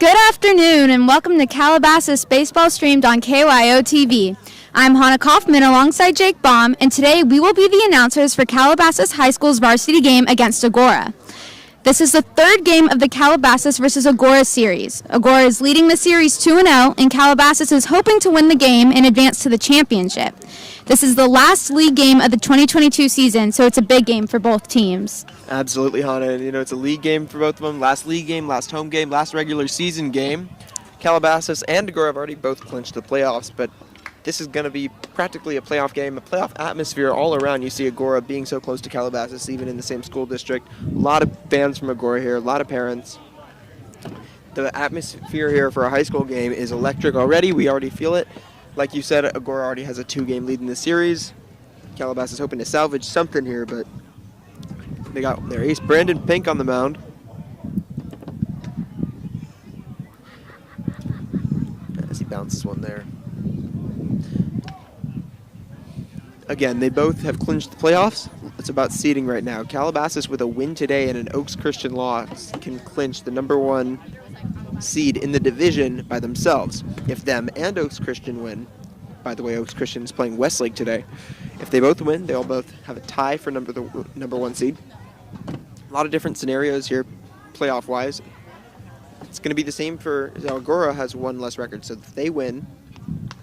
Good afternoon and welcome to Calabasas Baseball streamed on KYOTV. I'm Hannah Kaufman alongside Jake Baum, and today we will be the announcers for Calabasas High School's varsity game against Agoura. This is the third game of the Calabasas versus Agoura series. Agoura is leading the series 2-0, and Calabasas is hoping to win the game and advance to the championship. This is the last league game of the 2022 season, so it's a big game for both teams. Absolutely, Hannah. It's a league game for both of them. Last league game, last home game, last regular season game. Calabasas and Agoura have already both clinched the playoffs, but this is going to be practically a playoff game, a playoff atmosphere all around. You see Agoura being so close to Calabasas, even in the same school district. A lot of fans from Agoura here, a lot of parents. The atmosphere here for a high school game is electric already. We already feel it. Like you said, Agoura already has a 2-game lead in the series. Calabasas is hoping to salvage something here, but they got their ace, Brandon Pink, on the mound. As he bounces one there. Again, they both have clinched the playoffs. It's about seeding right now. Calabasas, with a win today and an Oaks Christian loss, can clinch the #1 seed in the division by themselves. If them and Oaks Christian win, by the way, Oaks Christian is playing Westlake today. If they both win, they'll both have a tie for #1 seed. A lot of different scenarios here, playoff-wise. It's going to be the same for Agoura has one less record, so if they win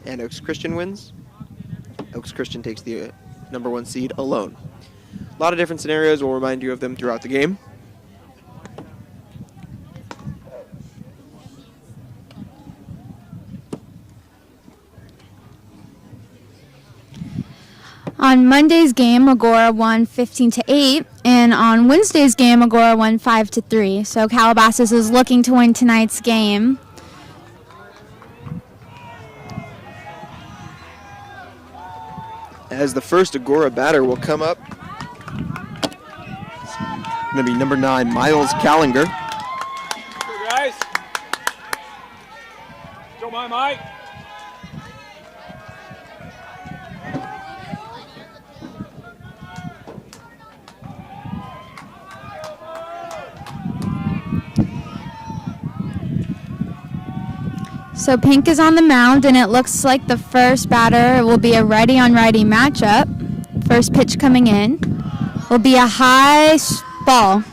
and Oaks Christian wins, Oaks Christian takes the #1 seed alone. A lot of different scenarios. We'll remind you of them throughout the game. On Monday's game, Agoura won 15-8, and on Wednesday's game, Agoura won 5-3. So Calabasas is looking to win tonight's game. As the first Agoura batter will come up, it's going to be number 9, Miles Callinger. Hey guys, don't mind Mike. So Pink is on the mound, and it looks like the first batter will be a righty-on-righty matchup. First pitch coming in will be a high ball.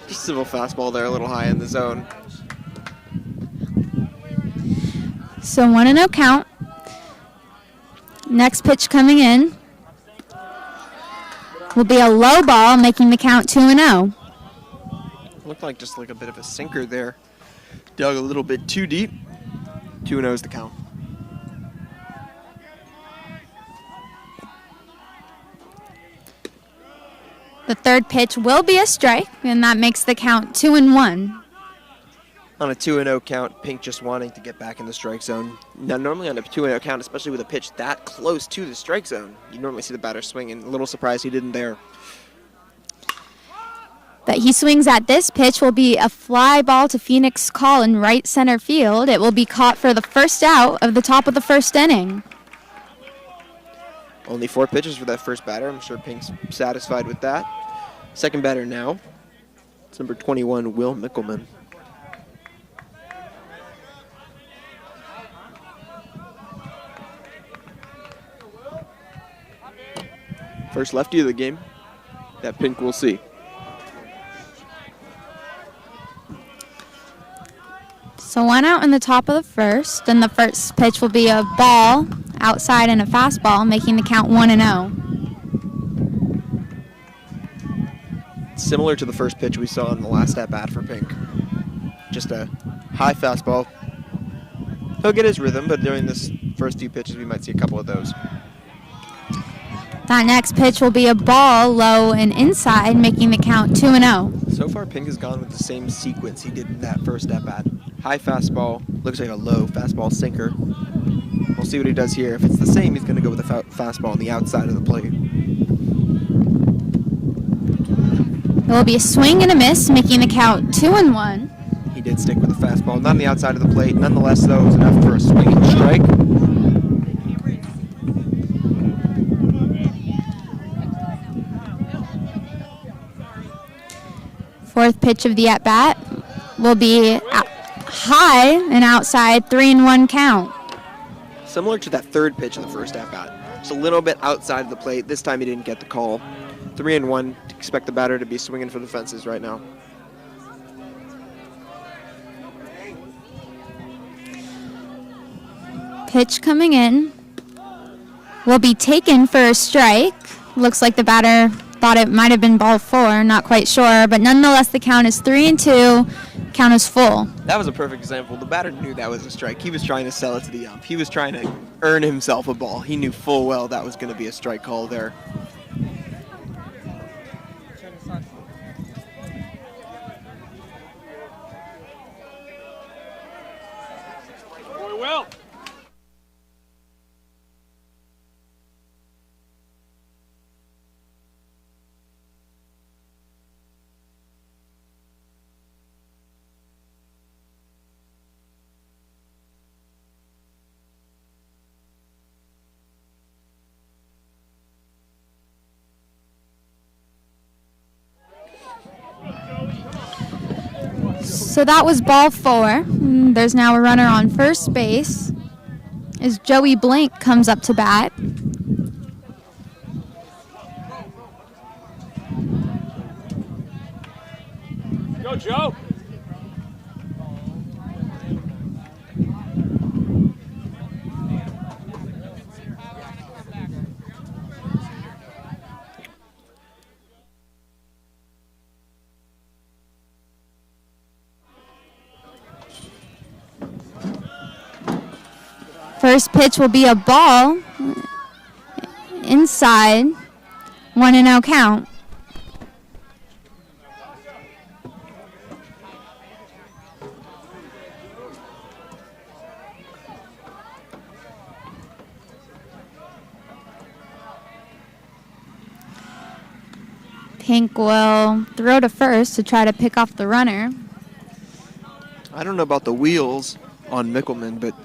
Just a little fastball there, a little high in the zone. So 1-0 count. Next pitch coming in will be a low ball, making the count 2-0. Looked like just like a bit of a sinker there. Dug a little bit too deep. 2-0 is the count. The third pitch will be a strike, and that makes the count 2-1. On a 2-0 count, Pink just wanting to get back in the strike zone. Now, normally on a 2-0 count, especially with a pitch that close to the strike zone, you normally see the batter swinging. A little surprised he didn't there. That he swings at this pitch will be a fly ball to Phoenix Call in right center field. It will be caught for the first out of the top of the first inning. Only 4 pitches for that first batter. I'm sure Pink's satisfied with that. Second batter now. It's number 21, Will Mickelman. First lefty of the game that Pink will see. So 1 out in the top of the first, and the first pitch will be a ball outside and a fastball, making the count 1-0. Similar to the first pitch we saw in the last at-bat for Pink. Just a high fastball. He'll get his rhythm, but during this first few pitches we might see a couple of those. That next pitch will be a ball low and inside, making the count 2-0. So far, Pink has gone with the same sequence he did in that first at-bat. High fastball, looks like a low fastball sinker. We'll see what he does here. If it's the same, he's going to go with a fastball on the outside of the plate. It will be a swing and a miss, making the count 2-1. He did stick with the fastball, not on the outside of the plate. Nonetheless, though, it was enough for a swinging strike. Fourth pitch of the at-bat will be high and outside, 3-1 count. Similar to that third pitch of the first at-bat. Just a little bit outside of the plate. This time he didn't get the call. 3-1. Expect the batter to be swinging for the fences right now. Pitch coming in will be taken for a strike. Looks like the batter thought it might have been ball 4, not quite sure, but nonetheless the count is 3-2. Count is full. That was a perfect example. The batter knew that was a strike. He was trying to sell it to the ump. He was trying to earn himself a ball. He knew full well that was going to be a strike call there. Boy, well. So that was ball 4. There's now a runner on first base as Joey Blank comes up to bat. Go, Joe. First pitch will be a ball inside, 1-0 count. Pink will throw to first to try to pick off the runner. I don't know about the wheels on Mickelman, but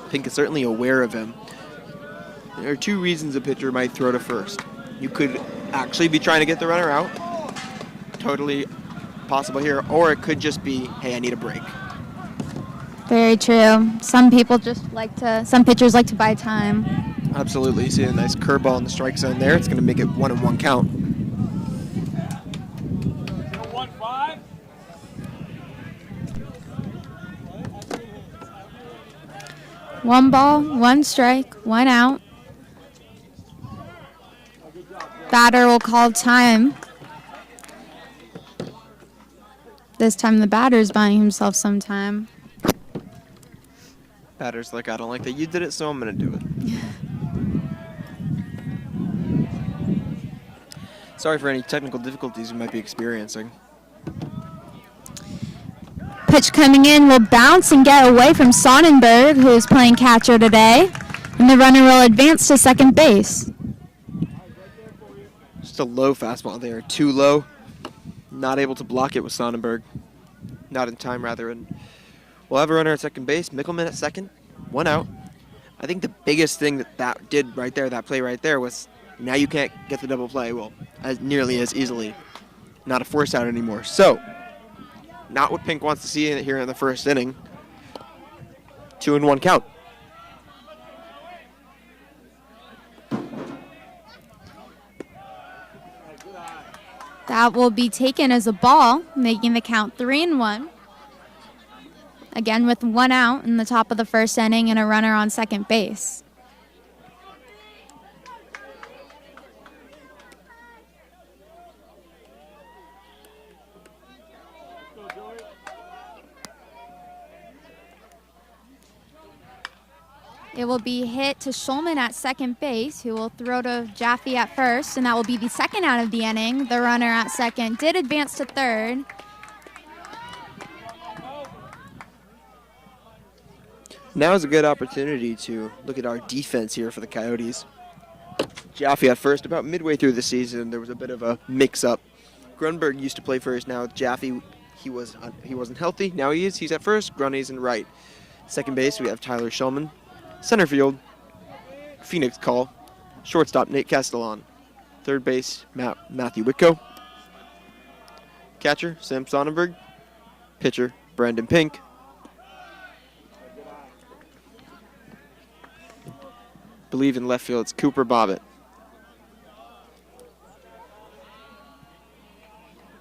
Pink is certainly aware of him. There are two reasons a pitcher might throw to first. You could actually be trying to get the runner out. Totally possible here. Or it could just be, hey, I need a break. Very true. Some pitchers like to buy time. Absolutely. You see a nice curveball in the strike zone there. It's going to make it 1-1 count. 1-5. One ball, one strike, 1 out. Batter will call time. This time the batter's buying himself some time. Batter's like, I don't like that you did it, so I'm going to do it. Sorry for any technical difficulties you might be experiencing. Pitch coming in will bounce and get away from Sonnenberg, who is playing catcher today. And the runner will advance to second base. Just a low fastball there. Too low. Not able to block it with Sonnenberg. Not in time, rather. And we'll have a runner at second base. Mickelman at second. 1 out. I think the biggest thing that did right there, that play right there, was now you can't get the double play, well, as nearly as easily. Not a force out anymore. So, not what Pink wants to see here in the first inning. 2-1 count. That will be taken as a ball, making the count 3-1. Again with 1 out in the top of the first inning and a runner on second base. It will be hit to Shulman at second base, who will throw to Jaffe at first, and that will be the second out of the inning. The runner at second did advance to third. Now is a good opportunity to look at our defense here for the Coyotes. Jaffe at first. About midway through the season, there was a bit of a mix-up. Grunberg used to play first. Now Jaffe, he wasn't healthy. Now he is. He's at first. Grunny's in right. Second base, we have Tyler Shulman. Center field, Phoenix Call. Shortstop, Nate Castellan. Third base, Matthew Whitco. Catcher, Sam Sonnenberg. Pitcher, Brandon Pink. Believe in left field, it's Cooper Bobbitt.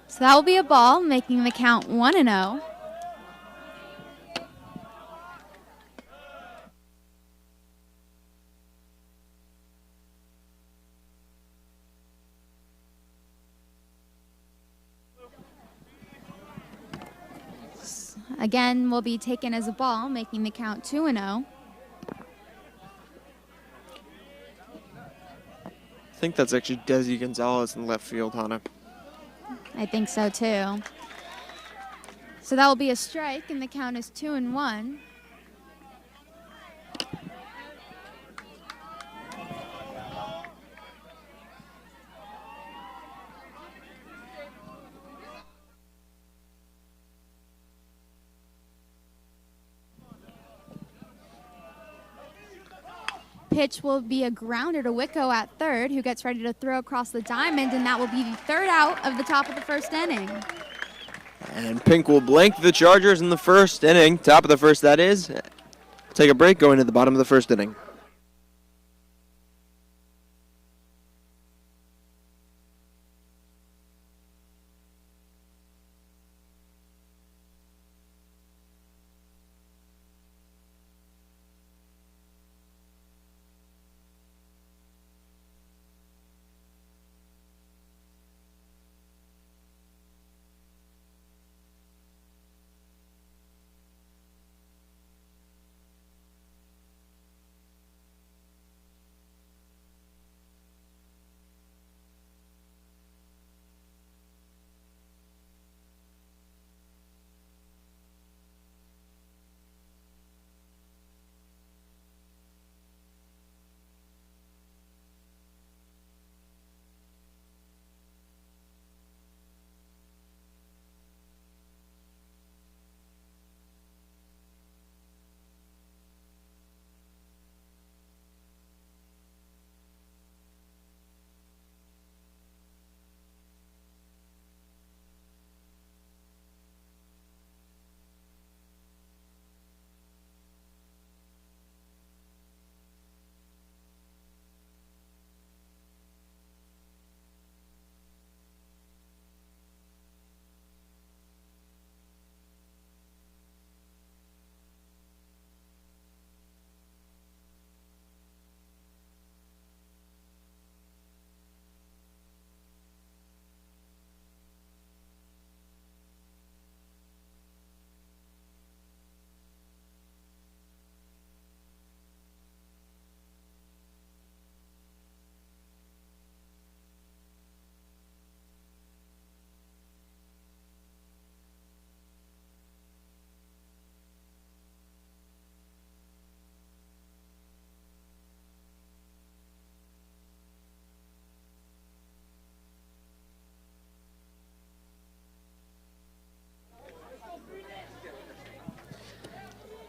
So that will be a ball, making the count 1-0. Again, will be taken as a ball, making the count 2-0. I think that's actually Desi Gonzalez in left field, Hannah. I think so too. So that will be a strike, and the count is 2-1. Pitch will be a grounder to Wicko at third, who gets ready to throw across the diamond, and that will be the third out of the top of the first inning. And Pink will blank the Chargers in the first inning. Top of the first, that is. Take a break, going to the bottom of the first inning.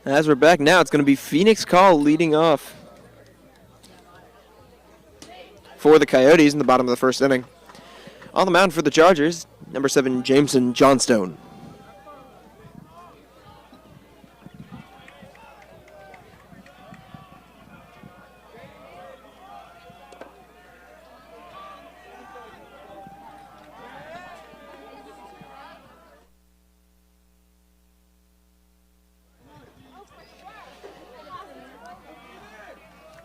As we're back now, it's going to be Phoenix Call leading off for the Coyotes in the bottom of the first inning. On the mound for the Chargers, number 7, Jameson Johnstone.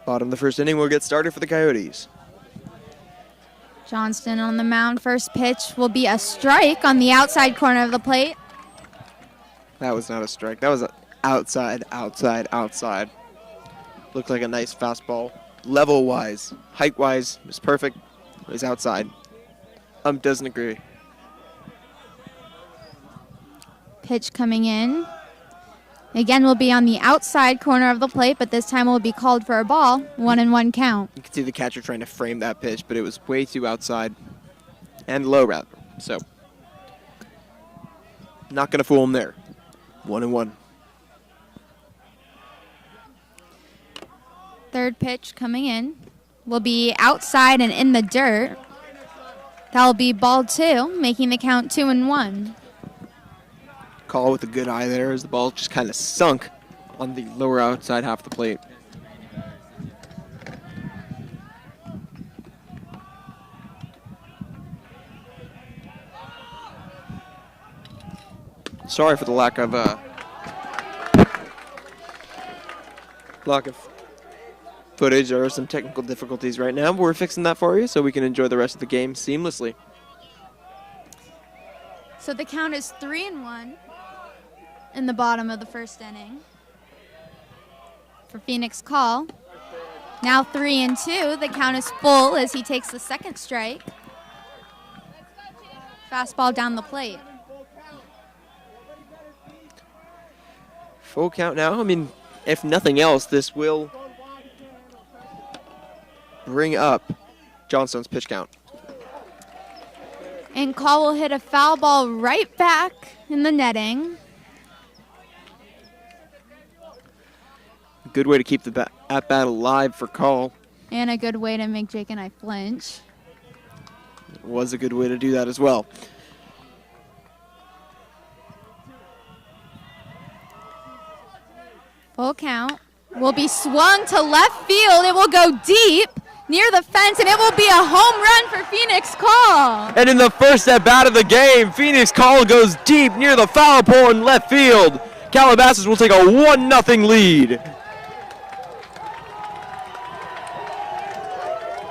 Bottom of the first inning will get started for the Coyotes. Johnston on the mound. First pitch will be a strike on the outside corner of the plate. That was not a strike. That was outside, outside, outside. Looked like a nice fastball. Level-wise, height-wise, it was perfect. It was outside. Doesn't agree. Pitch coming in. Again, will be on the outside corner of the plate, but this time will be called for a ball. 1-1 count. You can see the catcher trying to frame that pitch, but it was way too outside and low, rather. So, not going to fool him there. 1-1. Third pitch coming in will be outside and in the dirt. That'll be ball 2, making the count 2-1. Call with a good eye there as the ball just kind of sunk on the lower outside half of the plate. Sorry for the lack of footage. There are some technical difficulties right now, but we're fixing that for you so we can enjoy the rest of the game seamlessly. So the count is 3-1 in the bottom of the first inning for Phoenix Call. Now 3-2. The count is full as he takes the second strike. Fastball down the plate. Full count now. I mean, if nothing else, this will bring up Johnstone's pitch count. And Call will hit a foul ball right back in the netting. Good way to keep the at-bat alive for Call. And a good way to make Jake and I flinch. It was a good way to do that as well. Full count. Will be swung to left field. It will go deep near the fence, and it will be a home run for Phoenix Call. And in the first at-bat of the game, Phoenix Call goes deep near the foul pole in left field. Calabasas will take a 1-0 lead.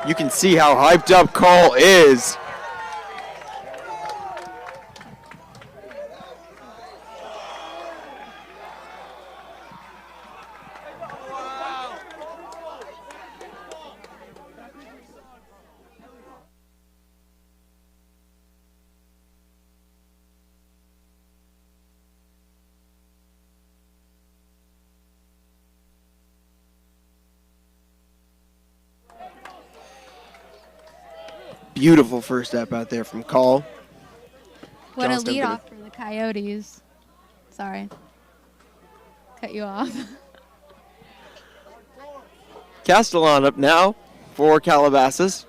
You can see how hyped up Call is. Beautiful first step out there from Call. What a Johnstone leadoff for the Coyotes. Sorry. Cut you off. Castellan up now for Calabasas.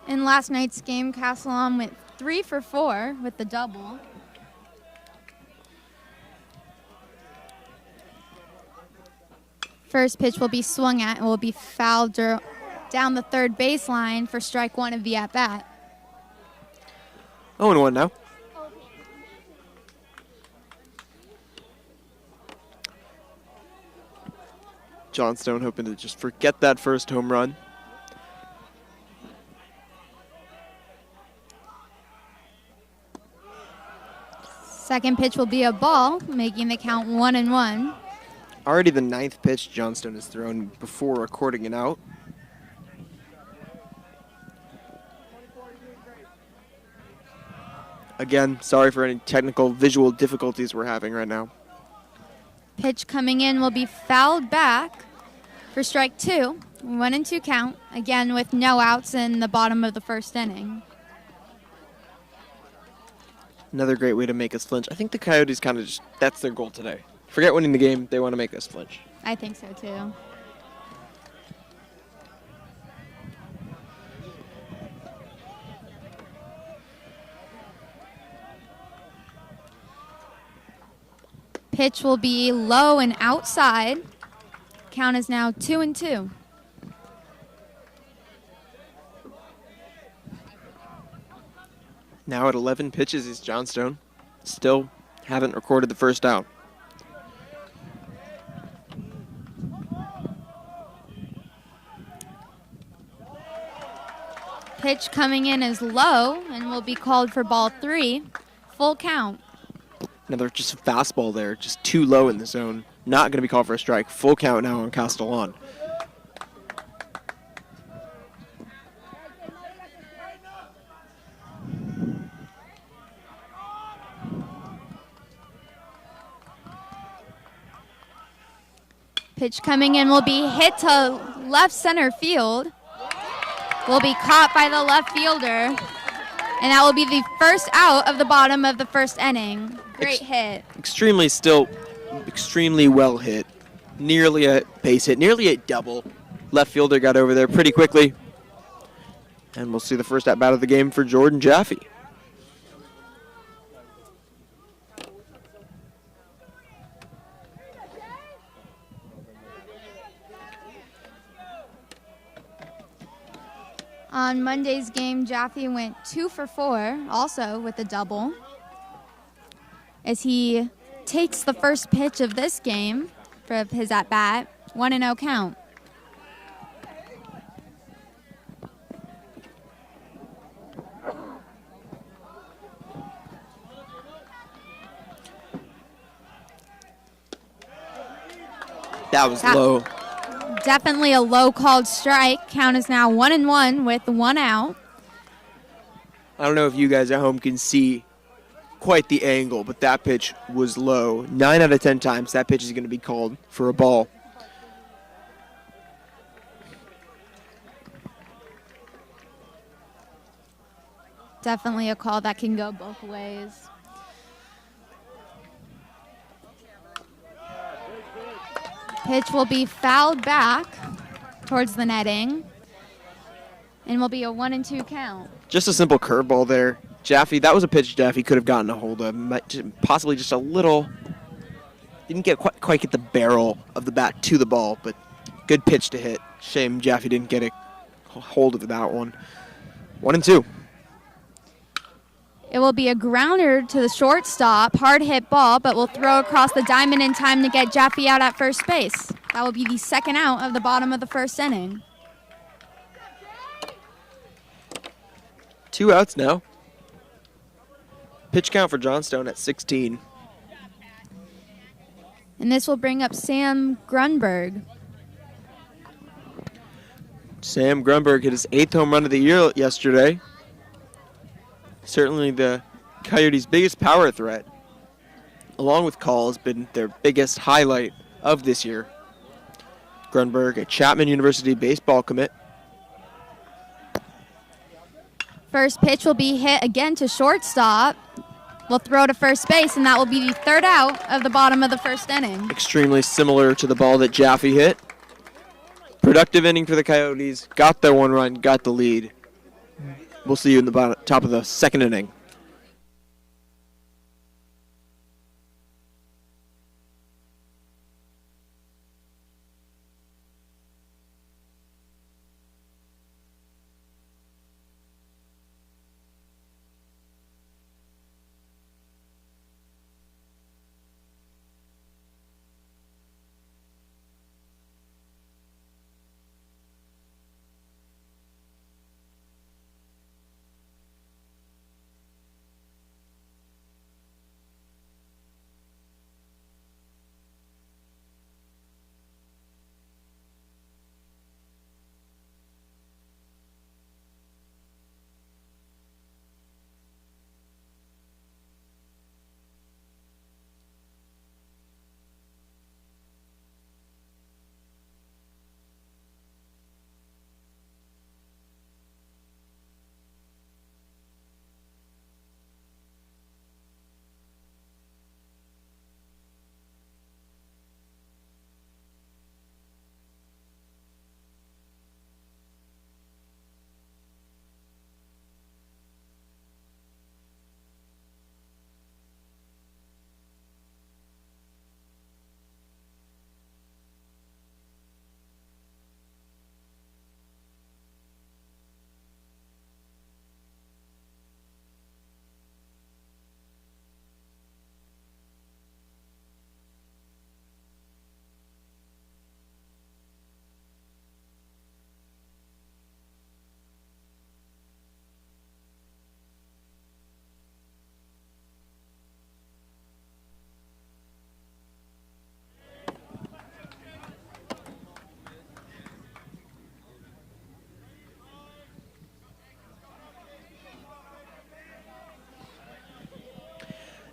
In last night's game, Castellan went 3 for 4 with the double. First pitch will be swung at and will be fouled down the third baseline for strike 1 of the at-bat. 0-1 now. Johnstone hoping to just forget that first home run. Second pitch will be a ball, making the count 1-1. Already the 9th pitch Johnstone has thrown before recording it out. Again, sorry for any technical visual difficulties we're having right now. Pitch coming in will be fouled back for strike 2. 1-2 count, again with no outs in the bottom of the first inning. Another great way to make us flinch. I think the Coyotes kind of just, that's their goal today. Forget winning the game, they want to make us flinch. I think so too. Pitch will be low and outside. Count is now 2-2. Now at 11 pitches is Johnstone. Still haven't recorded the first out. Pitch coming in is low and will be called for ball 3. Full count. Another just a fastball there, just too low in the zone. Not going to be called for a strike. Full count now on Castellan. Pitch coming in will be hit to left center field. Will be caught by the left fielder. And that will be the first out of the bottom of the first inning. Great hit. Extremely well hit. Nearly a base hit, nearly a double. Left fielder got over there pretty quickly. And we'll see the first at-bat of the game for Jordan Jaffe. On Monday's game, Jaffe went 2 for 4, also with a double, as he takes the first pitch of this game for his at-bat, 1-0 count. That was low. Definitely a low called strike. Count is now 1-1 with 1 out. I don't know if you guys at home can see quite the angle, but that pitch was low. 9 out of 10 times that pitch is going to be called for a ball. Definitely a call that can go both ways. Pitch will be fouled back towards the netting and will be a 1-2 count. Just a simple curveball there. Jaffe, that was a pitch Jaffe could have gotten a hold of. Possibly just a little, didn't quite get the barrel of the bat to the ball, but good pitch to hit. Shame Jaffe didn't get a hold of that one. 1-2. It will be a grounder to the shortstop, hard hit ball, but will throw across the diamond in time to get Jaffe out at first base. That will be the second out of the bottom of the first inning. 2 outs now. Pitch count for Johnstone at 16. And this will bring up Sam Grunberg. Sam Grunberg hit his 8th home run of the year yesterday. Certainly the Coyotes' biggest power threat, along with Call, has been their biggest highlight of this year. Grunberg, a Chapman University baseball commit. First pitch will be hit again to shortstop. Will throw to first base, and that will be the third out of the bottom of the first inning. Extremely similar to the ball that Jaffe hit. Productive inning for the Coyotes. Got their 1 run, got the lead. We'll see you in the top of the second inning.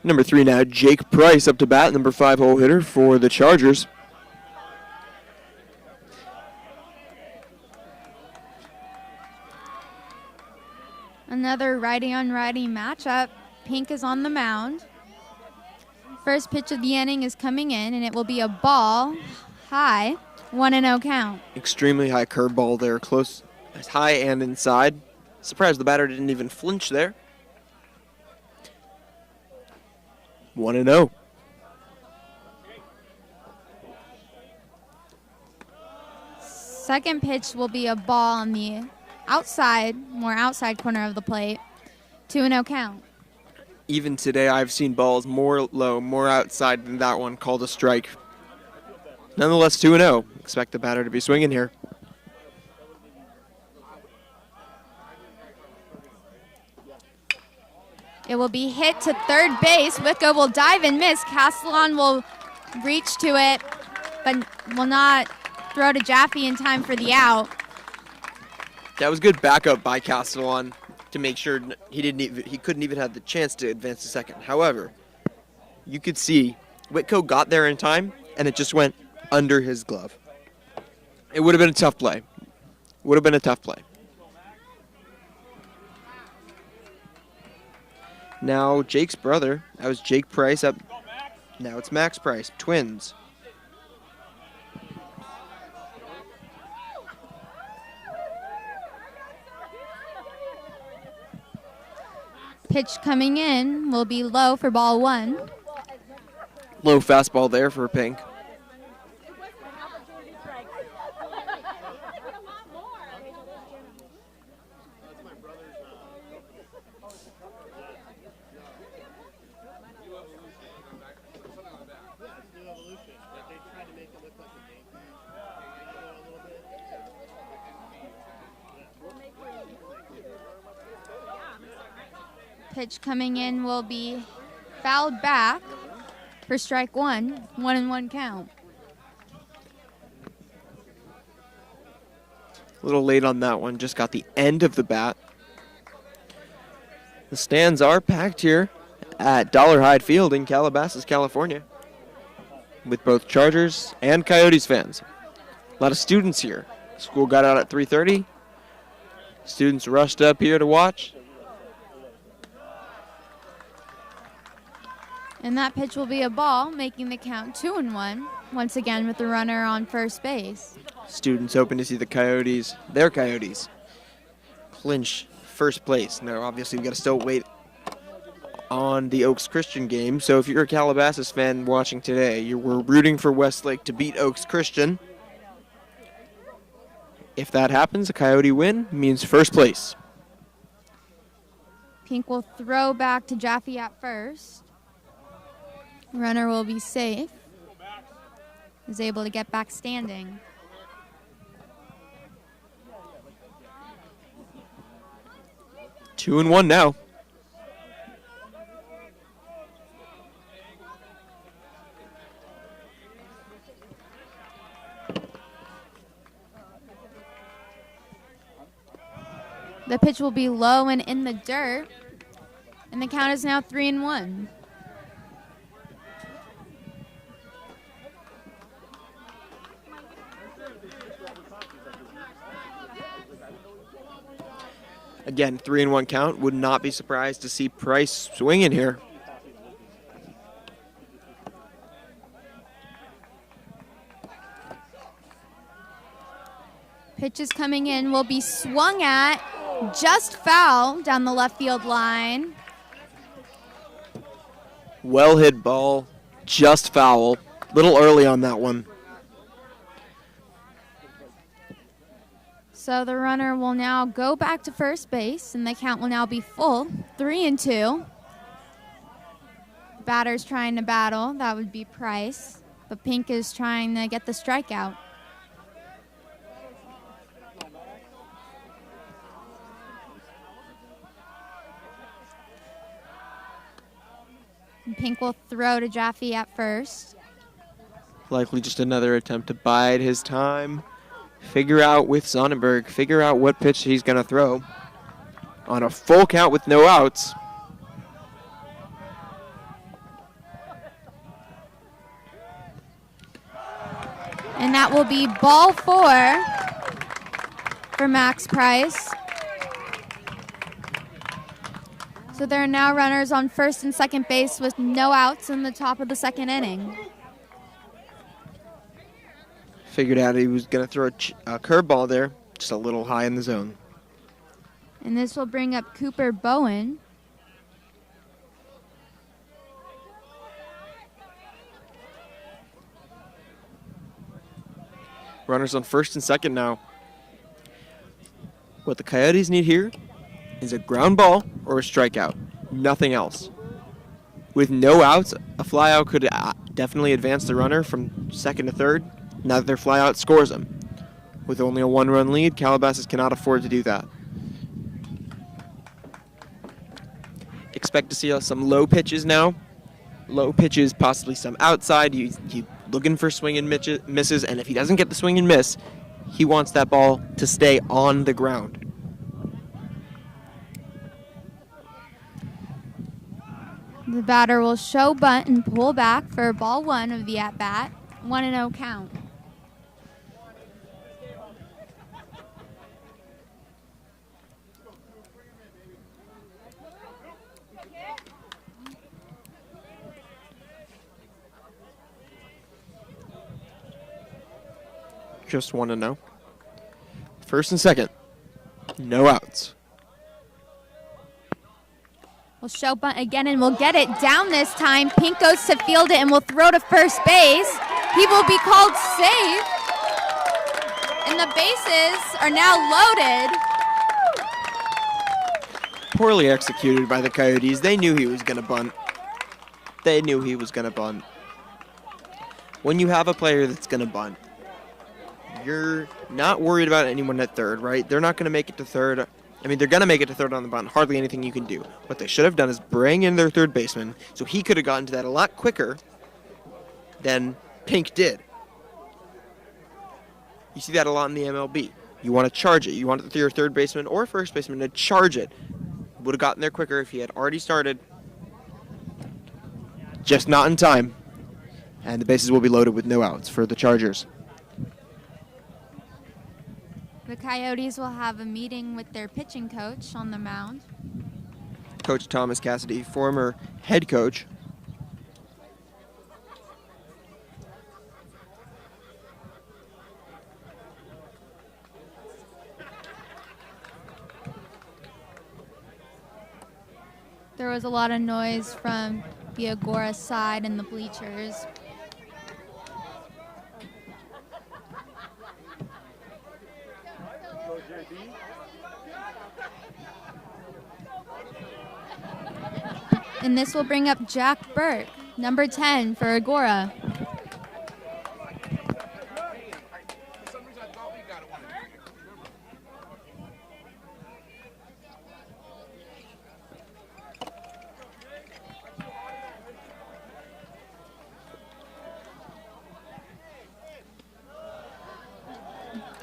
Number 3 now, Jake Price up to bat, number 5 hole hitter for the Chargers. Another righty-on-righty matchup. Pink is on the mound. First pitch of the inning is coming in, and it will be a ball high, 1-0 count. Extremely high curveball there, close, high and inside. Surprised the batter didn't even flinch there. 1-0. Second pitch will be a ball on the more outside corner of the plate. 2-0 count. Even today, I've seen balls more low, more outside than that one called a strike. Nonetheless, 2-0. Expect the batter to be swinging here. It will be hit to third base. Wicko will dive and miss. Castellon will reach to it, but will not throw to Jaffe in time for the out. That was good backup by Castellon to make sure he couldn't even have the chance to advance to second. However, you could see Whitco got there in time, and it just went under his glove. It would have been a tough play. Now Jake's brother, that was Jake Price up. Now it's Max Price, twins. Pitch coming in will be low for ball one. Low fastball there for Pink. Pitch coming in will be fouled back for strike one. 1-1 count. A little late on that one, just got the end of the bat. The stands are packed here at Dollarhide Field in Calabasas, California, with both Chargers and Coyotes fans. A lot of students here. School got out at 3:30. Students rushed up here to watch. And that pitch will be a ball, making the count 2-1, once again with the runner on first base. Students hoping to see their Coyotes, clinch first place. Now, obviously, we've got to still wait on the Oaks Christian game. So if you're a Calabasas fan watching today, we're rooting for Westlake to beat Oaks Christian. If that happens, a Coyote win means first place. Pink will throw back to Jaffe at first. Runner will be safe. Is able to get back standing. 2-1 now. The pitch will be low and in the dirt. And the count is now 3-1. Again, 3-1 count. Would not be surprised to see Price swinging here. Pitches coming in will be swung at, just foul down the left field line. Well hit ball, just foul. Little early on that one. So the runner will now go back to first base, and the count will now be full, 3-2. Batter's trying to battle. That would be Price. But Pink is trying to get the strikeout. And Pink will throw to Jaffe at first. Likely just another attempt to bide his time. Figure out with Sonnenberg, figure out what pitch he's going to throw on a full count with no outs. And that will be ball 4 for Max Price. So there are now runners on first and second base with no outs in the top of the second inning. Figured out he was going to throw a curveball there, just a little high in the zone. And this will bring up Cooper Bowen. Runners on first and second now. What the Coyotes need here is a ground ball or a strikeout. Nothing else. With no outs, a flyout could definitely advance the runner from second to third. Now that their flyout scores them. With only a one-run lead, Calabasas cannot afford to do that. Expect to see some low pitches now. Low pitches, possibly some outside. He's looking for swing and misses, and if he doesn't get the swing and miss, he wants that ball to stay on the ground. The batter will show bunt and pull back for ball one of the at-bat. 1-0 count. Just 1-0. First and second. No outs. We'll show bunt again, and we'll get it down this time. Pink goes to field it and will throw to first base. He will be called safe. And the bases are now loaded. Poorly executed by the Coyotes. They knew he was going to bunt. When you have a player that's going to bunt, you're not worried about anyone at third, right? They're not going to make it to third. I mean, they're going to make it to third on the bunt. Hardly anything you can do. What they should have done is bring in their third baseman, so he could have gotten to that a lot quicker than Pink did. You see that a lot in the MLB. You want to charge it. You want your third baseman or first baseman to charge it. Would have gotten there quicker if he had already started. Just not in time. And the bases will be loaded with no outs for the Chargers. The Coyotes will have a meeting with their pitching coach on the mound. Coach Thomas Cassidy, former head coach. There was a lot of noise from the Agoura side and the bleachers. And this will bring up Jack Burke, number 10 for Agoura.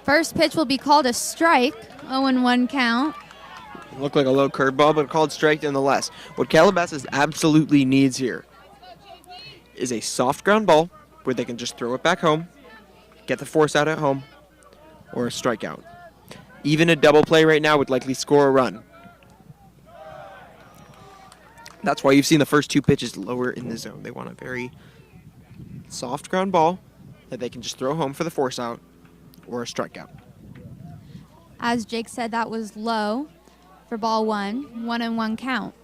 First pitch will be called a strike, 0-1 count. Looked like a low curveball, but called strike nonetheless. What Calabasas absolutely needs here is a soft ground ball where they can just throw it back home, get the force out at home, or a strikeout. Even a double play right now would likely score a run. That's why you've seen the first two pitches lower in the zone. They want a very soft ground ball that they can just throw home for the force out or a strikeout. As Jake said, that was low for ball one, 1-1 count.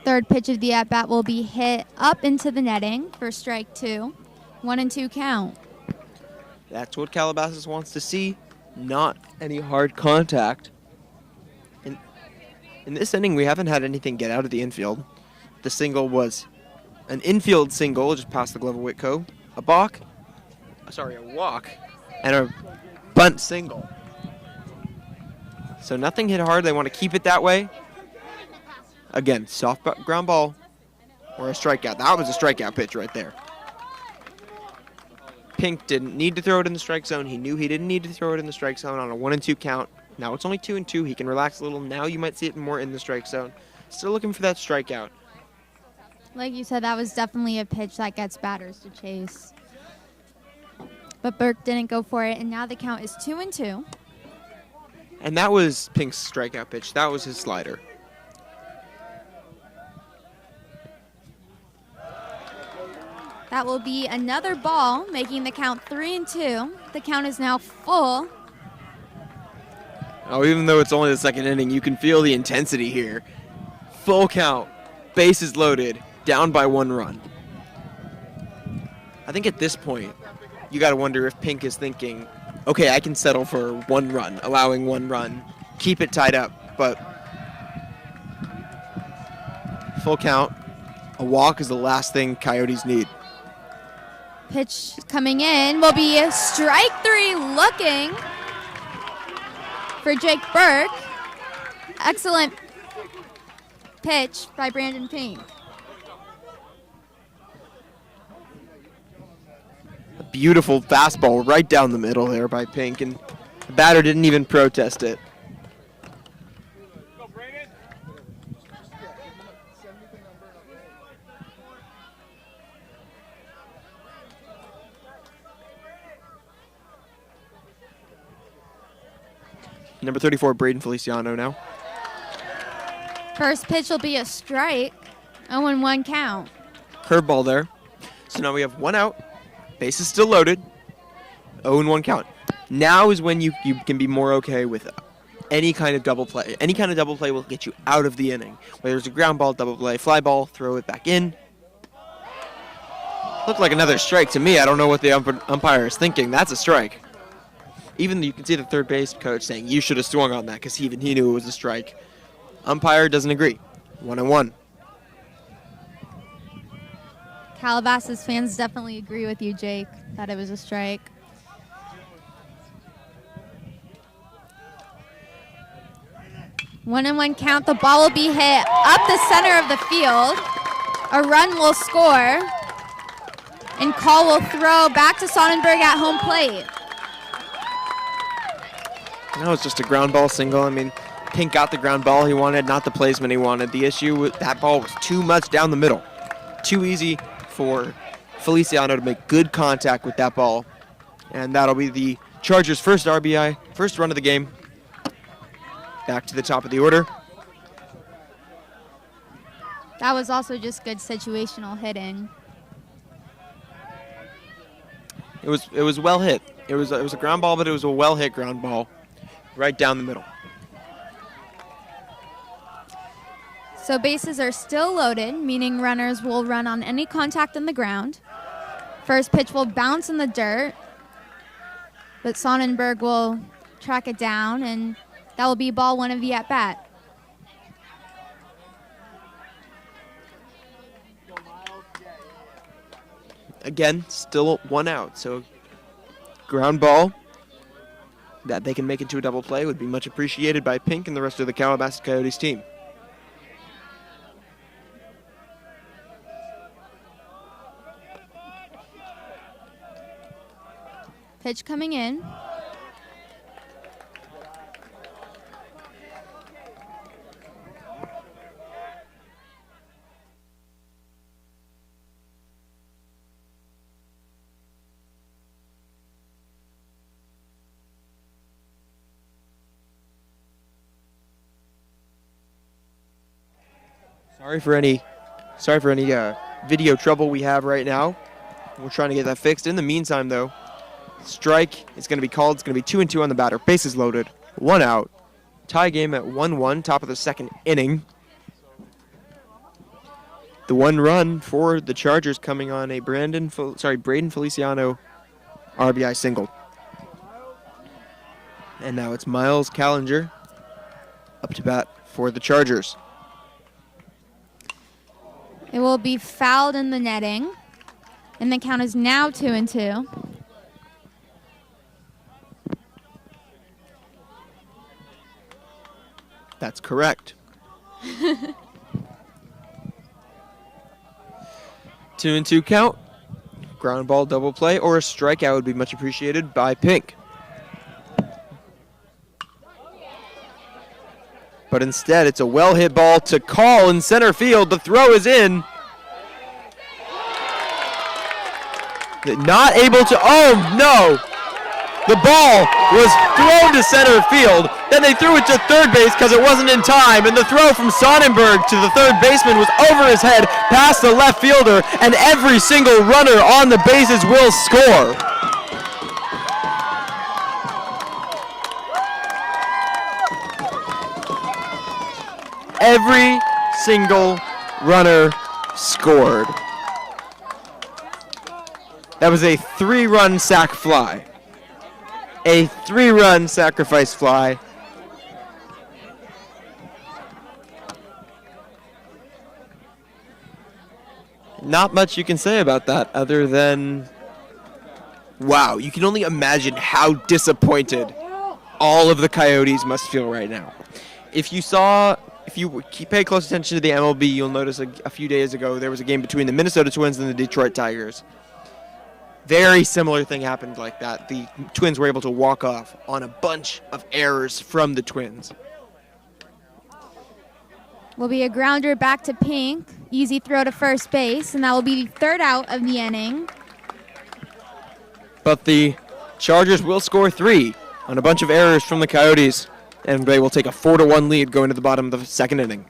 Third pitch of the at-bat will be hit up into the netting for strike two, 1-2 count. That's what Calabasas wants to see, not any hard contact. In this inning, we haven't had anything get out of the infield. The single was an infield single just past the glove of Whitco, a walk, and a bunt single. So nothing hit hard. They want to keep it that way. Again, soft ground ball or a strikeout. That was a strikeout pitch right there. Pink didn't need to throw it in the strike zone. He knew he didn't need to throw it in the strike zone on a 1-2 count. Now it's only 2-2. He can relax a little. Now you might see it more in the strike zone. Still looking for that strikeout. Like you said, that was definitely a pitch that gets batters to chase. But Burke didn't go for it, and now the count is 2-2. And that was Pink's strikeout pitch. That was his slider. That will be another ball, making the count 3-2. The count is now full. Oh, even though it's only the second inning, you can feel the intensity here. Full count, bases loaded, down by 1 run. I think at this point, you got to wonder if Pink is thinking, okay, I can settle for 1 run, allowing 1 run, keep it tied up, but full count, a walk is the last thing Coyotes need. Pitch coming in will be strike 3 looking for Jake Burke. Excellent pitch by Brandon Pink. A beautiful fastball right down the middle there by Pink, and the batter didn't even protest it. Go, Brandon. Number 34, Braden Feliciano now. First pitch will be a strike. 0-1 count. Curveball there. So now we have 1 out. Bases still loaded. 0-1 count. Now is when you can be more okay with any kind of double play. Any kind of double play will get you out of the inning. Whether it's a ground ball, double play, fly ball, throw it back in. Looked like another strike to me. I don't know what the umpire is thinking. That's a strike. Even you can see the third base coach saying you should have swung on that because he knew it was a strike. Umpire doesn't agree. 1-1. Calabasas fans definitely agree with you, Jake, that it was a strike. One and one count. The ball will be hit up the center of the field. A run will score. And Call will throw back to Sonnenberg at home plate. No, it's just a ground ball single. I mean, Pink got the ground ball he wanted, not the placement he wanted. The issue with that ball was too much down the middle. Too easy for Feliciano to make good contact with that ball. And that'll be the Chargers' first RBI, first run of the game. Back to the top of the order. That was also just good situational hitting. It was well hit. It was a ground ball, but it was a well hit ground ball, right down the middle. So bases are still loaded, meaning runners will run on any contact on the ground. First pitch will bounce in the dirt, but Sonnenberg will track it down, and that will be ball one of the at-bat. Again, still 1 out, so ground ball that they can make into a double play would be much appreciated by Pink and the rest of the Calabasas Coyotes team. Pitch coming in. Sorry for any video trouble we have right now. We're trying to get that fixed. In the meantime, though, strike is going to be called. It's going to be 2-2 on the batter. Bases loaded. 1 out. Tie game at 1-1. Top of the second inning. The 1 run for the Chargers coming on a Braden Feliciano RBI single. And now it's Miles Callinger up to bat for the Chargers. It will be fouled in the netting, and the count is now 2-2. That's correct. 2-2 count. Ground ball double play or a strikeout would be much appreciated by Pink. But instead, it's a well-hit ball to Call in center field. The throw is in. Not able to, oh no! The ball was thrown to center field. Then they threw it to third base because it wasn't in time. And the throw from Sonnenberg to the third baseman was over his head, past the left fielder, and every single runner on the bases will score. Every single runner scored. That was a 3-run sac fly. A 3-run sacrifice fly. Not much you can say about that other than, wow, you can only imagine how disappointed all of the Coyotes must feel right now. If you pay close attention to the MLB, you'll notice a few days ago there was a game between the Minnesota Twins and the Detroit Tigers. Very similar thing happened like that. The Twins were able to walk off on a bunch of errors from the Twins. Will be a grounder back to Pink. Easy throw to first base, and that will be the third out of the inning. But the Chargers will score 3 on a bunch of errors from the Coyotes, and they will take a 4-1 lead going to the bottom of the second inning.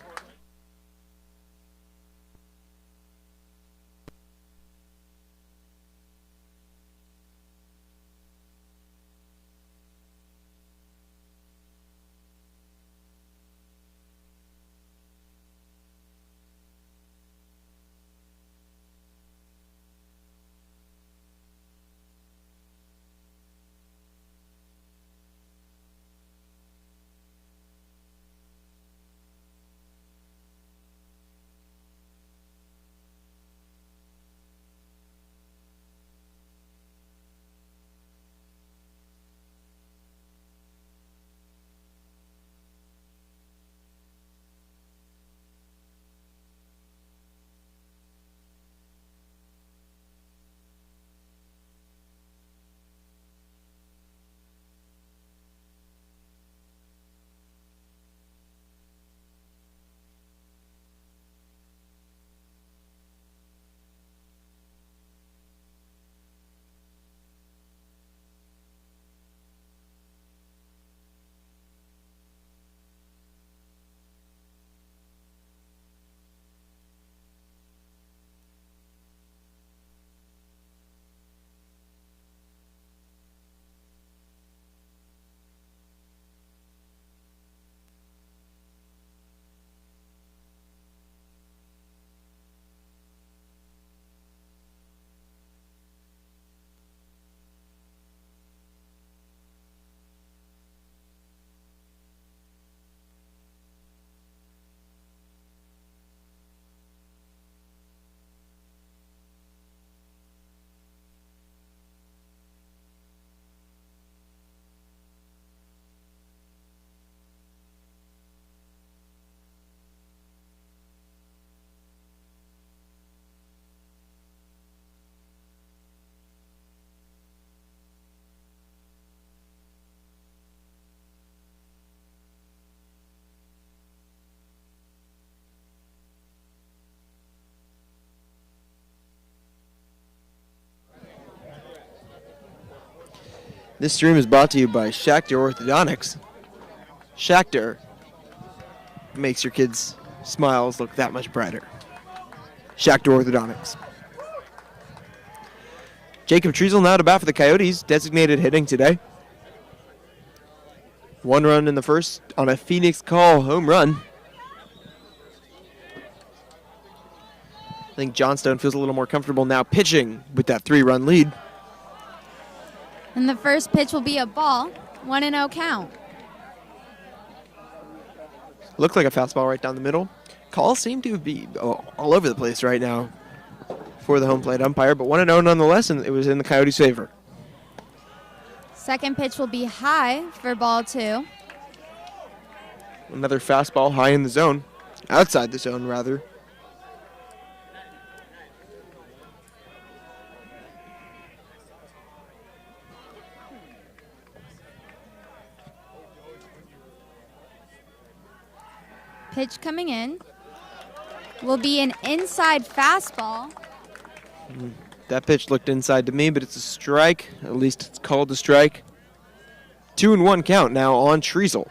This stream is brought to you by Schachter Orthodontics. Schachter makes your kids' smiles look that much brighter. Schachter Orthodontics. Jacob Treasel now to bat for the Coyotes. Designated hitting today. 1 run in the first on a Phoenix Call home run. I think Johnstone feels a little more comfortable now pitching with that 3-run lead. And the first pitch will be a ball. 1-0 count. Looked like a fastball right down the middle. Calls seem to be all over the place right now for the home plate umpire, but 1-0 nonetheless, and it was in the Coyotes' favor. Second pitch will be high for ball 2. Another fastball high in the zone. Outside the zone, rather. Pitch coming in will be an inside fastball. That pitch looked inside to me, but it's a strike. At least it's called a strike. 2-1 count now on Treasel.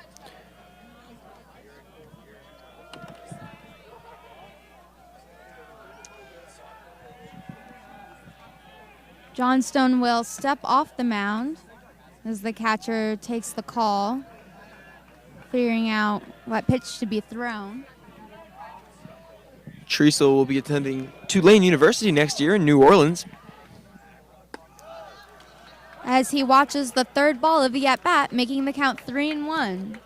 Johnstone will step off the mound as the catcher takes the call, figuring out what pitch to be thrown. Treasel will be attending Tulane University next year in New Orleans. As he watches the third ball of the at-bat, making the count 3-1.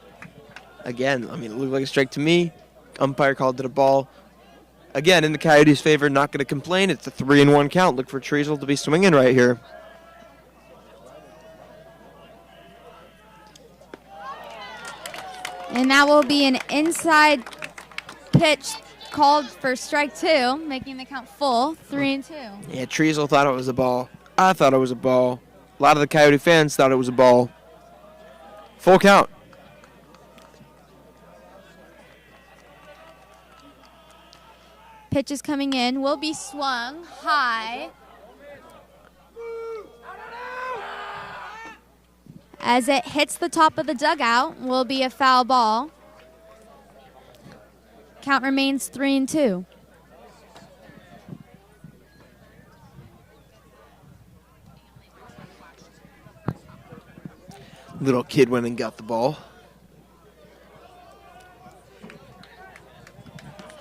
Again, I mean, it looked like a strike to me. Umpire called it a ball. Again, in the Coyotes' favor, not going to complain. It's a 3-1 count. Look for Treasel to be swinging right here. And that will be an inside pitch called for strike 2, making the count full, 3-2. Yeah, Treasel thought it was a ball. I thought it was a ball. A lot of the Coyote fans thought it was a ball. Full count. Pitch is coming in, will be swung high. As it hits the top of the dugout, will be a foul ball. Count remains 3-2. Little kid went and got the ball.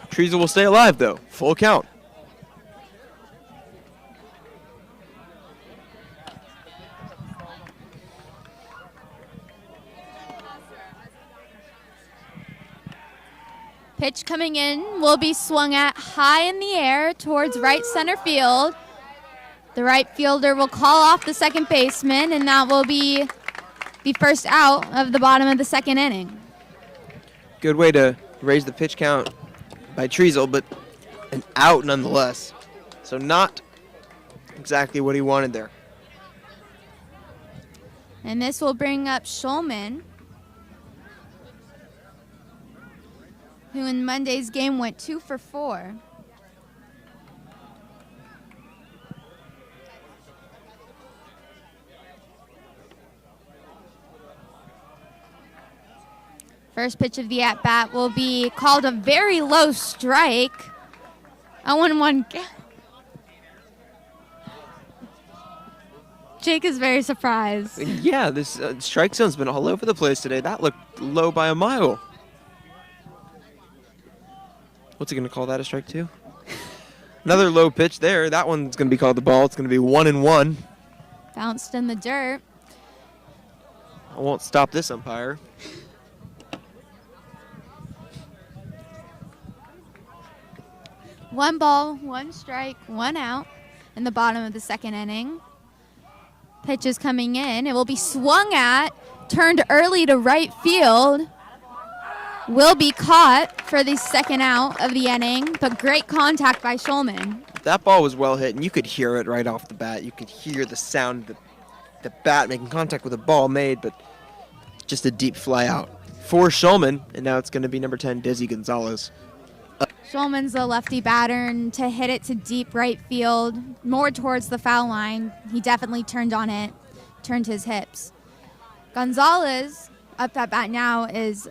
Treasel will stay alive, though. Full count. Pitch coming in will be swung at high in the air towards right center field. The right fielder will call off the second baseman, and that will be the first out of the bottom of the second inning. Good way to raise the pitch count by Treasel, but an out nonetheless. So not exactly what he wanted there. And this will bring up Shulman, who in Monday's game went 2 for 4. First pitch of the at-bat will be called a very low strike. 0-1. Jake is very surprised. Yeah, this strike zone's been all over the place today. That looked low by a mile. What's he going to call that, a strike 2? Another low pitch there. That one's going to be called the ball. It's going to be 1-1. Bounced in the dirt. I won't stop this umpire. One ball, one strike, one out in the bottom of the second inning. Pitch is coming in. It will be swung at, turned early to right field. Will be caught for the second out of the inning, but great contact by Shulman. That ball was well hit, and you could hear it right off the bat. You could hear the sound of the bat making contact with the ball made, but just a deep fly out for Shulman, and now it's going to be number 10, Desi Gonzalez. Shulman's a lefty batter, and to hit it to deep right field, more towards the foul line, he definitely turned on it, turned his hips. Gonzalez, up at bat now, is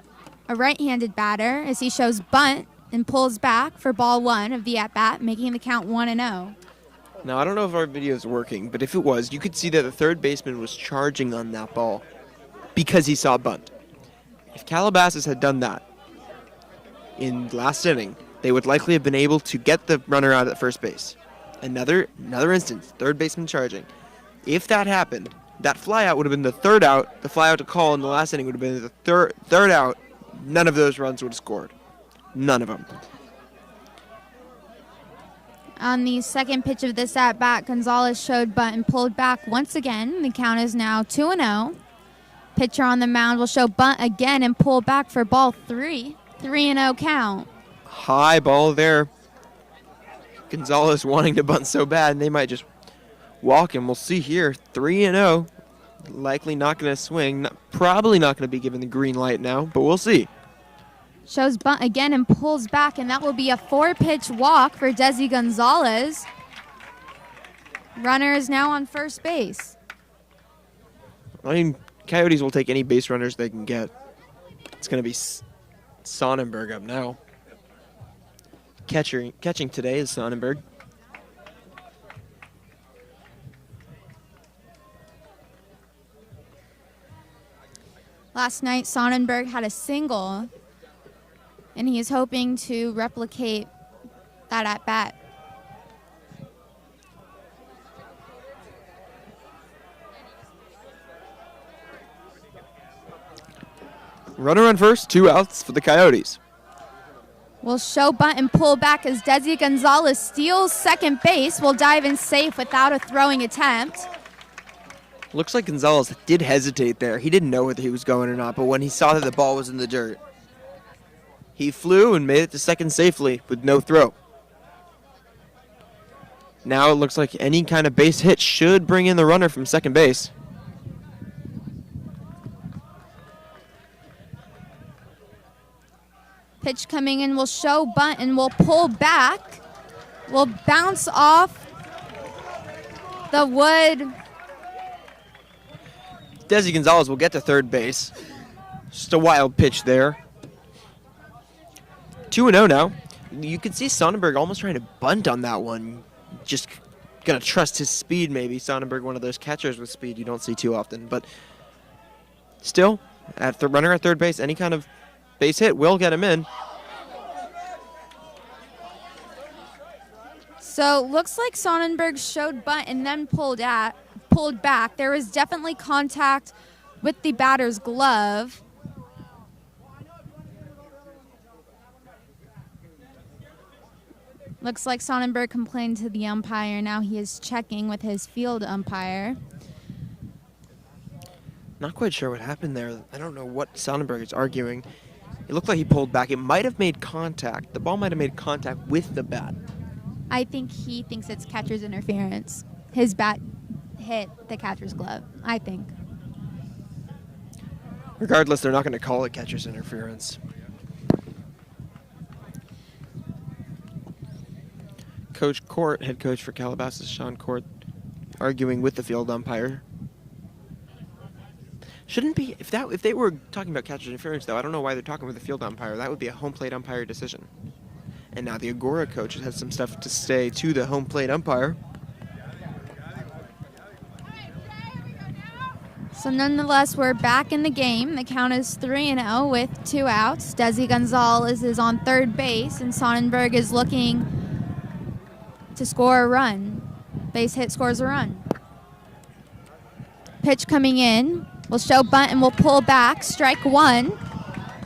a right-handed batter as he shows bunt and pulls back for ball 1 of the at-bat, making the count 1-0. Now, I don't know if our video is working, but if it was, you could see that the third baseman was charging on that ball because he saw bunt. If Calabasas had done that in last inning, they would likely have been able to get the runner out at first base. Another instance, third baseman charging. If that happened, that flyout would have been the third out. The flyout to call in the last inning would have been the third out. None of those runs would have scored. None of them. On the second pitch of this at-bat, Gonzalez showed bunt and pulled back once again. The count is now 2-0. Pitcher on the mound will show bunt again and pull back for ball 3. 3-0 count. High ball there. Gonzalez wanting to bunt so bad, and they might just walk him. We'll see here. 3-0. Likely not going to swing. Probably not going to be given the green light now, but we'll see. Shows bunt again and pulls back, and that will be a 4-pitch walk for Desi Gonzalez. Runner is now on first base. I mean, Coyotes will take any base runners they can get. It's going to be Sonnenberg up now. Catching today is Sonnenberg. Last night, Sonnenberg had a single, and he is hoping to replicate that at bat. Runner on first, 2 outs for the Coyotes. Will show bunt and pull back as Desi Gonzalez steals second base. Will dive in safe without a throwing attempt. Looks like Gonzalez did hesitate there. He didn't know whether he was going or not, but when he saw that the ball was in the dirt, he flew and made it to second safely with no throw. Now it looks like any kind of base hit should bring in the runner from second base. Pitch coming in will show bunt and will pull back. Will bounce off the wood. Desi Gonzalez will get to third base. Just a wild pitch there. 2-0 now. You can see Sonnenberg almost trying to bunt on that one. Just gonna trust his speed maybe. Sonnenberg, one of those catchers with speed you don't see too often. But still, at the runner at third base, any kind of base hit will get him in. So looks like Sonnenberg showed bunt and then pulled back. There was definitely contact with the batter's glove. Looks like Sonnenberg complained to the umpire. Now he is checking with his field umpire. Not quite sure what happened there. I don't know what Sonnenberg is arguing. It looked like he pulled back. It might have made contact. The ball might have made contact with the bat. I think he thinks it's catcher's interference. His bat hit the catcher's glove, I think. Regardless, they're not going to call it catcher's interference. Coach Court, head coach for Calabasas, Sean Court, arguing with the field umpire. Shouldn't be, if they were talking about catcher's interference, though, I don't know why they're talking with the field umpire. That would be a home plate umpire decision. And now the Agoura coach has some stuff to say to the home plate umpire. So nonetheless, we're back in the game. The count is 3-0 with 2 outs. Desi Gonzalez is on third base, and Sonnenberg is looking to score a run. Base hit scores a run. Pitch coming in. Will show bunt and will pull back. Strike one.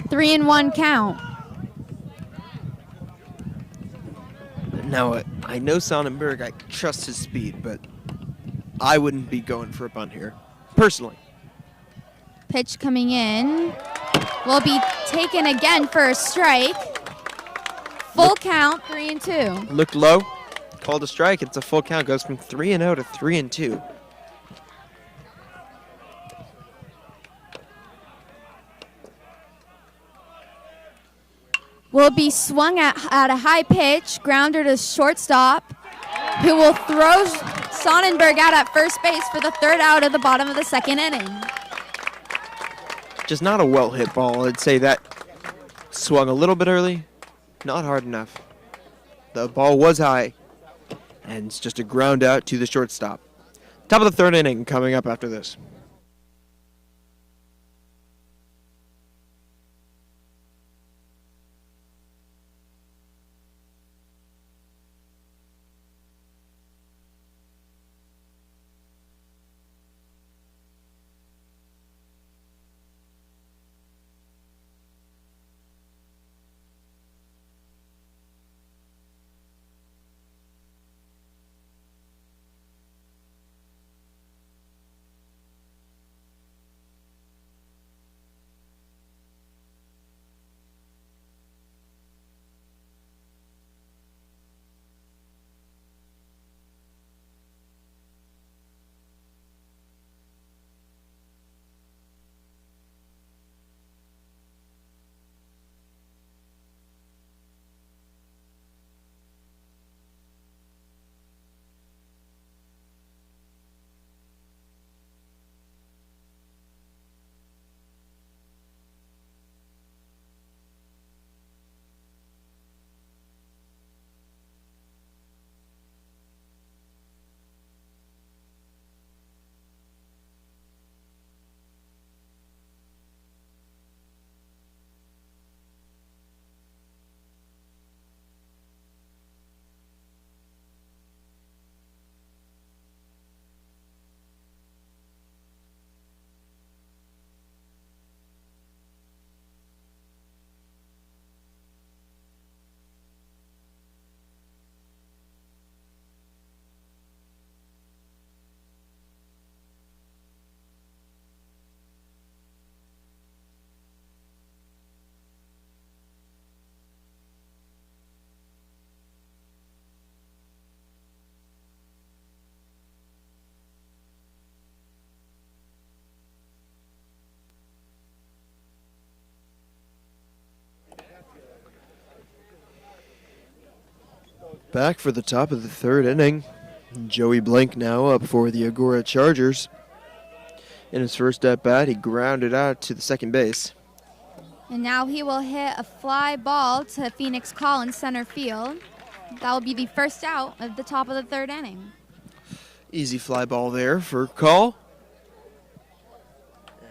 3-1 count. Now, I know Sonnenberg, I trust his speed, but I wouldn't be going for a bunt here, personally. Pitch coming in. Will be taken again for a strike. Full count, 3-2. Looked low, called a strike. It's a full count. Goes from 3-0 to 3-2. Will be swung at a high pitch, grounder to shortstop, who will throw Sonnenberg out at first base for the third out of the bottom of the second inning. Just not a well-hit ball. I'd say that swung a little bit early, not hard enough. The ball was high, and it's just a ground out to the shortstop. Top of the third inning coming up after this. back for the top of the third inning. Joey Blank now up for the Agoura Chargers. In his first at-bat, he grounded out to the second base. And now he will hit a fly ball to Phoenix Call in center field. That will be the first out of the top of the third inning. Easy fly ball there for Call.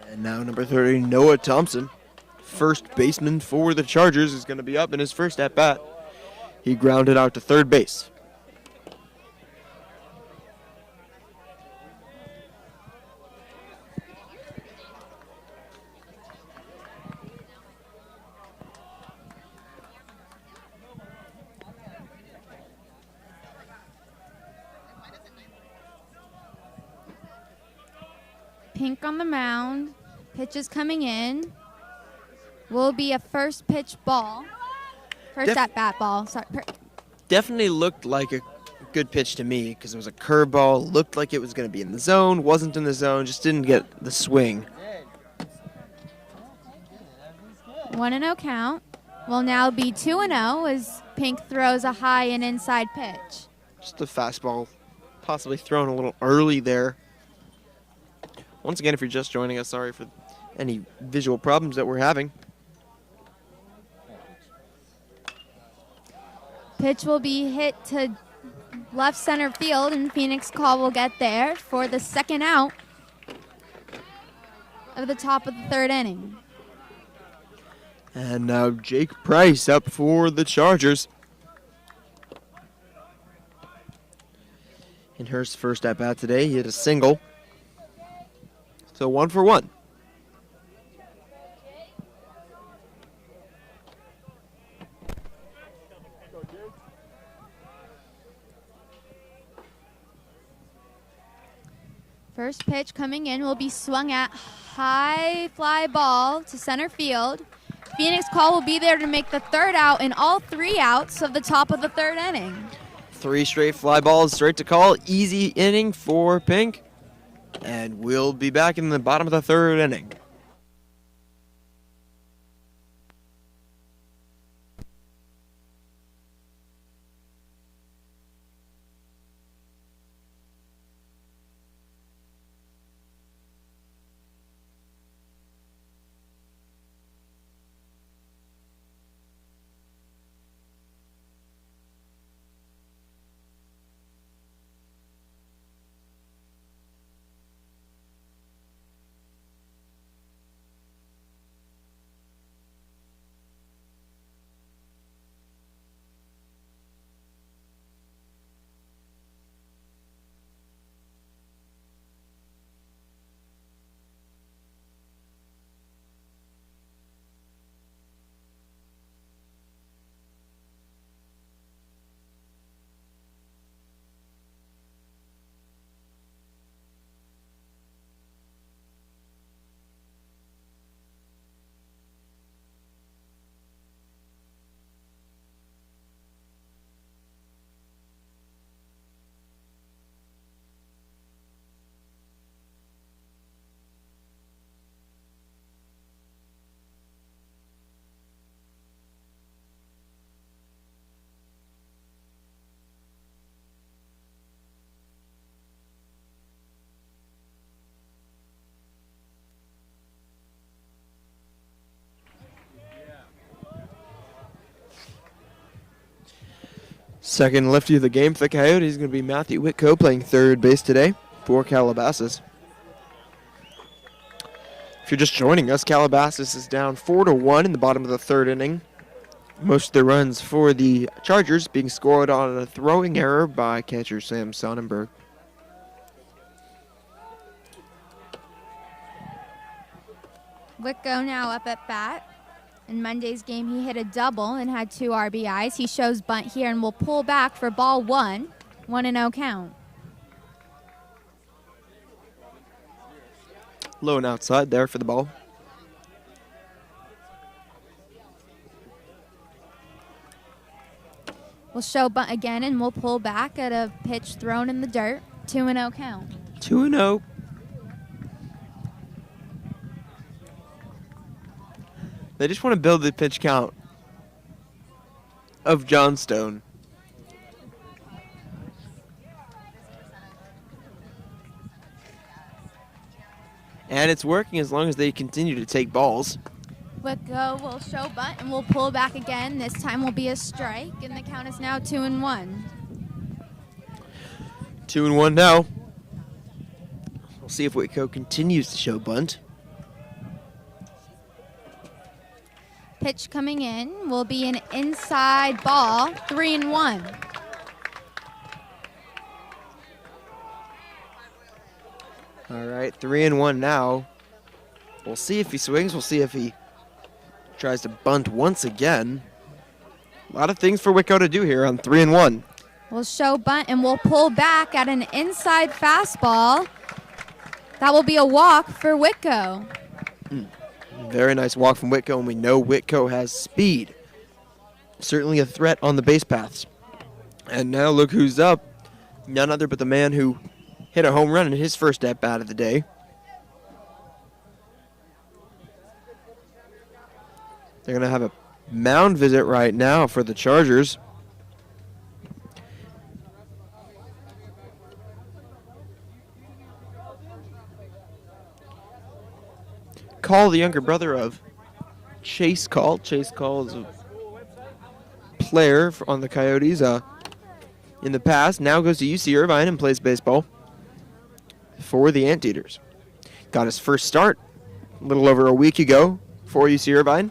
And now number 30, Noah Thompson, first baseman for the Chargers, is going to be up in his first at-bat. He grounded out to third base. Pink on the mound. Pitch is coming in. Will be a first pitch ball. First at-bat ball. Sorry. Definitely looked like a good pitch to me because it was a curveball. Looked like it was going to be in the zone. Wasn't in the zone. Just didn't get the swing. 1-0 count. Will now be 2-0 as Pink throws a high and inside pitch. Just a fastball, possibly thrown a little early there. Once again, if you're just joining us, sorry for any visual problems that we're having. Pitch will be hit to left center field, and Phoenix Call will get there for the second out of the top of the third inning. And now Jake Price up for the Chargers. In his first at-bat today, he hit a single. So 1 for 1. First pitch coming in will be swung at, high fly ball to center field. Phoenix Call will be there to make the third out in all 3 outs of the top of the third inning. 3 straight fly balls straight to Call. Easy inning for Pink. And we'll be back in the bottom of the third inning. Second lefty of the game for the Coyotes is going to be Matthew Whitco, playing third base today for Calabasas. If you're just joining us, Calabasas is down 4-1 in the bottom of the third inning. Most of the runs for the Chargers being scored on a throwing error by catcher Sam Sonnenberg. Whitco now up at bat. In Monday's game, he hit a double and had 2 RBIs. He shows bunt here and will pull back for ball 1. 1-0 count. Low and outside there for the ball. We'll show bunt again and we'll pull back at a pitch thrown in the dirt. 2-0 count. 2-0. They just want to build the pitch count of Johnstone. And it's working as long as they continue to take balls. Whitco will show bunt and will pull back again. This time will be a strike, and the count is now 2-1. 2-1 now. We'll see if Whitco continues to show bunt. Pitch coming in will be an inside ball, 3-1. All right, 3-1 now. We'll see if he swings. We'll see if he tries to bunt once again. A lot of things for Whitco to do here on 3-1. We'll show bunt and we'll pull back at an inside fastball. That will be a walk for Whitco. Very nice walk from Whitco, and we know Whitco has speed. Certainly a threat on the base paths. And now look who's up. None other but the man who hit a home run in his first at-bat of the day. They're going to have a mound visit right now for the Chargers. Call, the younger brother of Chase Call. Chase Call is a player on the Coyotes in the past. Now goes to UC Irvine and plays baseball for the Anteaters. Got his first start a little over a week ago for UC Irvine.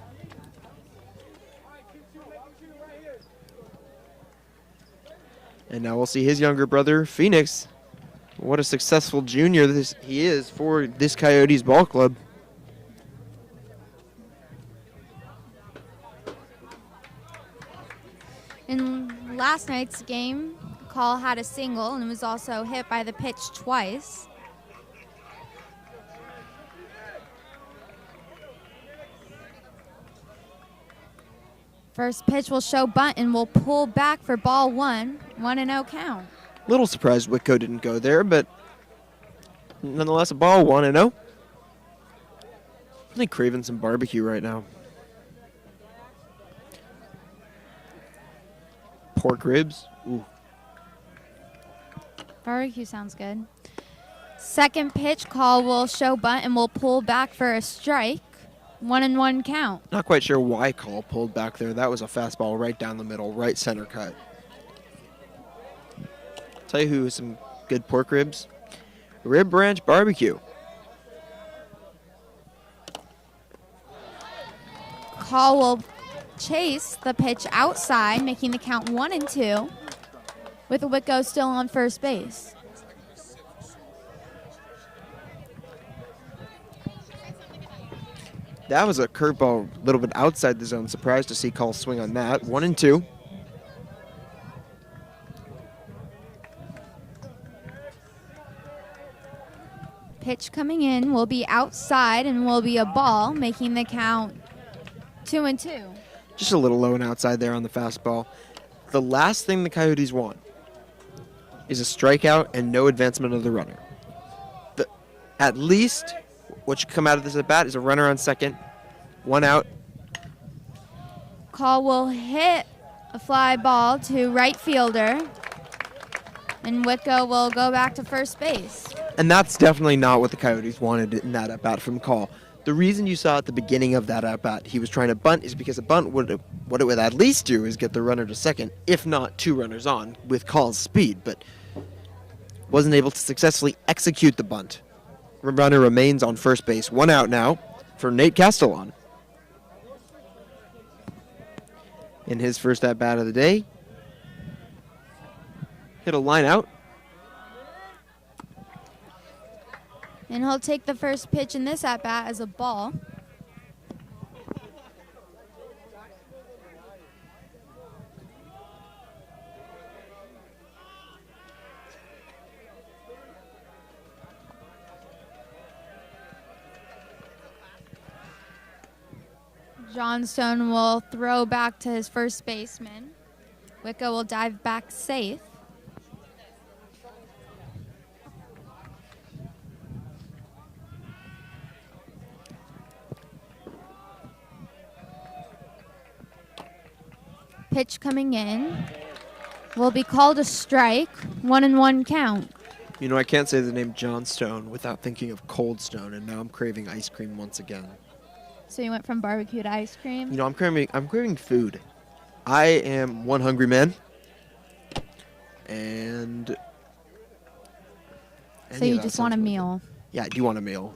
And now we'll see his younger brother, Phoenix. What a successful junior he is for this Coyotes ball club. In last night's game, Call had a single and was also hit by the pitch twice. First pitch will show bunt and will pull back for ball 1. 1-0 count. Little surprised Whitco didn't go there, but nonetheless, a ball, 1-0. Really craving some barbecue right now. Pork ribs. Ooh. Barbecue sounds good. Second pitch, Call will show bunt and will pull back for a strike. 1-1 count. Not quite sure why Call pulled back there. That was a fastball right down the middle, right center cut. Tell you who has some good pork ribs. Rib Ranch Barbecue. Call will chase the pitch outside, making the count 1-2, with Whitco still on first base. That was a curveball a little bit outside the zone. Surprised to see Call swing on that. 1-2. Pitch coming in will be outside and will be a ball, making the count 2-2. Just a little low and outside there on the fastball. The last thing the Coyotes want is a strikeout and no advancement of the runner. At least what should come out of this at bat is a runner on second, 1 out. Call will hit a fly ball to right fielder, and Whitco will go back to first base. And that's definitely not what the Coyotes wanted in that at bat from Call. The reason you saw at the beginning of that at bat he was trying to bunt is because a bunt what it would at least do is get the runner to second, if not 2 runners on with Call's speed, but wasn't able to successfully execute the bunt. Runner remains on first base. 1 out now for Nate Castellon. In his first at-bat of the day. Hit a line out. And he'll take the first pitch in this at-bat as a ball. Johnstone will throw back to his first baseman. Whitco will dive back safe. Pitch coming in will be called a strike. 1-1 count. You know, I can't say the name Johnstone without thinking of Cold Stone, and now I'm craving ice cream once again. So you went from barbecue to ice cream? You know, I'm craving food. I am one hungry man. And So you just want a meal. Yeah, I do want a meal.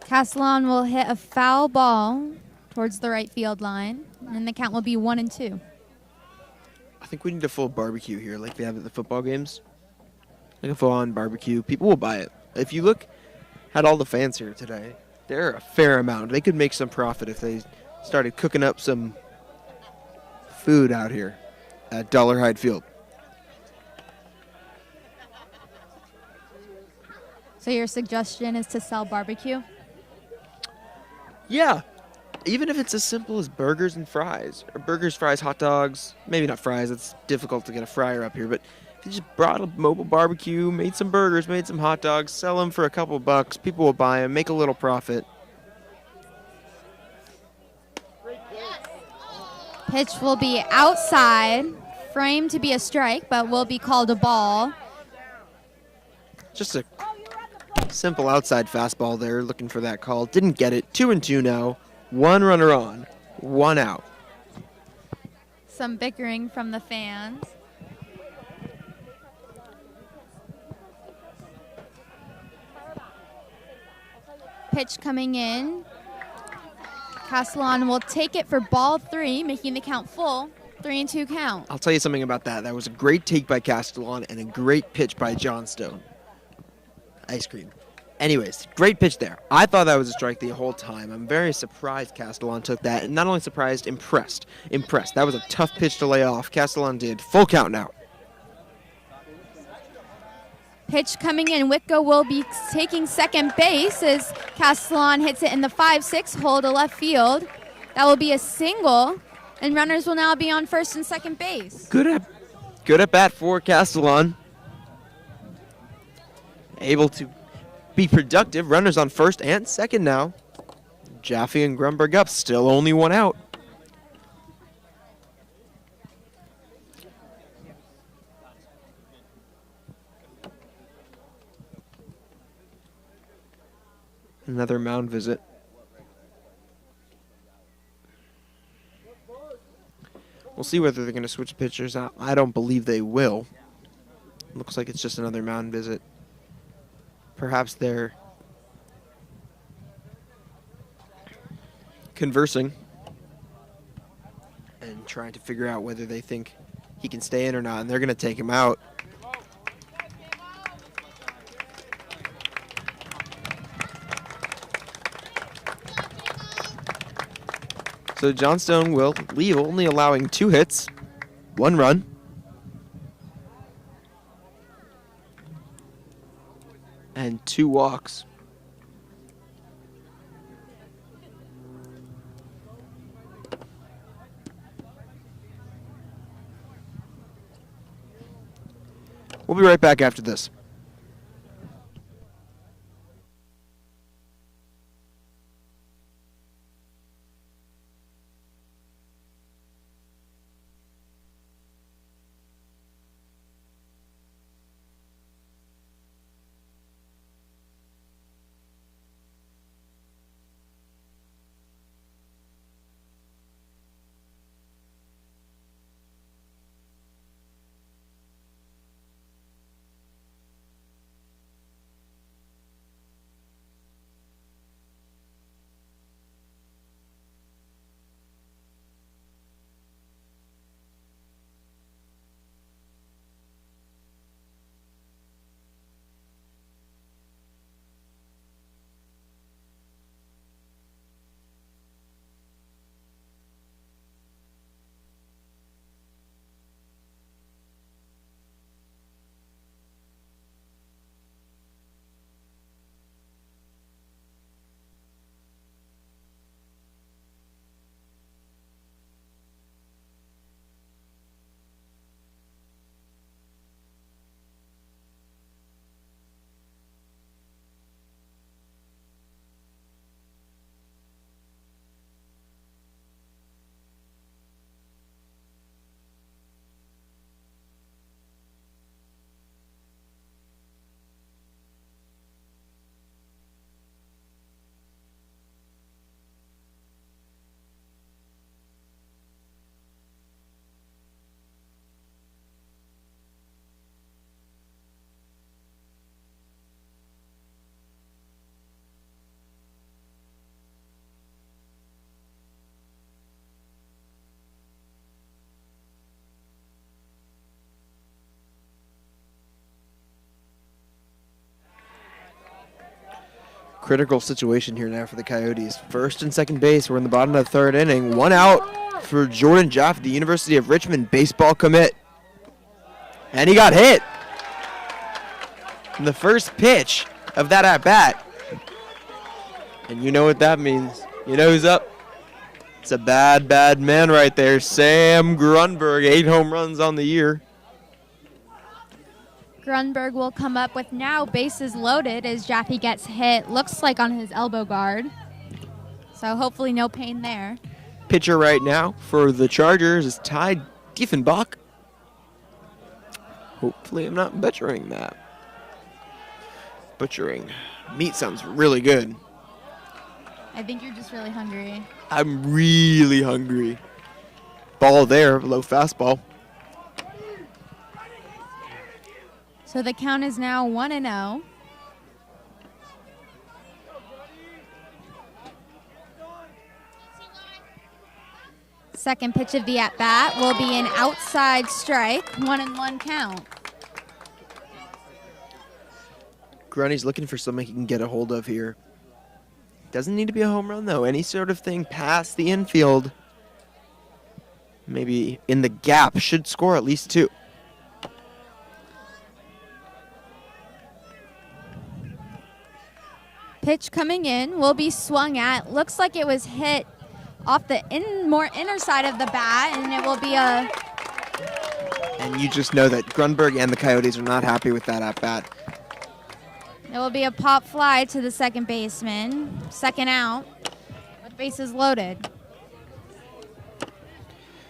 Castellan will hit a foul ball towards the right field line, and the count will be 1-2. I think we need a full barbecue here like they have at the football games. Like a full-on barbecue. People will buy it. If you look at all the fans here today, there are a fair amount. They could make some profit if they started cooking up some food out here at Dollarhide Field. So your suggestion is to sell barbecue? Yeah. Even if it's as simple as burgers and fries. Or burgers, fries, hot dogs. Maybe not fries. It's difficult to get a fryer up here. But if you just brought a mobile barbecue, made some burgers, made some hot dogs, sell them for a couple bucks, people will buy them, make a little profit. Pitch will be outside, framed to be a strike, but will be called a ball. Just a simple outside fastball there, looking for that call. Didn't get it. 2-2 now. One runner on, one out. Some bickering from the fans. Pitch coming in. Castellan will take it for ball 3, making the count full. 3-2 count. I'll tell you something about that. That was a great take by Castellan and a great pitch by Johnstone. Ice cream. Anyways, great pitch there. I thought that was a strike the whole time. I'm very surprised Castellan took that. And not only surprised, impressed. Impressed. That was a tough pitch to lay off. Castellan did. Full count now. Pitch coming in. Whitko will be taking second base as Castellan hits it in the 5-6 hole to left field. That will be a single, and runners will now be on first and second base. Good at bat for Castellan. Able to be productive. Runners on first and second now. Jaffe and Grunberg up. Still only one out. Another mound visit. We'll see whether they're going to switch pitchers out. I don't believe they will. Looks like it's just another mound visit. Perhaps they're conversing and trying to figure out whether they think he can stay in or not, and they're going to take him out. So Johnstone will leave, only allowing 2 hits, 1 run. And 2 walks. We'll be right back after this. Critical situation here now for the Coyotes. First and second base. We're in the bottom of the third inning. One out for Jordan Jaffe, the University of Richmond baseball commit. And he got hit. In the first pitch of that at-bat. And you know what that means. You know who's up? It's a bad, bad man right there. Sam Grunberg, 8 home runs on the year. Grunberg will come up with now bases loaded as Jaffe gets hit. Looks like on his elbow guard. So hopefully no pain there. Pitcher right now for the Chargers is Ty Diefenbach. Hopefully I'm not butchering that. Butchering. Meat sounds really good. I think you're just really hungry. I'm really hungry. Ball there, low fastball. So the count is now 1-0. Second pitch of the at-bat will be an outside strike, 1-1 count. Grunny's looking for something he can get a hold of here. Doesn't need to be a home run, though. Any sort of thing past the infield, maybe in the gap, should score at least 2. Pitch coming in will be swung at. Looks like it was hit off the more inner side of the bat, and it will be a... And you just know that Grunberg and the Coyotes are not happy with that at-bat. It will be a pop fly to the second baseman. Second out with bases loaded.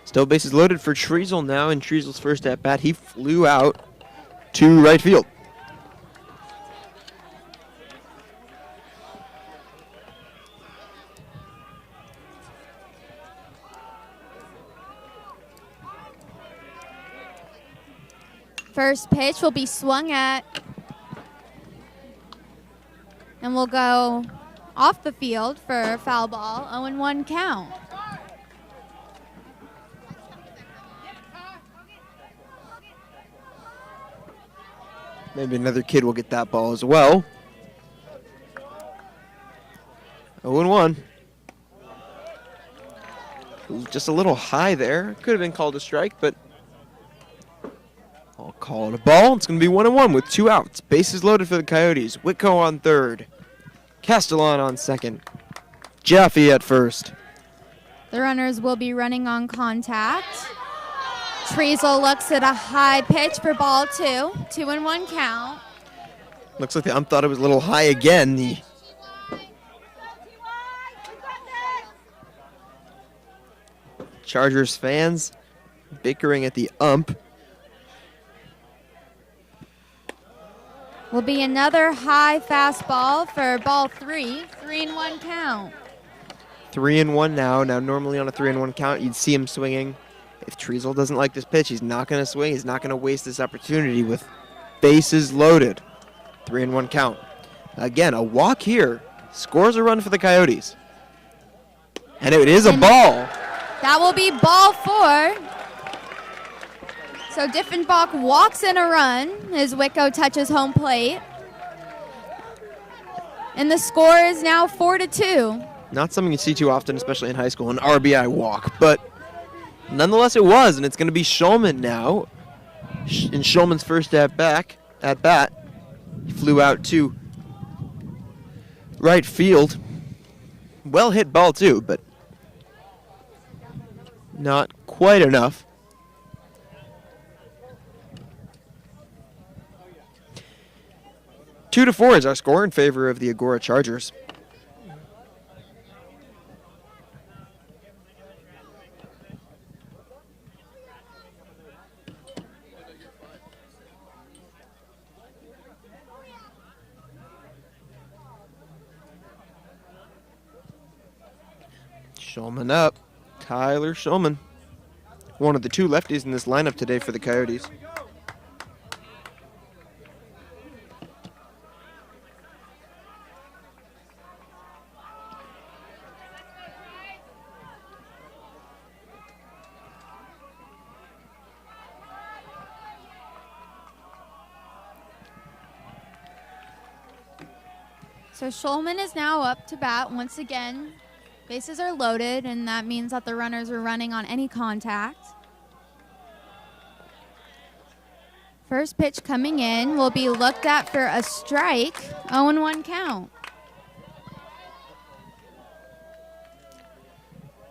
Still bases loaded for Treasel now in Treasel's first at-bat. He flew out to right field. First pitch will be swung at and will go off the field for a foul ball, 0-1 count. Maybe another kid will get that ball as well. 0-1. Just a little high there. Could have been called a strike, but I'll call it a ball. It's going to be 1-1 with 2 outs. Bases loaded for the Coyotes. Whitco on third. Castellan on second. Jaffe at first. The runners will be running on contact. Treasel looks at a high pitch for ball 2. 2-1 count. Looks like the ump thought it was a little high again. The Chargers fans bickering at the ump. Will be another high fastball for ball 3. 3-1 count. 3-1 now. Now, normally on a 3-1 count, you'd see him swinging. If Treasel doesn't like this pitch, he's not going to swing. He's not going to waste this opportunity with bases loaded. 3-1 count. Again, a walk here. Scores a run for the Coyotes. And it is a ball. That will be ball 4. So Diefenbach walks in a run as Whitco touches home plate. And the score is now 4-2. Not something you see too often, especially in high school, an RBI walk. But nonetheless, it was, and it's going to be Shulman now. In Shulman's first at-bat, he flew out to right field. Well hit ball, too, but not quite enough. 2-4 is our score in favor of the Agoura Chargers. Shulman up. Tyler Shulman. One of the 2 lefties in this lineup today for the Coyotes. So So Shulman is now up to bat once again. Bases are loaded, and that means that the runners are running on any contact. First pitch coming in will be looked at for a strike. 0-1 count.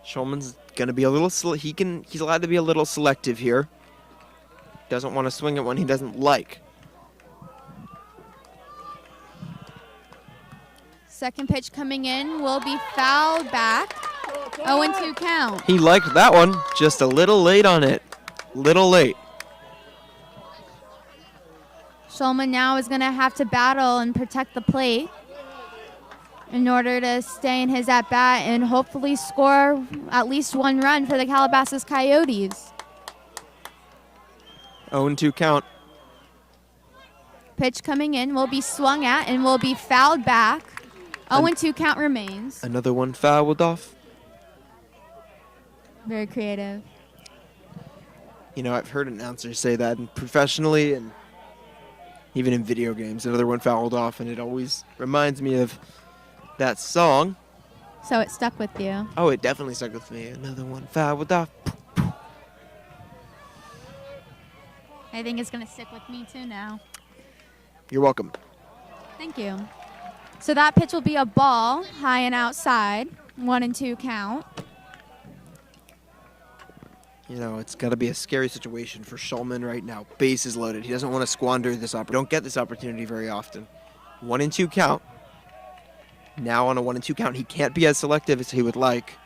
Shulman's going to be a little he's allowed to be a little selective here. Doesn't want to swing at one he doesn't like. Second pitch coming in will be fouled back. 0-2 count. He liked that one, just a little late on it. Little late. Shulman now is going to have to battle and protect the plate in order to stay in his at-bat and hopefully score at least one run for the Calabasas Coyotes. 0-2 count. Pitch coming in will be swung at and will be fouled back. 0-2 count remains. Another one fouled off. Very creative. You know, I've heard announcers say that professionally and even in video games. Another one fouled off, and it always reminds me of that song. So it stuck with you. Oh, it definitely stuck with me. Another one fouled off. I think it's going to stick with me too now. You're welcome. Thank you. So that pitch will be a ball, high and outside. 1-2 count. You know, it's got to be a scary situation for Shulman right now. Base is loaded. He doesn't want to squander this opportunity. Don't get this opportunity very often. 1-2 count. Now on a 1-2 count, he can't be as selective as he would like.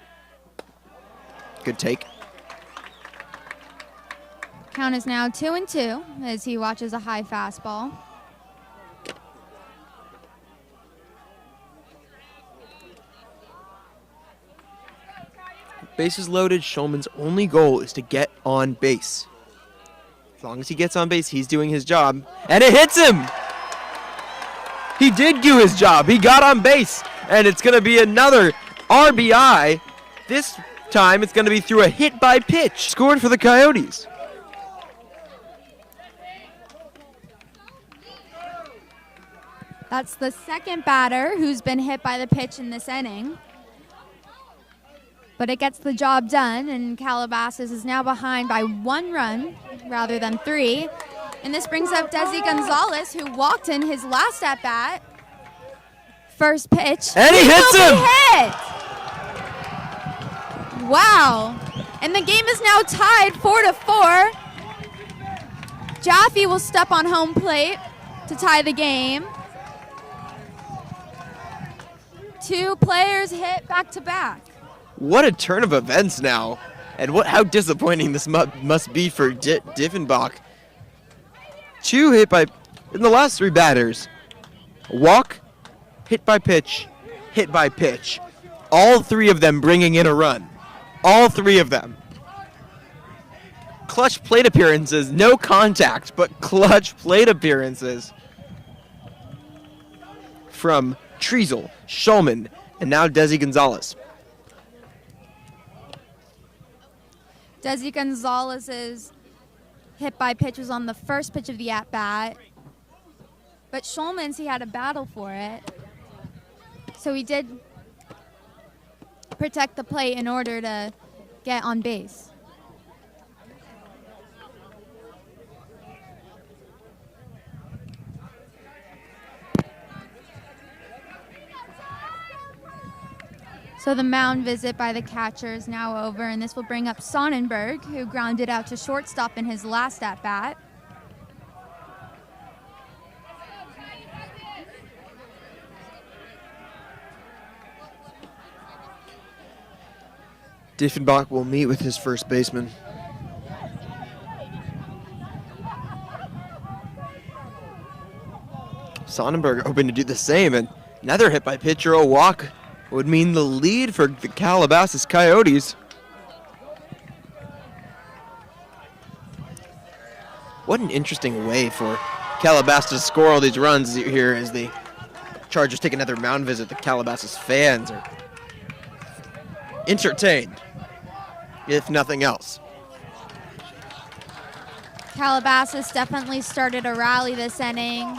Good take. Count is now 2-2 as he watches a high fastball. Bases loaded. Shulman's only goal is to get on base. As long as he gets on base, he's doing his job. And it hits him! He did do his job. He got on base. And it's going to be another RBI. This time it's going to be through a hit by pitch. Scored for the Coyotes. That's the second batter who's been hit by the pitch in this inning. But it gets the job done, and Calabasas is now behind by 1 run rather than 3. And this brings up Desi Gonzalez, who walked in his last at-bat. First pitch. And he hits him! Hit! Wow. And the game is now tied 4-4. Jaffe will step on home plate to tie the game. 2 players hit back-to-back. What a turn of events now. And how disappointing this must be for Diffenbach. 2 hit by, in the last 3 batters. Walk, hit by pitch, hit by pitch. All 3 of them bringing in a run. All 3 of them. Clutch plate appearances, no contact, but clutch plate appearances. From Treasel, Shulman, and now Desi Gonzalez. Desi Gonzalez's hit by pitch was on the first pitch of the at-bat. But Shulman's, he had a battle for it. So he did protect the plate in order to get on base. So the mound visit by the catcher is now over, and this will bring up Sonnenberg, who grounded out to shortstop in his last at-bat. Diffenbach will meet with his first baseman. Sonnenberg hoping to do the same, and another hit by pitch or a walk would mean the lead for the Calabasas Coyotes. What an interesting way for Calabasas to score all these runs here as the Chargers take another mound visit. The Calabasas fans are entertained, if nothing else. Calabasas definitely started a rally this inning.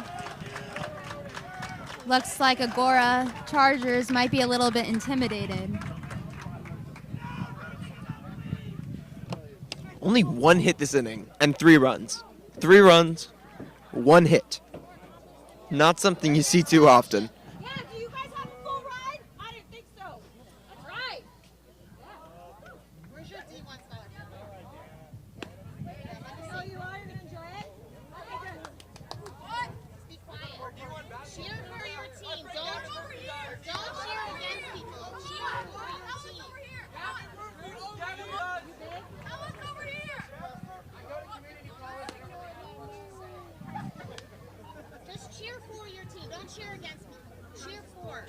Looks like Agoura Chargers might be a little bit intimidated. Only one hit this inning and 3 runs. 3 runs, 1 hit. Not something you see too often. Yeah, do you guys have a full ride? I didn't think so. That's right. Yeah. Where's your D1 scholarship? So you are? You're going to enjoy it? Okay, good. What? Be quiet. Cheer for your team. Don't cheer against people. Cheer for your team. Over here. Just cheer for your team. Don't cheer against me. Cheer for.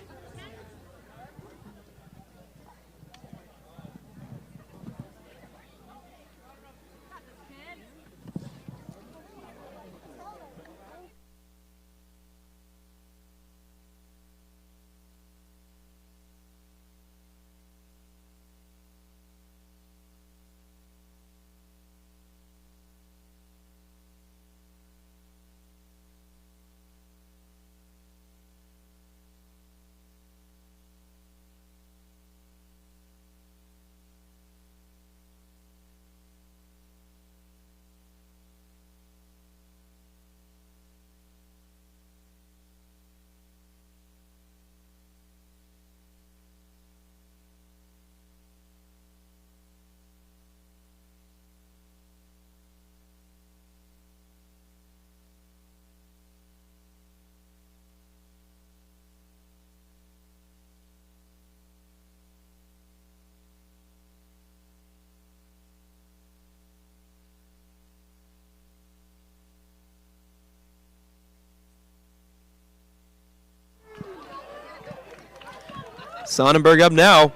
Sonnenberg up now.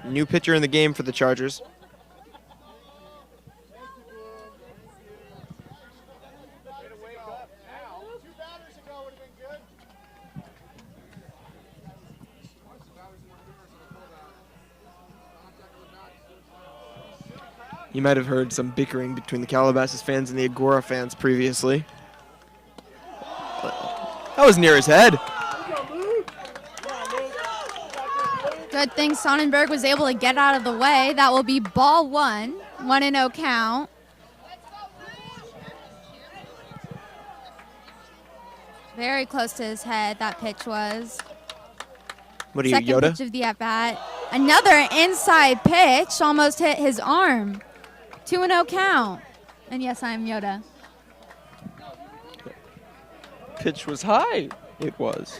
New pitcher in the game for the Chargers. You might have heard some bickering between the Calabasas fans and the Agoura fans previously. That was near his head. Good thing Sonnenberg was able to get out of the way. That will be ball 1, 1-0 count. Very close to his head, that pitch was. What are you, Second Yoda? pitch of the at-bat. Another inside pitch, almost hit his arm. 2-0 count. And yes, I am Yoda. Pitch was high. It was.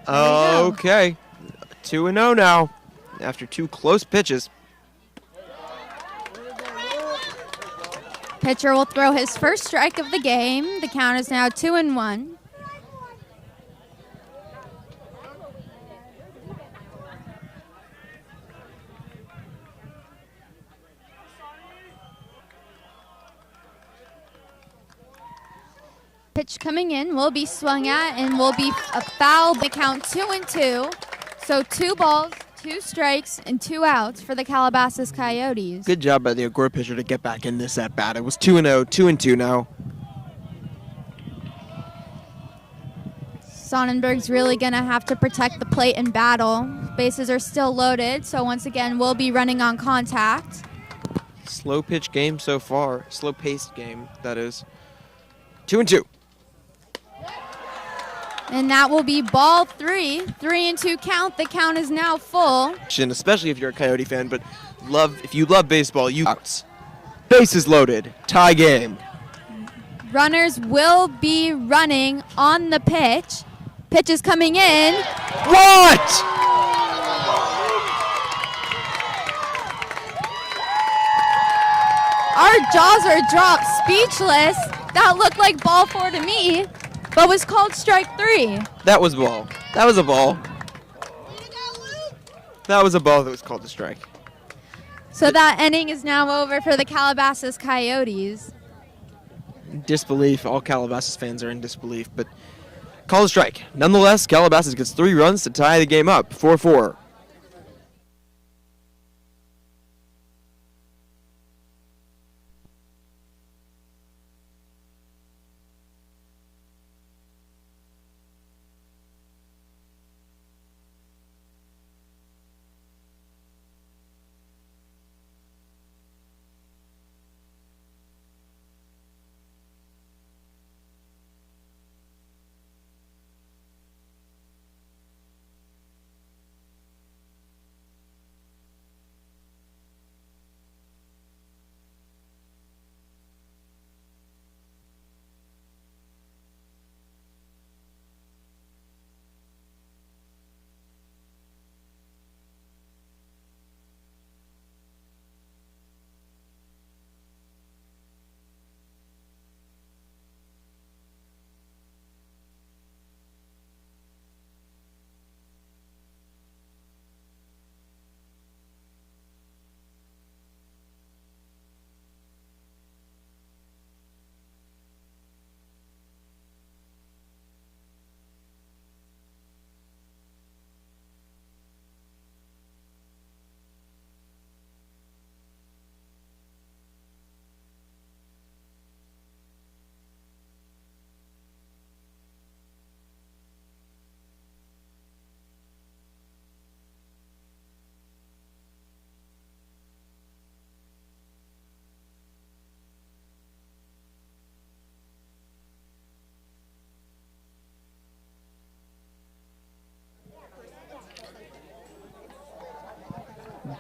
There you go. Okay. 2-0 now after 2 close pitches. Pitcher will throw his first strike of the game. The count is now 2-1. Pitch coming in will be swung at and will be a foul. The count 2-2. So 2 balls, 2 strikes, and 2 outs for the Calabasas Coyotes. Good job by the Agoura pitcher to get back in this at bat. It was 2-0, 2-2 now. Sonnenberg's really going to have to protect the plate and battle. Bases are still loaded, so once again, we'll be running on contact. Slow pitch game so far. Slow paced game, that is. 2-2. And that will be ball 3. 3-2 count. The count is now full. And especially if you're a Coyote fan, but if you love baseball, you outs. Bases loaded. Tie game. Runners will be running on the pitch. Pitch is coming in. What? Our jaws are dropped, speechless. That looked like ball 4 to me, but was called strike 3. That was ball. That was a ball. That was a ball that was called a strike. So that inning is now over for the Calabasas Coyotes. Disbelief. All Calabasas fans are in disbelief, but call a strike. Nonetheless, Calabasas gets 3 runs to tie the game up, 4-4.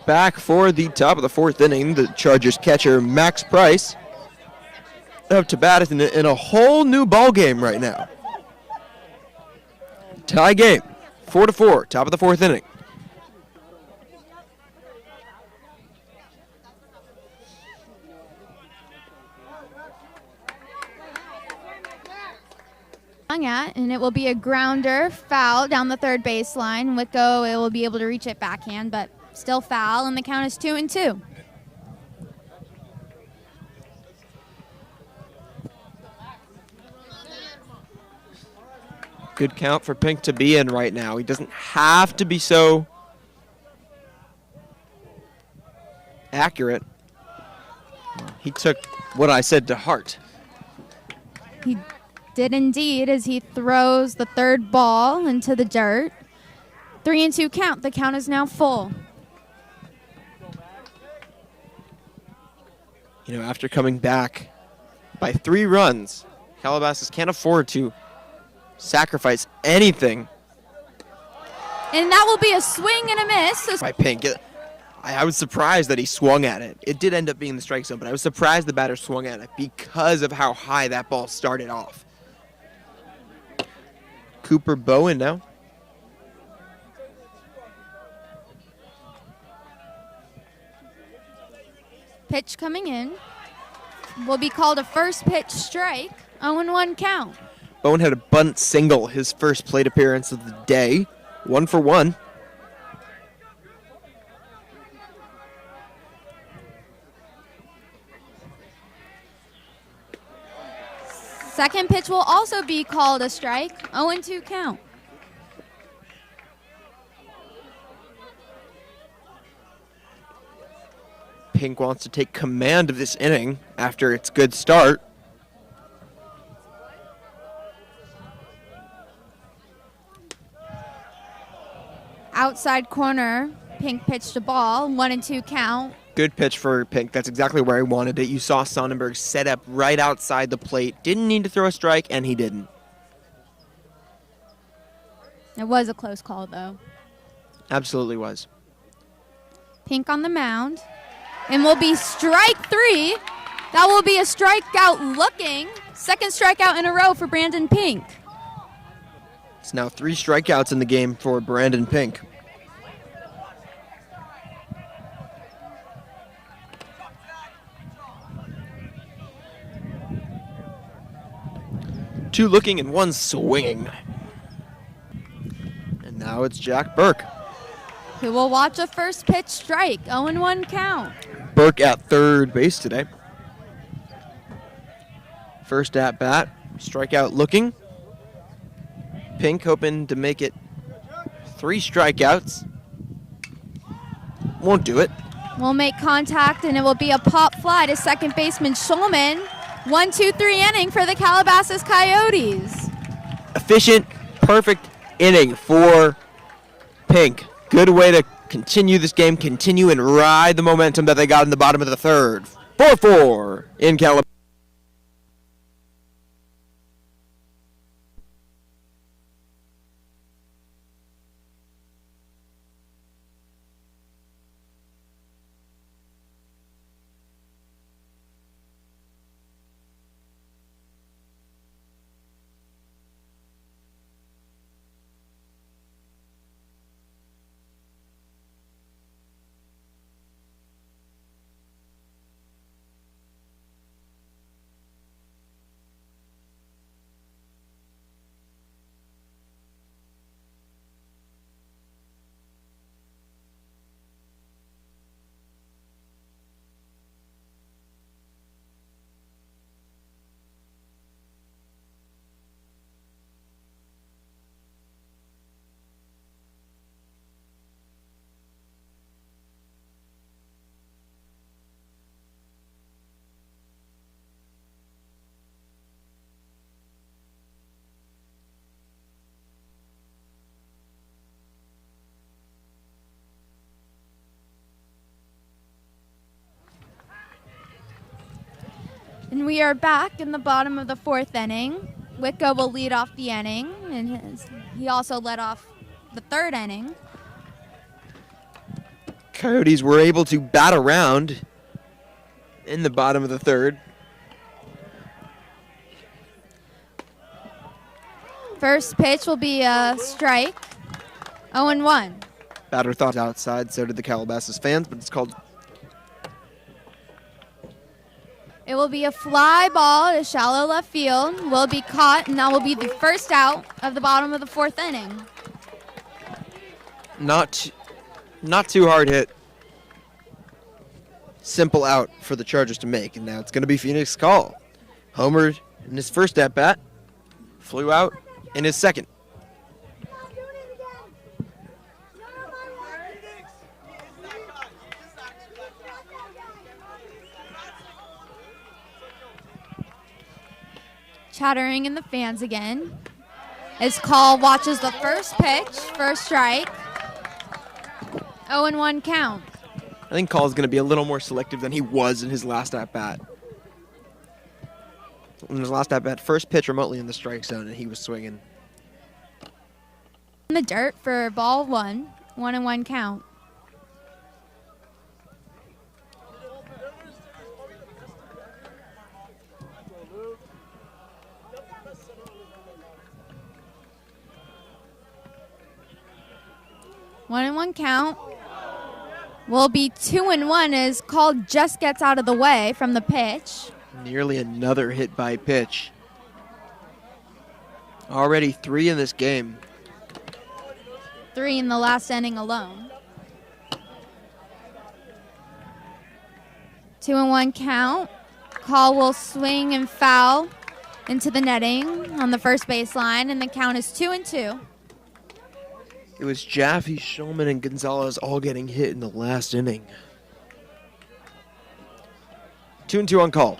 back for the top of the fourth inning. The Chargers catcher, Max Price, up to bat in a whole new ball game right now. Tie game, 4-4, top of the fourth inning. At, and it will be a grounder foul down the third baseline. Wicko, it will be able to reach it backhand, but still foul, and the count is 2-2. Good count for Pink to be in right now. He doesn't have to be so accurate. He took what I said to heart. He did indeed, as he throws the third ball into the dirt. 3-2 count. The count is now full. You know, after coming back by 3 runs, Calabasas can't afford to sacrifice anything. And that will be a swing and a miss. By Pink. I was surprised that he swung at it. It did end up being the strike zone, but I was surprised the batter swung at it because of how high that ball started off. Cooper Bowen now. Pitch coming in. Will be called a first pitch strike. 0-1 count. Bowen had a bunt single, his first plate appearance of the day. 1 for 1. Second pitch will also be called a strike. 0-2 count. Pink wants to take command of this inning after its good start. Outside corner, Pink pitched a ball. 1-2 count. Good pitch for Pink. That's exactly where I wanted it. You saw Sonnenberg set up right outside the plate. Didn't need to throw a strike, and he didn't. It was a close call, though. Absolutely was. Pink on the mound. And will be strike 3. That will be a strikeout looking. Second strikeout in a row for Brandon Pink. It's now 3 strikeouts in the game for Brandon Pink. Two looking and 1 swinging. And now it's Jack Burke. Who will watch a first pitch strike. 0-1 count. Burke at third base today. First at bat, strikeout looking. Pink hoping to make it 3 strikeouts. Won't do it. Will make contact, and it will be a pop fly to second baseman Shulman. 1-2-3 inning for the Calabasas Coyotes. Efficient, perfect inning for Pink. Good way to continue this game, continue and ride the momentum that they got in the bottom of the third. 4-4 in Calabasas. And we are back in the bottom of the fourth inning. Wicko will lead off the inning, and he also led off the third inning. Coyotes were able to bat around in the bottom of the third. First pitch will be a strike. 0-1. Batter thought outside, so did the Calabasas fans, but it's called. It will be a fly ball to shallow left field. Will be caught, and that will be the first out of the bottom of the fourth inning. Not too hard hit. Simple out for the Chargers to make, and now it's going to be Phoenix's call. Homer in his first at bat, flew out in his second. Chattering in the fans again. As Call watches the first pitch, first strike. 0-1 count. I think Call is going to be a little more selective than he was in his last at-bat. In his last at-bat, first pitch remotely in the strike zone, and he was swinging. In the dirt for ball 1. 1-1 count. One and one count. Will be 2-1 as Call just gets out of the way from the pitch. Nearly another hit by pitch. Already 3 in this game. 3 in the last inning alone. 2-1 count. Call will swing and foul into the netting on the first baseline, and the count is 2-2. It was Jaffe, Shulman, and Gonzalez all getting hit in the last inning. 2-2 on Call.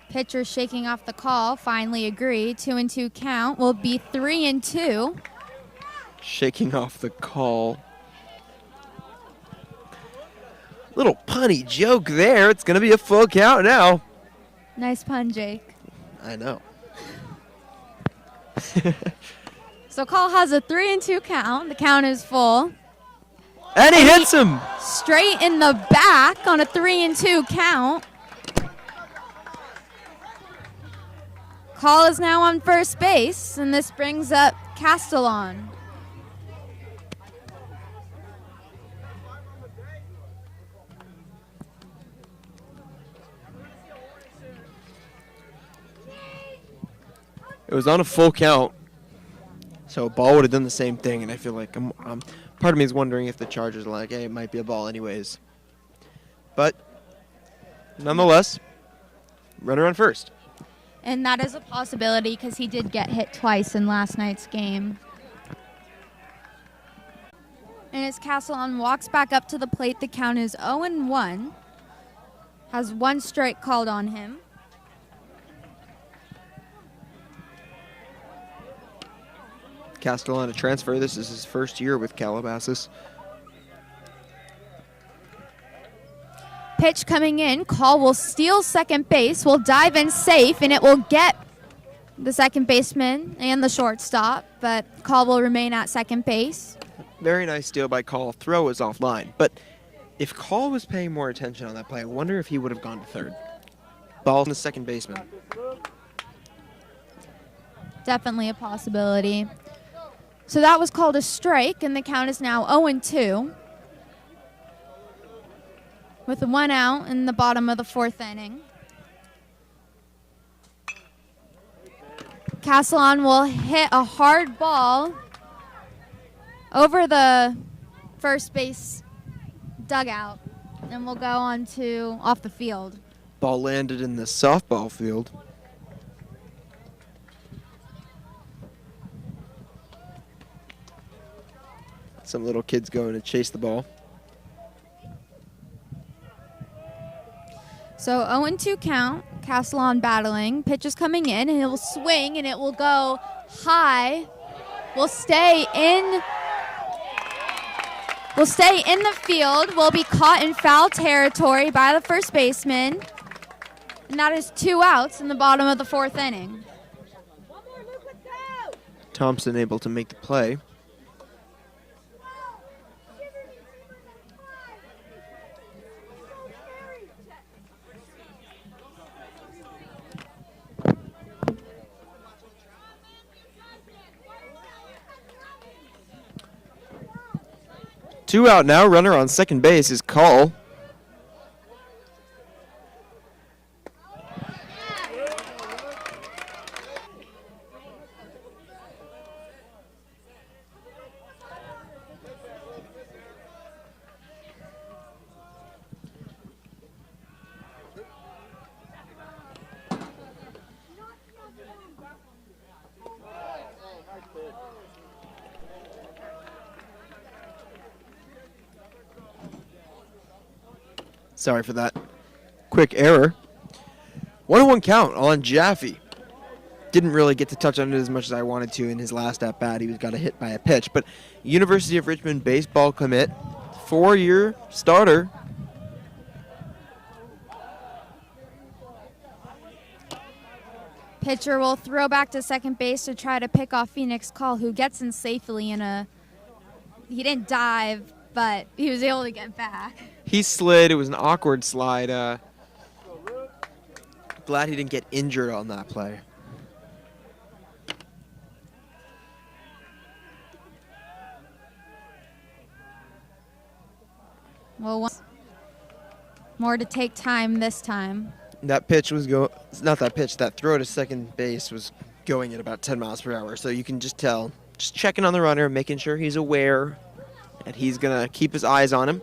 Pitcher shaking off the call, finally agreed. 2-2 count will be 3-2. Shaking off the call. Little punny joke there. It's going to be a full count now. Nice pun, Jake. I know. So Call has a 3-2 count. The count is full. And he hits him. Straight in the back on a 3-2 count. Call is now on first base, and this brings up Castellon. It was on a full count, so a ball would have done the same thing, and I feel like part of me is wondering if the Chargers are like, hey, it might be a ball anyways. But nonetheless, runner on first. And that is a possibility because he did get hit twice in last night's game. And as Castellon walks back up to the plate, the count is 0-1. Has 1 strike called on him. Castellon, a transfer. This is his first year with Calabasas. Pitch coming in. Call will steal second base, will dive in safe, and it will get the second baseman and the shortstop, but Call will remain at second base. Very nice steal by Call. Throw is offline. But if Call was paying more attention on that play, I wonder if he would have gone to third. Ball in the second baseman. Definitely a possibility. So that was called a strike, and the count is now 0-2. With 1 out in the bottom of the fourth inning. Castellon will hit a hard ball over the first base dugout, and will go on to off the field. Ball landed in the softball field. Some little kids going to chase the ball. So 0-2 count, Castellon battling. Pitch is coming in, and it will swing, and it will go high. Will stay in the field. Will be caught in foul territory by the first baseman. And that is 2 outs in the bottom of the fourth inning. Thompson able to make the play. Two out now. Runner on second base is Call. Sorry for that quick error. 1-1 count on Jaffe. Didn't really get to touch on it as much as I wanted to in his last at-bat. He got hit by a pitch. But University of Richmond baseball commit, 4-year starter. Pitcher will throw back to second base to try to pick off Phoenix Call, who gets in safely in a... He didn't dive, but he was able to get back. He slid. It was an awkward slide. Glad he didn't get injured on that play. Well, more to take time this time. That pitch was not that pitch. That throw to second base was going at about 10 miles per hour. So you can just tell. Just checking on the runner, making sure he's aware that he's gonna keep his eyes on him.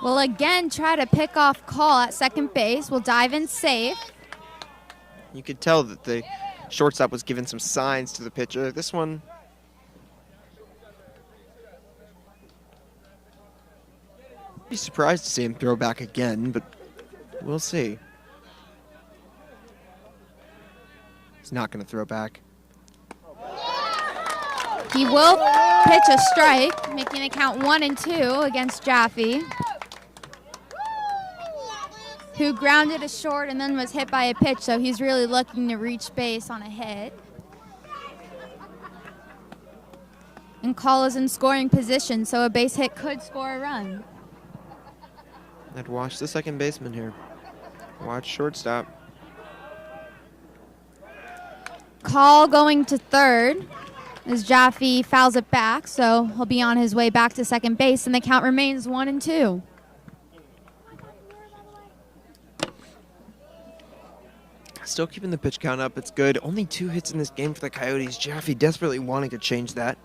Will again try to pick off Call at second base. Will dive in safe. You could tell that the shortstop was giving some signs to the pitcher. This one, be surprised to see him throw back again, but we'll see. He's not going to throw back. He will pitch a strike, making it count 1-2 against Jaffe, who grounded a short and then was hit by a pitch, so he's really looking to reach base on a hit. And Call is in scoring position, so a base hit could score a run. I'd watch the second baseman here. Watch shortstop. Call going to third as Jaffe fouls it back, so he'll be on his way back to second base, and the count remains 1-2. Still keeping the pitch count up. It's good. Only 2 hits in this game for the Coyotes. Jaffe desperately wanting to change that.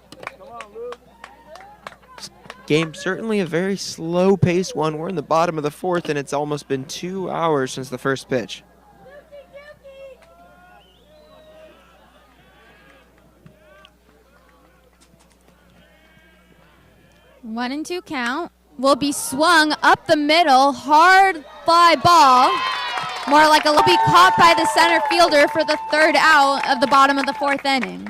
This game certainly a very slow-paced one. We're in the bottom of the 4th, and it's almost been 2 hours since the first pitch. One and 2 count. Will be swung up the middle. Hard fly ball. More like it'll be caught by the center fielder for the 3rd out of the bottom of the 4th inning.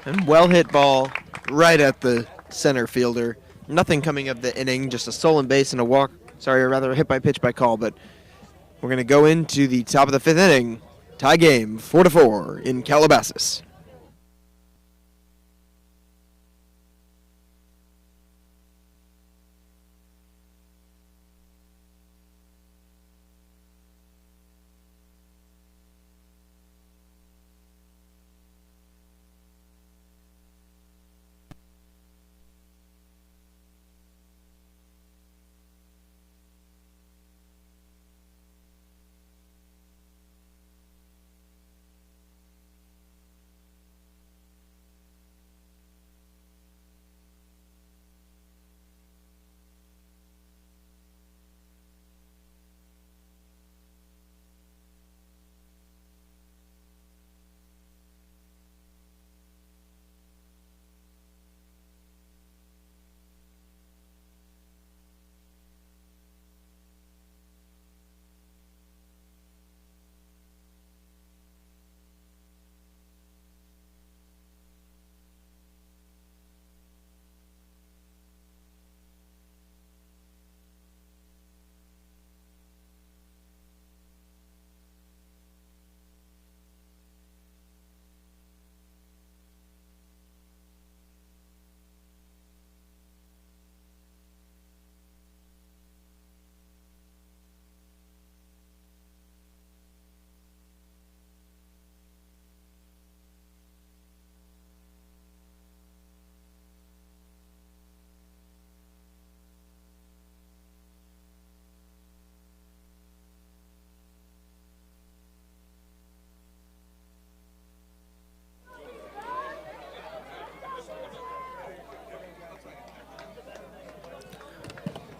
And well-hit ball right at the center fielder. Nothing coming of the inning, just a stolen base and a walk. Sorry, or rather a hit by pitch by Call, but we're going to go into the top of the 5th inning. Tie game, 4-4 in Calabasas.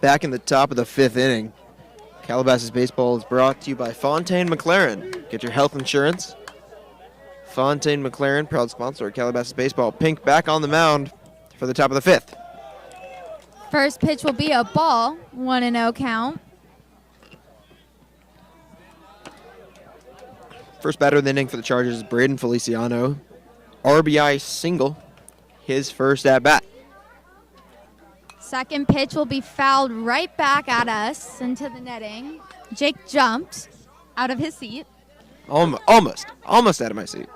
back in the top of the 5th inning. Calabasas Baseball is brought to you by Fontaine McLaren. Get your health insurance. Fontaine McLaren, proud sponsor of Calabasas Baseball. Pink back on the mound for the top of the 5th. First pitch will be a ball, 1-0 count. First batter of the inning for the Chargers is Braden Feliciano. RBI single, his first at bat. Second pitch will be fouled right back at us into the netting. Jake jumped out of his seat. Almost out of my seat.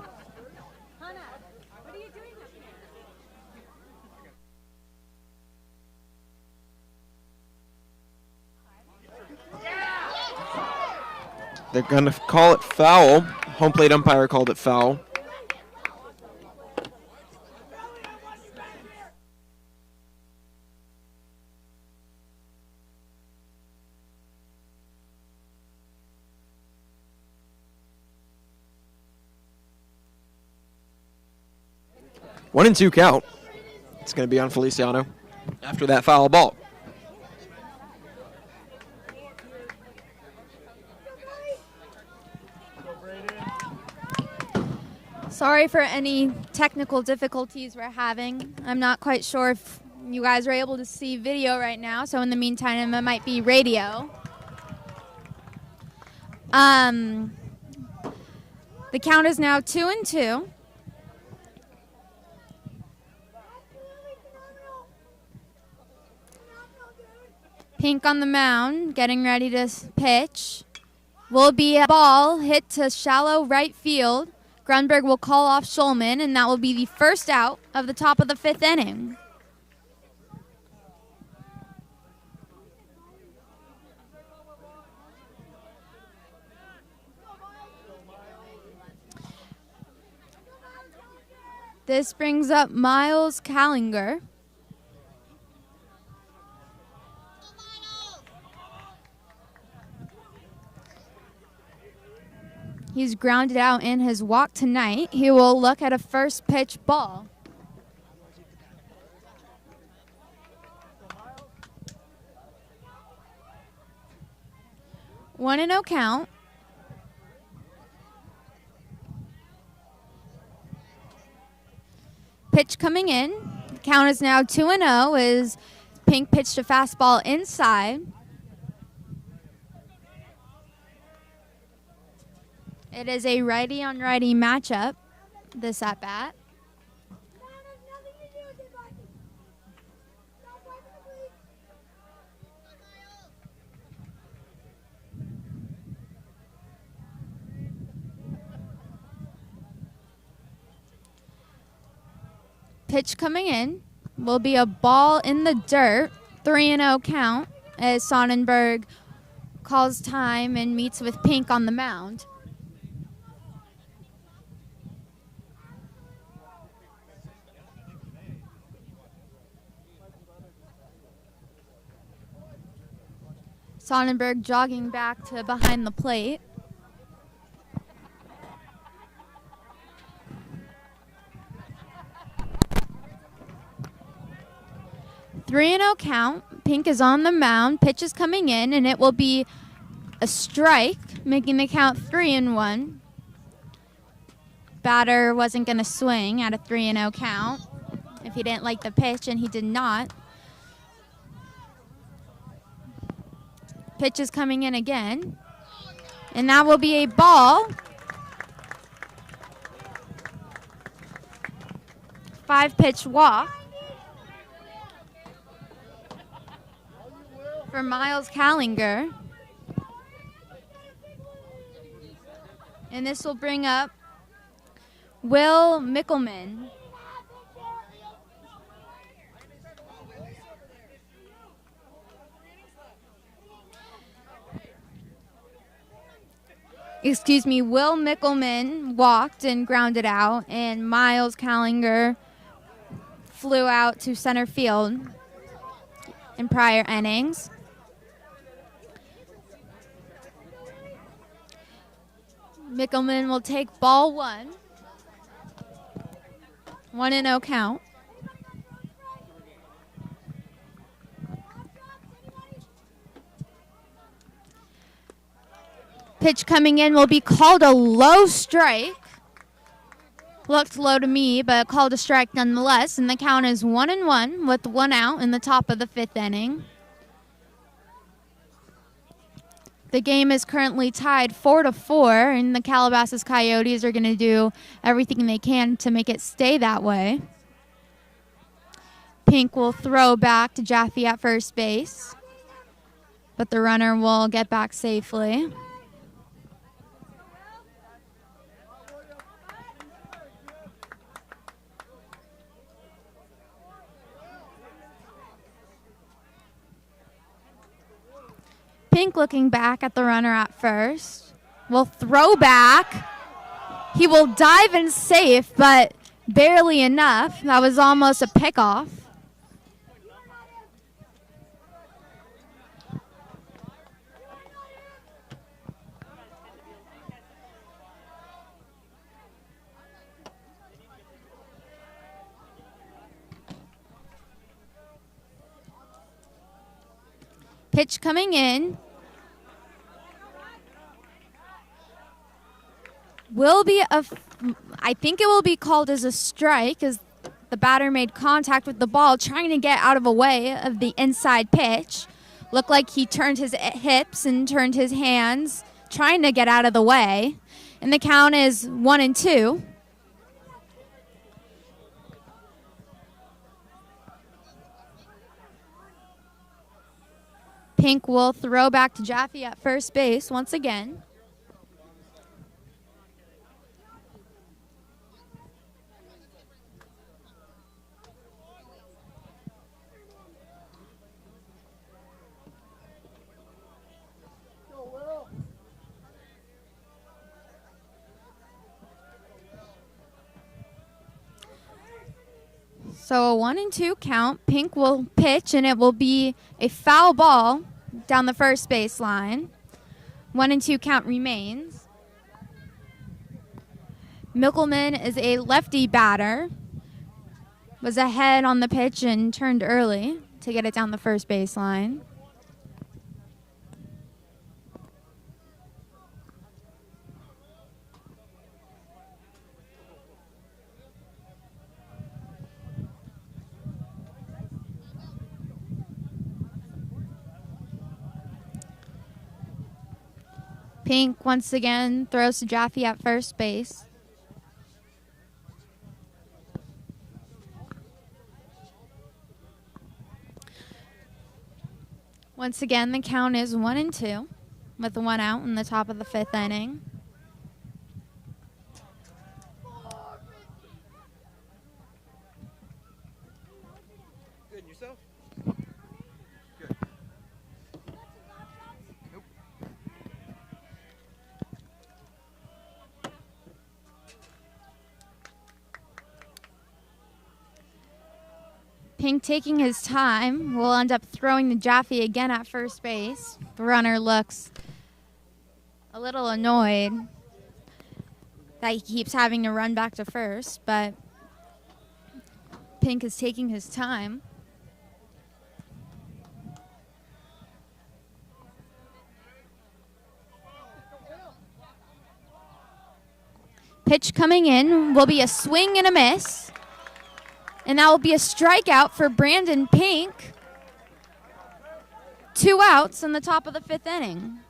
They're going to call it foul. Home plate umpire called it foul. One and two count. It's going to be on Feliciano after that foul ball. Sorry for any technical difficulties we're having. I'm not quite sure if you guys are able to see video right now, so in the meantime, it might be radio. The count is now 2-2. Pink on the mound, getting ready to pitch. Will be a ball hit to shallow right field. Grunberg will call off Shulman, and that will be the first out of the top of the 5th inning. This brings up Miles Callinger. He's grounded out in his walk tonight. He will look at a first pitch ball. One and 0 count. Pitch coming in. Count is now 2-0 as Pink pitched a fastball inside. It is a righty on righty matchup, this at bat. Pitch coming in will be a ball in the dirt, 3-0 count as Sonnenberg calls time and meets with Pink on the mound. Sonnenberg jogging back to behind the plate. Three and 0 count. Pink is on the mound. Pitch is coming in, and it will be a strike, making the count 3-1. Batter wasn't going to swing at a 3-0 count if he didn't like the pitch, and he did not. Pitch is coming in again, and that will be a ball. 5-pitch walk for Miles Callinger. And this will bring up Will Mickelman. Will Mickelman walked and grounded out, and Miles Callinger flew out to center field in prior innings. Mickelman will take ball 1. 1-0 count. Pitch coming in will be called a low strike. Looked low to me, but called a strike nonetheless. And the count is 1-1 with 1 out in the top of the 5th inning. The game is currently tied 4-4, and the Calabasas Coyotes are going to do everything they can to make it stay that way. Pink will throw back to Jaffe at first base, but the runner will get back safely. Pink looking back at the runner at first. Will throw back. He will dive and safe, but barely enough. That was almost a pickoff. Pitch coming in. I think it will be called as a strike as the batter made contact with the ball trying to get out of the way of the inside pitch. Looked like he turned his hips and turned his hands trying to get out of the way. And the count is 1-2. Pink will throw back to Jaffe at first base once again. So a 1-2 count. Pink will pitch, and it will be a foul ball down the first base line. 1-2 count remains. Mickelman is a lefty batter. Was ahead on the pitch and turned early to get it down the first base line. Pink once again throws to Jaffe at first base. Once again, the count is 1-2 with 1 out in the top of the 5th inning. Good, and yourself? Pink taking his time will end up throwing to Jaffe again at first base. The runner looks a little annoyed that he keeps having to run back to first, but Pink is taking his time. Pitch coming in will be a swing and a miss. And that will be a strikeout for Brandon Pink. 2 outs in the top of the 5th inning.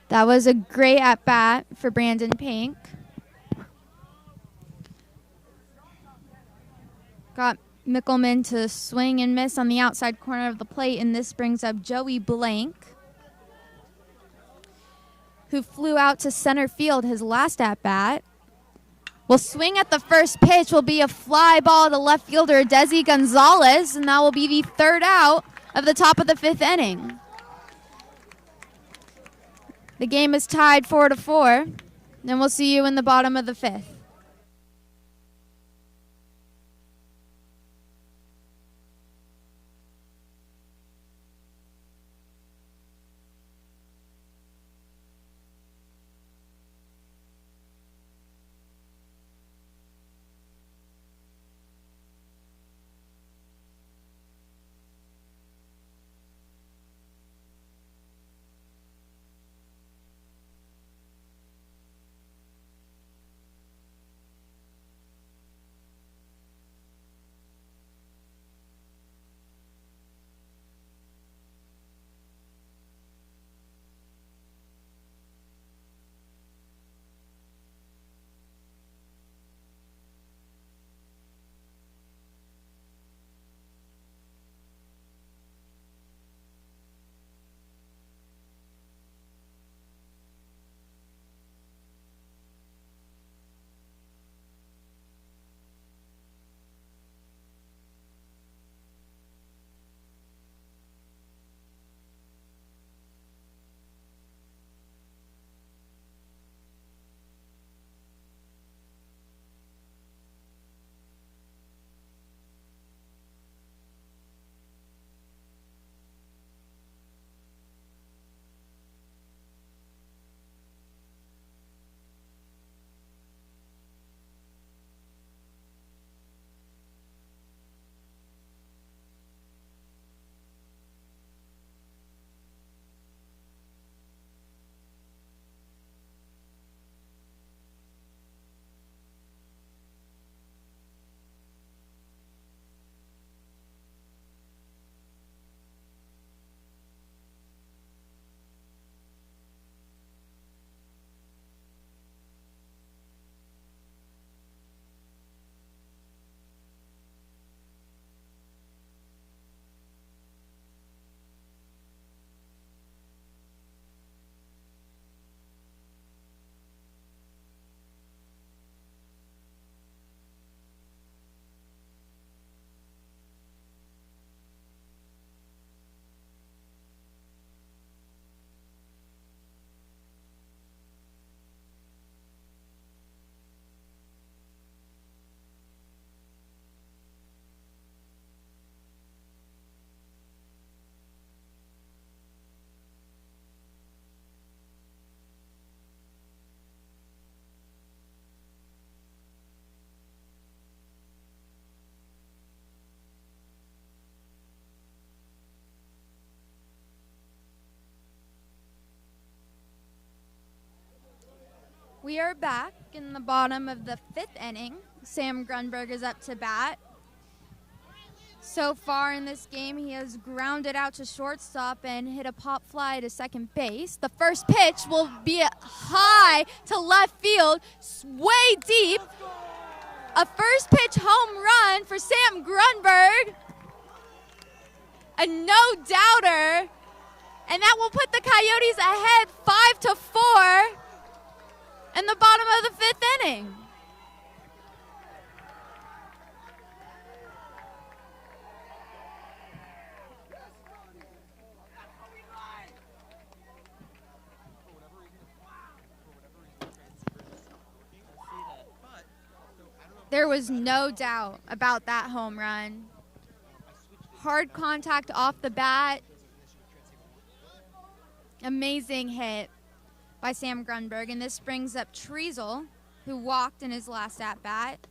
That was a great at-bat for Brandon Pink. Got Mickelman to swing and miss on the outside corner of the plate, and this brings up Joey Blank, who flew out to center field his last at-bat. Will swing at the first pitch, will be a fly ball to left fielder Desi Gonzalez, and that will be the 3rd out of the top of the 5th inning. The game is tied 4-4, and we'll see you in the bottom of the 5th. We are back in the bottom of the 5th inning. Sam Grunberg is up to bat. So far in this game, he has grounded out to shortstop and hit a pop fly to second base. The first pitch will be high to left field, way deep. A first pitch home run for Sam Grunberg. A no-doubter. And that will put the Coyotes ahead 5-4 in the bottom of the 5th inning. There was no doubt about that home run. Hard contact off the bat. Amazing hit by Sam Grunberg. And this brings up Treasel, who walked in his last at-bat.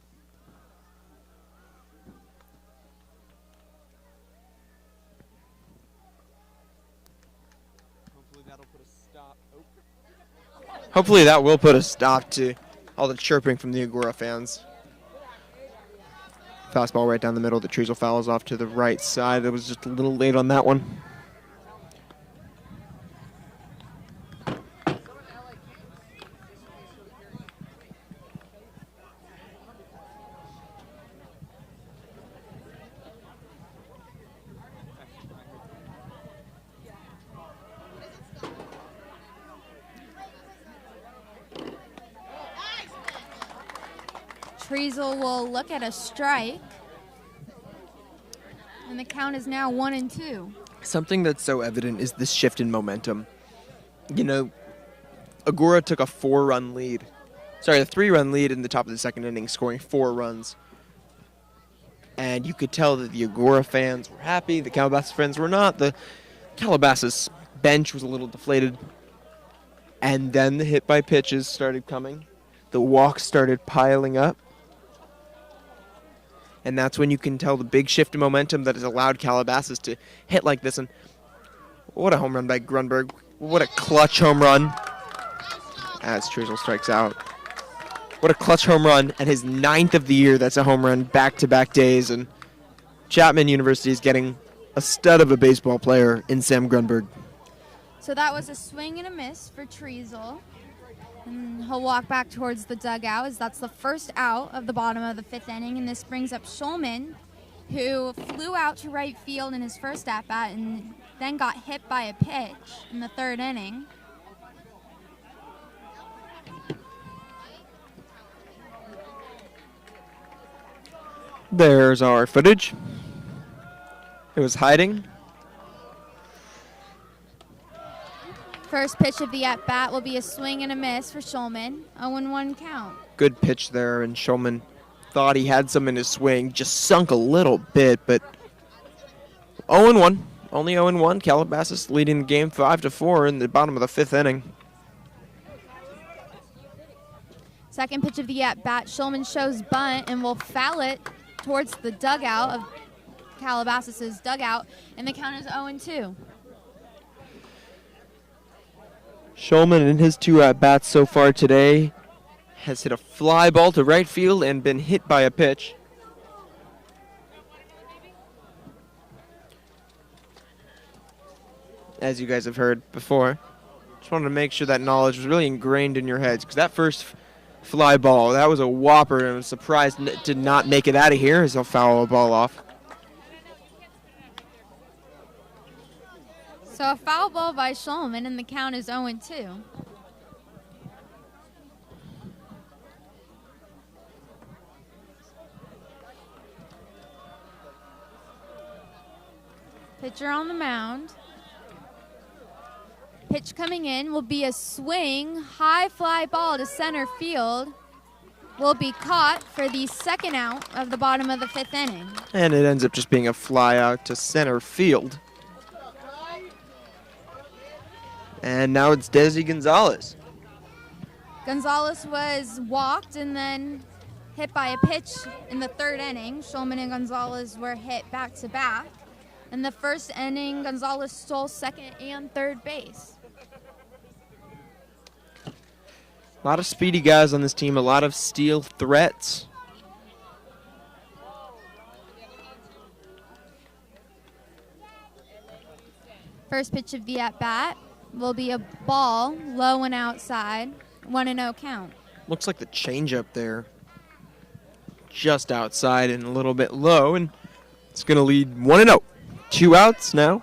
Hopefully that will put a stop to all the chirping from the Agoura fans. Fastball right down the middle. The Treasel fouls off to the right side. It was just a little late on that one. Treasel will look at a strike. And the count is now 1-2. Something that's so evident is this shift in momentum. You know, Agoura took a 3-run lead in the top of the second inning, scoring 4 runs. And you could tell that the Agoura fans were happy, the Calabasas fans were not. The Calabasas bench was a little deflated. And then the hit by pitches started coming. The walks started piling up. And that's when you can tell the big shift in momentum that has allowed Calabasas to hit like this. And what a home run by Grunberg. What a clutch home run as Treasel strikes out. What a clutch home run, and his 9th of the year. That's a home run back-to-back days. And Chapman University is getting a stud of a baseball player in Sam Grunberg. So that was a swing and a miss for Treasel. And he'll walk back towards the dugout as that's the first out of the bottom of the 5th inning. And this brings up Shulman, who flew out to right field in his first at-bat and then got hit by a pitch in the 3rd inning. There's our footage. It was hiding. First pitch of the at-bat will be a swing and a miss for Shulman. 0-1 count. Good pitch there, and Shulman thought he had some in his swing. Just sunk a little bit, but 0-1. Only 0-1. Calabasas leading the game 5-4 in the bottom of the 5th inning. Second pitch of the at-bat. Shulman shows bunt and will foul it towards the dugout of Calabasas' dugout, and the count is 0-2. Shulman, in his 2 at-bats so far today, has hit a fly ball to right field and been hit by a pitch. As you guys have heard before, just wanted to make sure that knowledge was really ingrained in your heads, because that first fly ball, that was a whopper, and I was surprised to not make it out of here as he'll foul a ball off. So a foul ball by Shulman, and the count is 0-2. Pitcher on the mound. Pitch coming in will be a swing, high fly ball to center field. Will be caught for the 2nd out of the bottom of the 5th inning. And it ends up just being a fly out to center field. And now it's Desi Gonzalez. Gonzalez was walked and then hit by a pitch in the 3rd inning. Shulman and Gonzalez were hit back-to-back. In the 1st inning, Gonzalez stole 2nd and 3rd base. A lot of speedy guys on this team, a lot of steal threats. First pitch of the at-bat will be a ball, low and outside, 1-0 count. Looks like the changeup there. Just outside and a little bit low, and it's going to lead 1-0. 2 outs now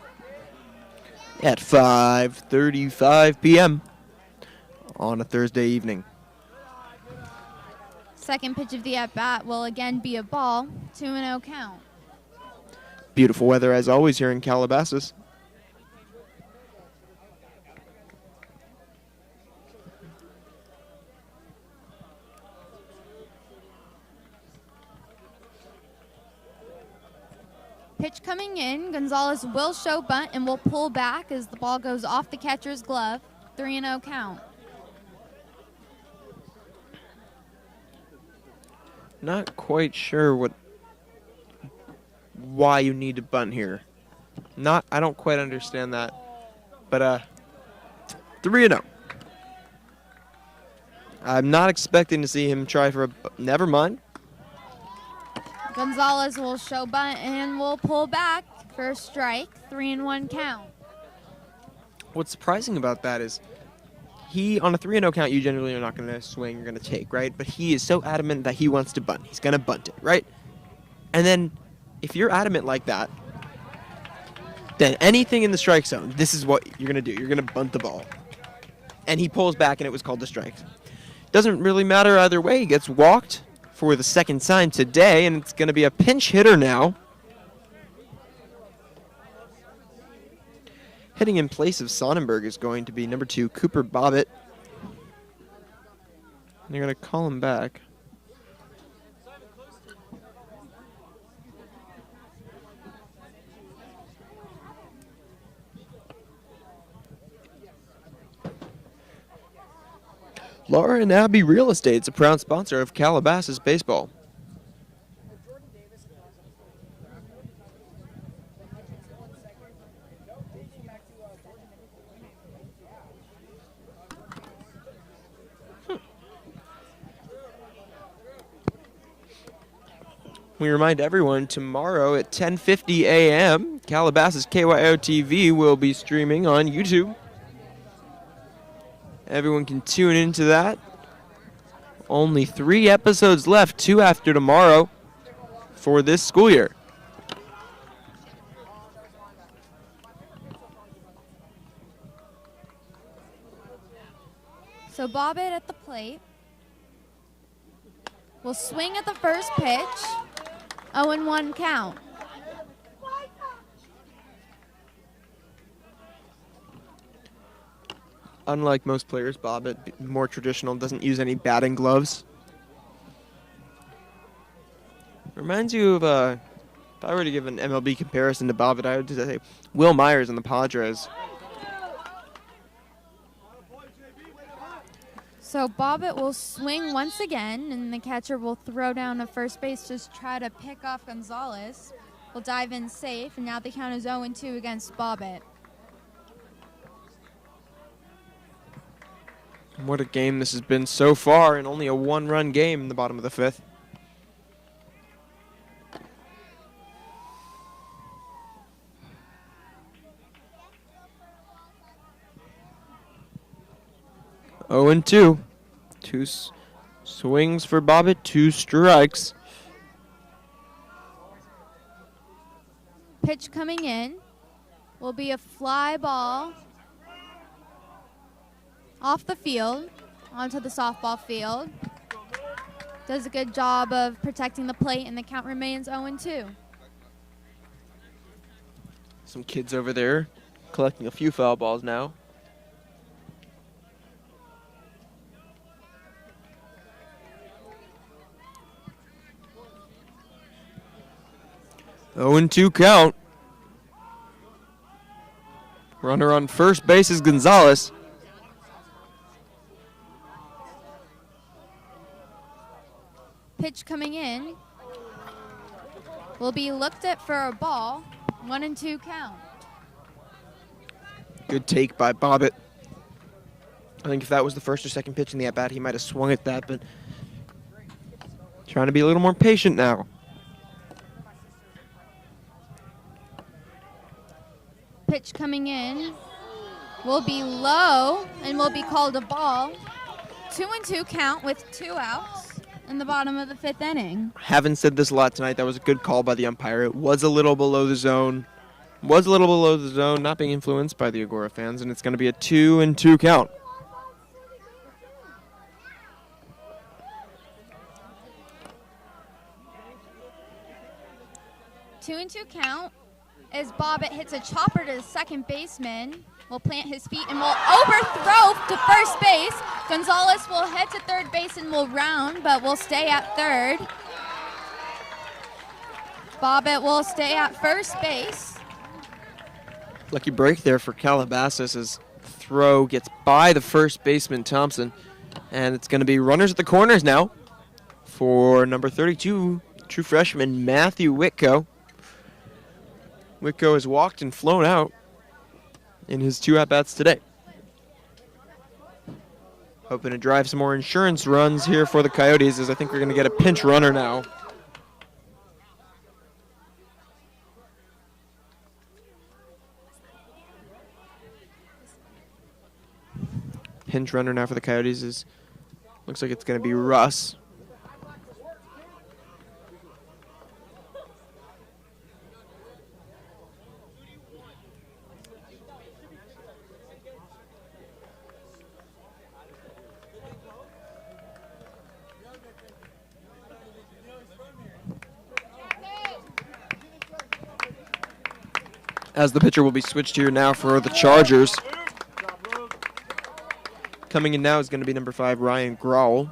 at 5:35 p.m. on a Thursday evening. Second pitch of the at-bat will again be a ball, 2-0 count. Beautiful weather as always here in Calabasas. Pitch coming in, Gonzalez will show bunt and will pull back as the ball goes off the catcher's glove, 3-0 count. Not quite sure why you need to bunt here. I don't quite understand that. But 3-0. I'm not expecting to see him try for a never mind. Gonzalez will show bunt and will pull back for a strike, 3-1 count. What's surprising about that is on a 3-0 count, you generally are not going to swing, you're going to take, right? But he is so adamant that he wants to bunt. He's going to bunt it, right? And then if you're adamant like that, then anything in the strike zone, this is what you're going to do. You're going to bunt the ball. And he pulls back, and it was called a strike. Doesn't really matter either way. He gets walked for the second time today, and it's going to be a pinch hitter now. Hitting in place of Sonnenberg is going to be number 2, Cooper Bobbitt. And they're going to call him back. Laura and Abbey Real Estate is a proud sponsor of Calabasas Baseball. We remind everyone tomorrow at 10:50 a.m. Calabasas KYOTV will be streaming on YouTube. Everyone can tune into that. Only 3 episodes left, 2 after tomorrow for this school year. So Bobbitt at the plate will swing at the first pitch, 0-1 count. Unlike most players, Bobbitt, more traditional, doesn't use any batting gloves. Reminds you of, if I were to give an MLB comparison to Bobbitt, I would say Will Myers on the Padres. So Bobbitt will swing once again, and the catcher will throw down to first base, just try to pick off Gonzalez. Will dive in safe, and now the count is 0-2 against Bobbitt. What a game this has been so far, and only a 1-run game in the bottom of the 5th. Oh, and 2. 2 swings for Bobbitt, 2 strikes. Pitch coming in will be a fly ball off the field onto the softball field. Does a good job of protecting the plate, and the count remains 0-2. Some kids over there collecting a few foul balls now. Oh, and 2 count. Runner on first base is Gonzalez. Pitch coming in will be looked at for a ball, 1-2 count. Good take by Bobbitt. I think if that was the first or second pitch in the at-bat, he might have swung at that, but trying to be a little more patient now. Pitch coming in will be low and will be called a ball. 2-2 count with 2 outs in the bottom of the 5th inning. Haven't said this a lot tonight. That was a good call by the umpire. It was a little below the zone. Not being influenced by the Agoura fans, and it's going to be a 2-2 count. Two and two count as Bobbitt hits a chopper to the second baseman. Will plant his feet and will overthrow to first base. Gonzalez will head to third base and will round, but will stay at third. Bobbitt will stay at first base. Lucky break there for Calabasas as the throw gets by the first baseman, Thompson. And it's going to be runners at the corners now for number 32, true freshman Matthew Whitco. Whitco has walked and flown out in his 2 at-bats today. Hoping to drive some more insurance runs here for the Coyotes, as I think we're going to get a pinch runner now. Pinch runner now for the Coyotes is, looks like it's going to be Russ. As the pitcher will be switched here now for the Chargers. Coming in now is going to be number 5, Ryan Growl.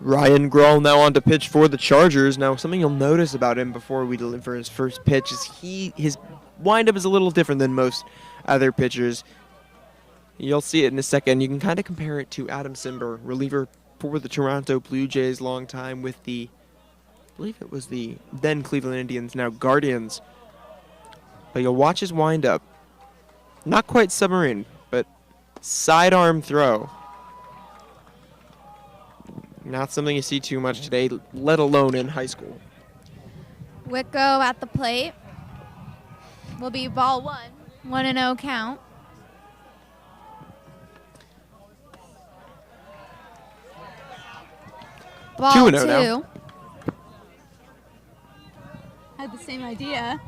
Ryan Grohl now on to pitch for the Chargers. Now, something you'll notice about him before we deliver his first pitch is his windup is a little different than most other pitchers. You'll see it in a second. You can kind of compare it to Adam Simber, reliever for the Toronto Blue Jays, long time with the, I believe it was the then Cleveland Indians, now Guardians. But you'll watch his windup. Not quite submarine, but sidearm throw. Not something you see too much today, let alone in high school. Whitco at the plate. Will be ball 1. 1-0 count. Ball 2-0 now. Had the same idea.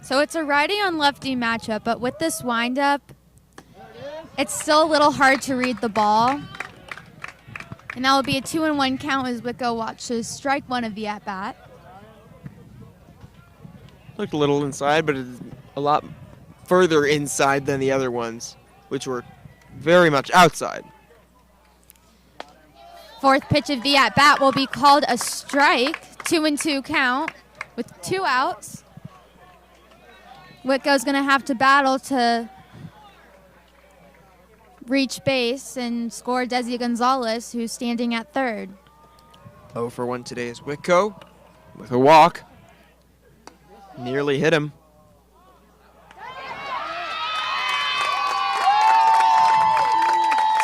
So it's a righty on lefty matchup, but with this windup, it's still a little hard to read the ball. And that will be a 2-1 count as Wicco watches strike one of the at-bat. Looked a little inside, but it's a lot further inside than the other ones, which were very much outside. Fourth pitch of the at-bat will be called a strike, 2-2 count with 2 outs. Wicco's going to have to battle to reach base and score Desi Gonzalez, who's standing at third. 0 for 1 today is Wicco with a walk. Nearly hit him.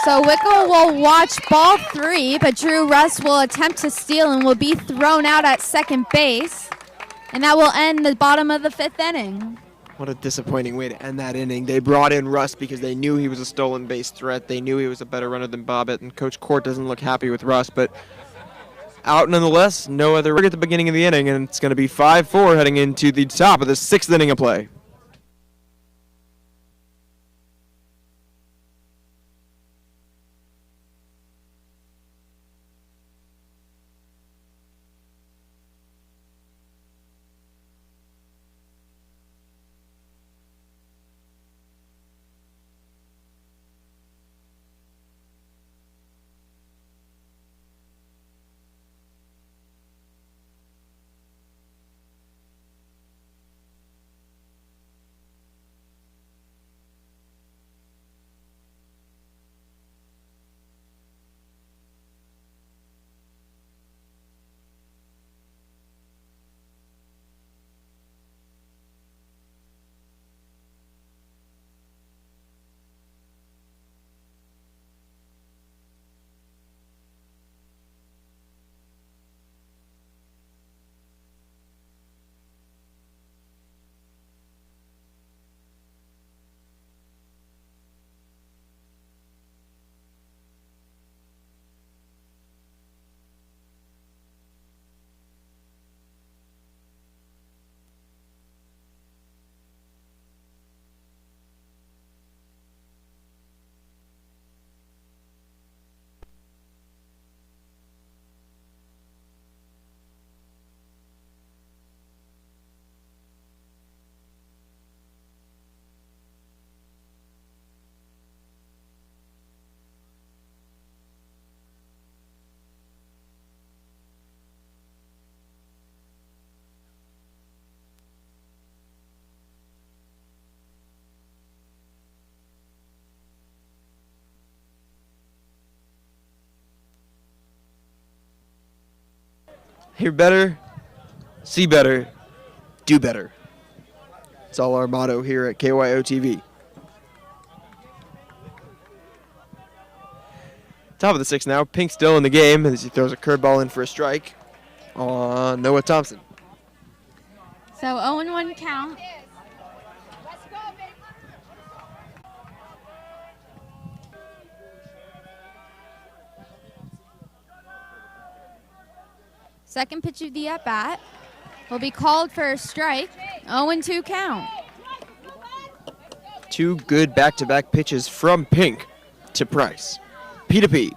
So Wicco will watch ball 3, but Drew Russ will attempt to steal and will be thrown out at second base. And that will end the bottom of the 5th inning. What a disappointing way to end that inning. They brought in Russ because they knew he was a stolen base threat. They knew he was a better runner than Bobbitt, and Coach Court doesn't look happy with Russ, but out nonetheless. No other at the beginning of the inning, and it's going to be 5-4 heading into the top of the 6th inning of play. Hear better, see better, do better. It's all our motto here at KYOTV. Top of the 6th now. Pink still in the game as he throws a curveball in for a strike on Noah Thompson. So 0-1 count. Second pitch of the at-bat will be called for a strike. 0-2 count. 2 good back-to-back pitches from Pink to Price. P to P.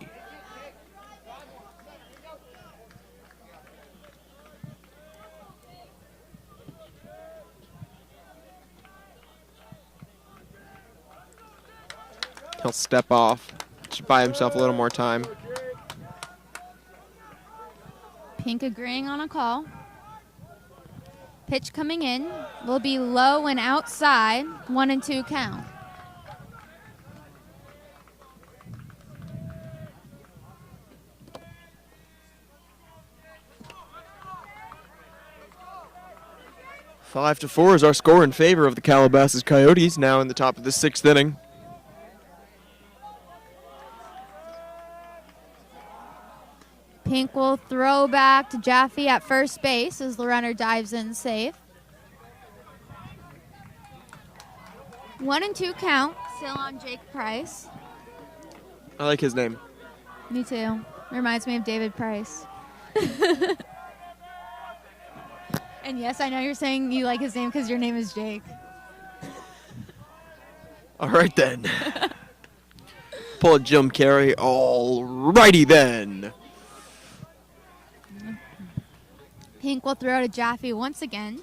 He'll step off, just buy himself a little more time. Pink agreeing on a call. Pitch coming in will be low and outside. 1-2 count. Five to 4 is our score in favor of the Calabasas Coyotes, now in the top of the 6th inning. Pink will throw back to Jaffe at first base as the runner dives in safe. 1-2 count, still on Jake Price. I like his name. Me too. Reminds me of David Price. And yes, I know you're saying you like his name because your name is Jake. All right, then. Pull a jump carry. All righty, then. Pink will throw to Jaffe once again.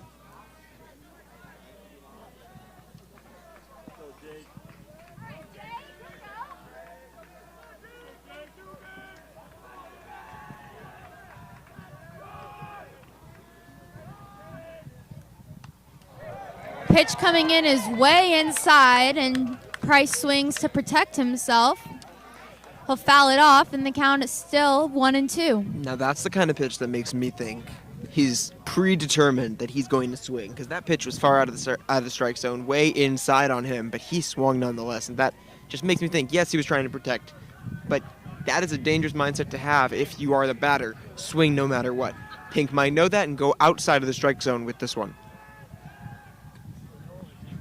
Pitch coming in is way inside, and Price swings to protect himself. He'll foul it off, and the count is still 1-2. Now, that's the kind of pitch that makes me think he's predetermined that he's going to swing, because that pitch was far out of the strike zone, way inside on him, but he swung nonetheless, and that just makes me think, yes, he was trying to protect, but that is a dangerous mindset to have if you are the batter. Swing no matter what. Pink might know that and go outside of the strike zone with this one.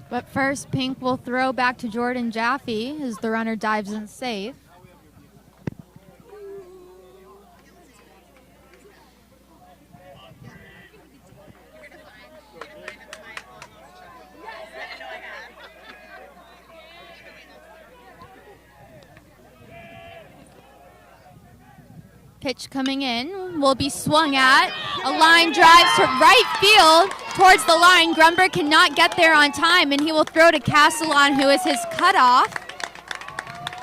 But first, Pink will throw back to Jordan Jaffe as the runner dives in safe. Pitch coming in will be swung at. A line drives to right field towards the line. Grunberg cannot get there on time, and he will throw to Castellon, who is his cutoff.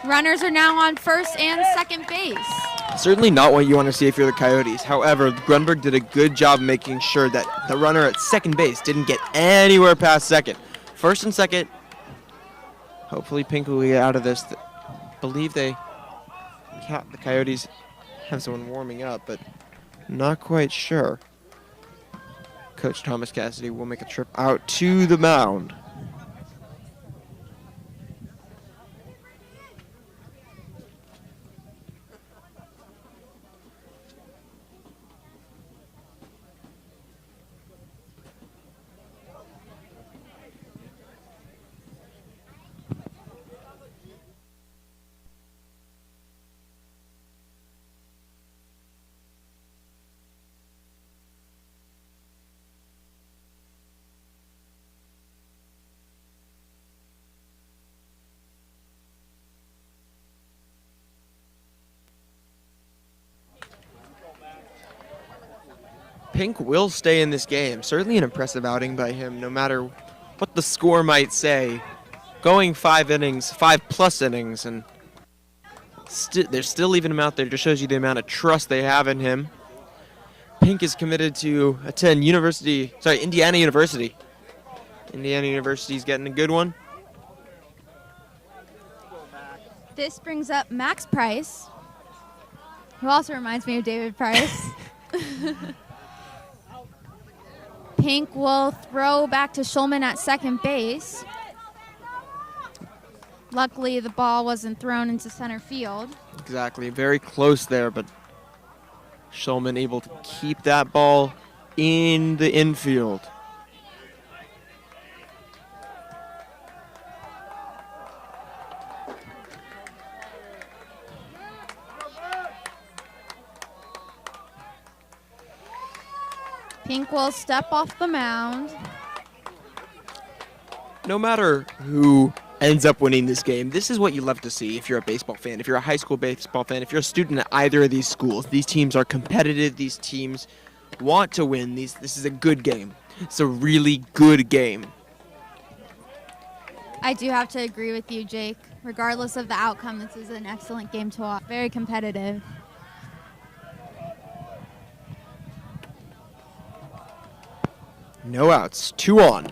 Runners are now on first and second base. Certainly not what you want to see if you're the Coyotes. However, Grunberg did a good job making sure that the runner at second base didn't get anywhere past second. First and second. Hopefully Pink will get out of this. Believe the Coyotes have someone warming up, but not quite sure. Coach Thomas Cassidy will make a trip out to the mound. Pink will stay in this game. Certainly an impressive outing by him, no matter what the score might say. Going 5 innings, 5+ innings, and they're still leaving him out there. Just shows you the amount of trust they have in him. Pink is committed to attend Indiana University. Indiana University's getting a good one. This brings up Max Price, who also reminds me of David Price. Pink will throw back to Shulman at second base. Luckily, the ball wasn't thrown into center field. Exactly. Very close there, but Shulman able to keep that ball in the infield. Pink will step off the mound. No matter who ends up winning this game, this is what you love to see if you're a baseball fan, if you're a high school baseball fan, if you're a student at either of these schools. These teams are competitive. These teams want to win. This is a good game. It's a really good game. I do have to agree with you, Jake. Regardless of the outcome, this is an excellent game to watch. Very competitive. No outs. 2 on.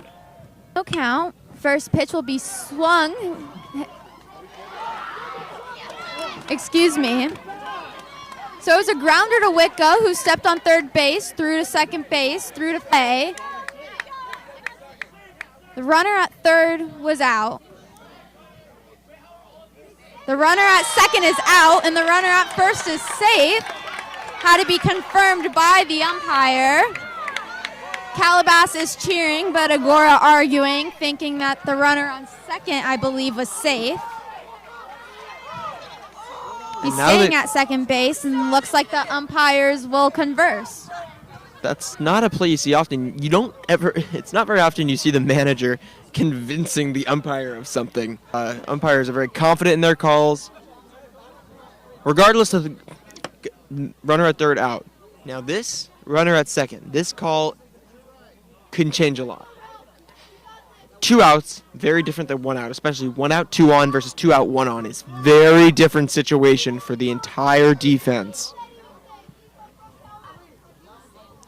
No count. First pitch will be swung. Excuse me. So it was a grounder to Wicca, who stepped on third base, threw to second base, threw to Fay. The runner at third was out. The runner at second is out, and the runner at first is safe. Had to be confirmed by the umpire. Calabasas is cheering, but Agoura arguing, thinking that the runner on second, I believe, was safe. He's staying at second base, and looks like the umpires will converse. That's not a play you see often. You don't ever. It's not very often you see the manager convincing the umpire of something. Umpires are very confident in their calls, regardless of the runner at third out. Now this runner at second. This call can change a lot. 2 outs, very different than 1 out, especially 1 out, 2 on versus 2 out, 1 on is very different situation for the entire defense.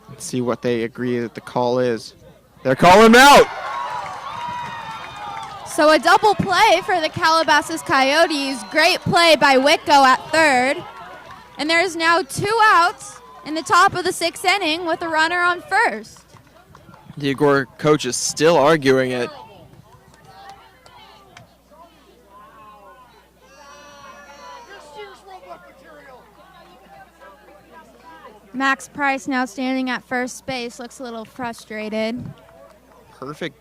Let's see what they agree that the call is. They're calling him out. So a double play for the Calabasas Coyotes. Great play by Wicko at third. And there's now 2 outs in the top of the 6th inning with a runner on first. The Agoura coach is still arguing it. Max Price now standing at first base, looks a little frustrated. Perfect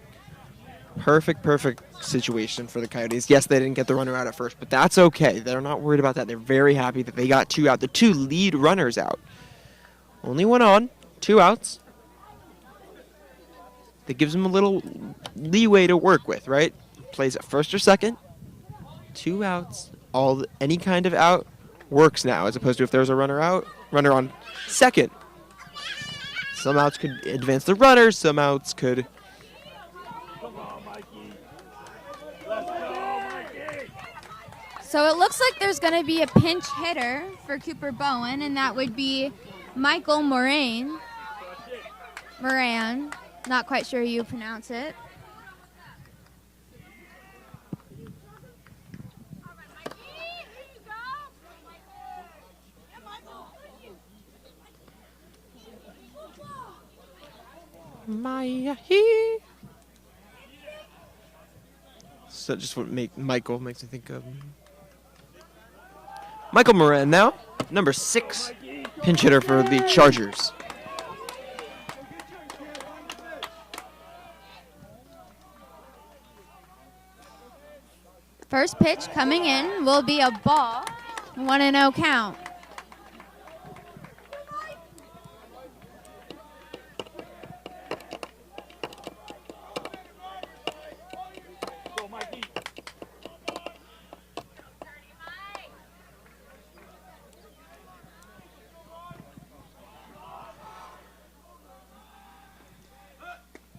situation for the Coyotes. Yes, they didn't get the runner out at first, but that's okay. They're not worried about that. They're very happy that they got 2 out. The 2 lead runners out. Only 1 on, 2 outs. That gives them a little leeway to work with, right? Plays at first or second. 2 outs. Any kind of out works now, as opposed to if there's a runner on second. Some outs could advance the runner. Some outs could. So it looks like there's going to be a pinch hitter for Cooper Bowen, and that would be Michael Moran. Not quite sure you pronounce it. So just what Michael makes me think of. Michael Moran now, number 6 pinch hitter for the Chargers. First pitch coming in will be a ball. 1-0 count.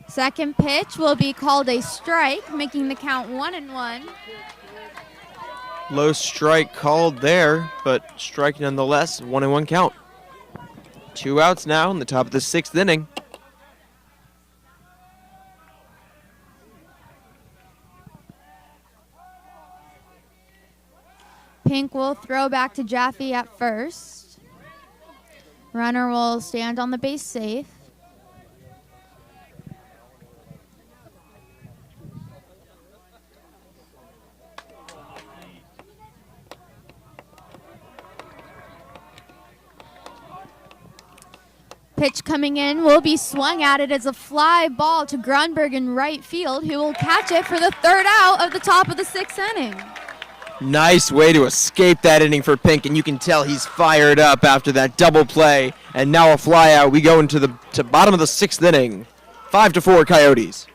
Second pitch will be called a strike, making the count 1-1. Low strike called there, but strike nonetheless. 1-1 count. 2 outs now in the top of the 6th inning. Pink will throw back to Jaffe at first. Runner will stand on the base safe. Pitch coming in will be swung at it as a fly ball to Grunberg in right field, who will catch it for the 3rd out of the top of the 6th inning. Nice way to escape that inning for Pink, and you can tell he's fired up after that double play. And now a fly out. We go into the bottom of the 6th inning. 5-4 Coyotes.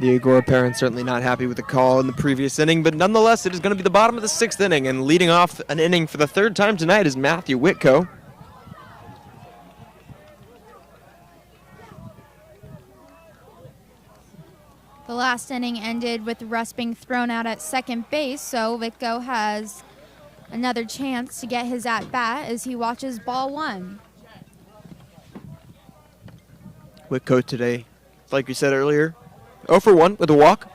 The Agoura parents certainly not happy with the call in the previous inning, but nonetheless, it is going to be the bottom of the 6th inning, and leading off an inning for the 3rd time tonight is Matthew Whitco. The last inning ended with Russ being thrown out at second base, so Whitco has another chance to get his at-bat as he watches ball 1. Whitco today, like we said earlier, 0 for 1 with a walk.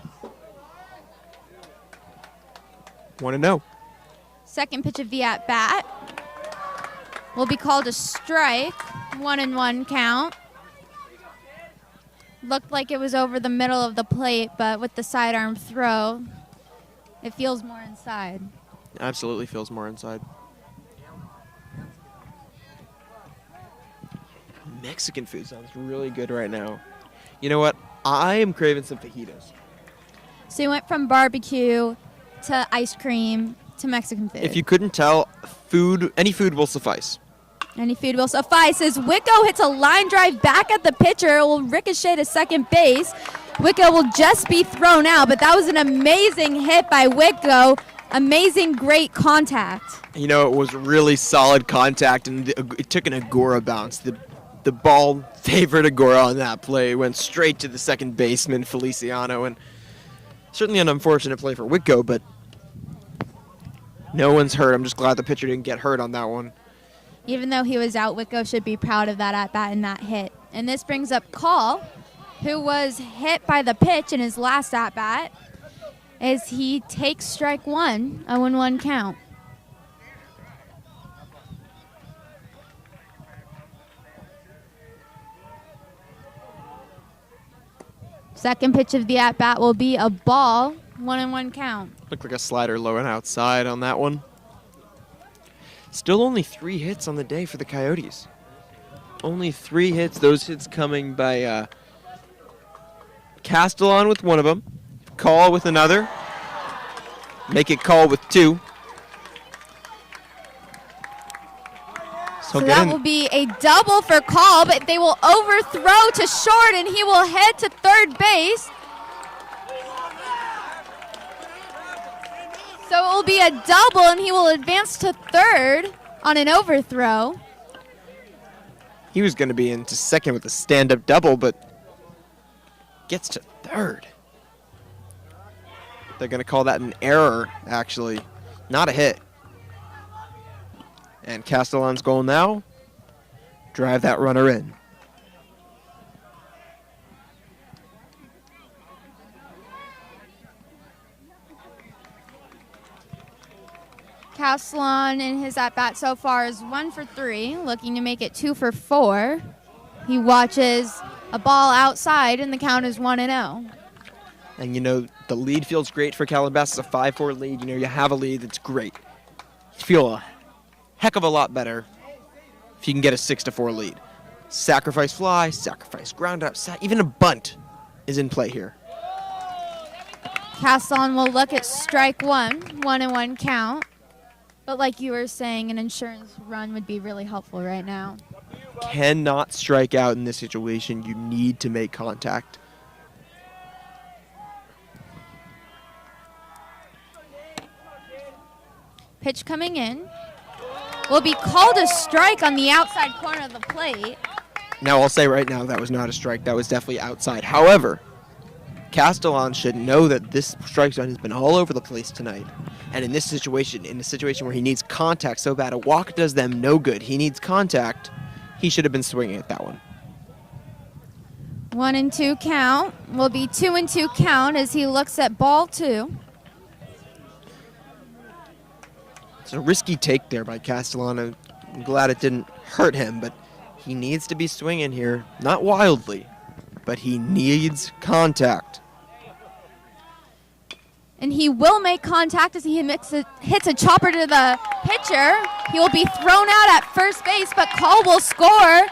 1-0. Second pitch of the at-bat will be called a strike. 1-1 count. Looked like it was over the middle of the plate, but with the sidearm throw, it feels more inside. Absolutely feels more inside. Mexican food sounds really good right now. You know what? I am craving some fajitas. So you went from barbecue to ice cream to Mexican food. If you couldn't tell, any food will suffice. Any food will suffice as Whitco hits a line drive back at the pitcher. It will ricochet to second base. Whitco will just be thrown out, but that was an amazing hit by Whitco. Amazing, great contact. You know, it was really solid contact, and it took an Agoura bounce. The ball favored Agoura on that play. It went straight to the second baseman, Feliciano, and certainly an unfortunate play for Whitco, but no one's hurt. I'm just glad the pitcher didn't get hurt on that one. Even though he was out, Whitco should be proud of that at-bat and that hit. And this brings up Call, who was hit by the pitch in his last at-bat, as he takes strike 1, 0-1 count. Second pitch of the at-bat will be a ball, 1-1 count. Looked like a slider low and outside on that one. Still only 3 hits on the day for the Coyotes. Only 3 hits. Those hits coming by Castellon with one of them. Call with another. Make it Call with 2. So that will be a double for Call, but they will overthrow to short, and he will head to third base. So it will be a double, and he will advance to third on an overthrow. He was going to be into second with a stand-up double, but gets to third. They're going to call that an error, actually, not a hit. And Castellon's goal now, drive that runner in. Castellon in his at-bat so far is 1 for 3, looking to make it 2 for 4. He watches a ball outside, and the count is 1-0. And, you know, the lead feels great for Calabasas, a 5-4 lead. You know, you have a lead that's great. You feel a heck of a lot better if you can get a 6-4 lead. Sacrifice fly, sacrifice ground up, even a bunt is in play here. Castellon will look at strike 1, 1-1 count. But like you were saying, an insurance run would be really helpful right now. Cannot strike out in this situation. You need to make contact. Pitch coming in. Will be called a strike on the outside corner of the plate. Now, I'll say right now that was not a strike. That was definitely outside. However, Castellon should know that this strike zone has been all over the place tonight. And in this situation, where he needs contact so bad, a walk does them no good. He needs contact. He should have been swinging at that one. 1-2 count. Will be 2-2 count as he looks at ball 2. It's a risky take there by Castellon. I'm glad it didn't hurt him, but he needs to be swinging here. Not wildly, but he needs contact. And he will make contact as he hits a chopper to the pitcher. He will be thrown out at first base, but Call will score.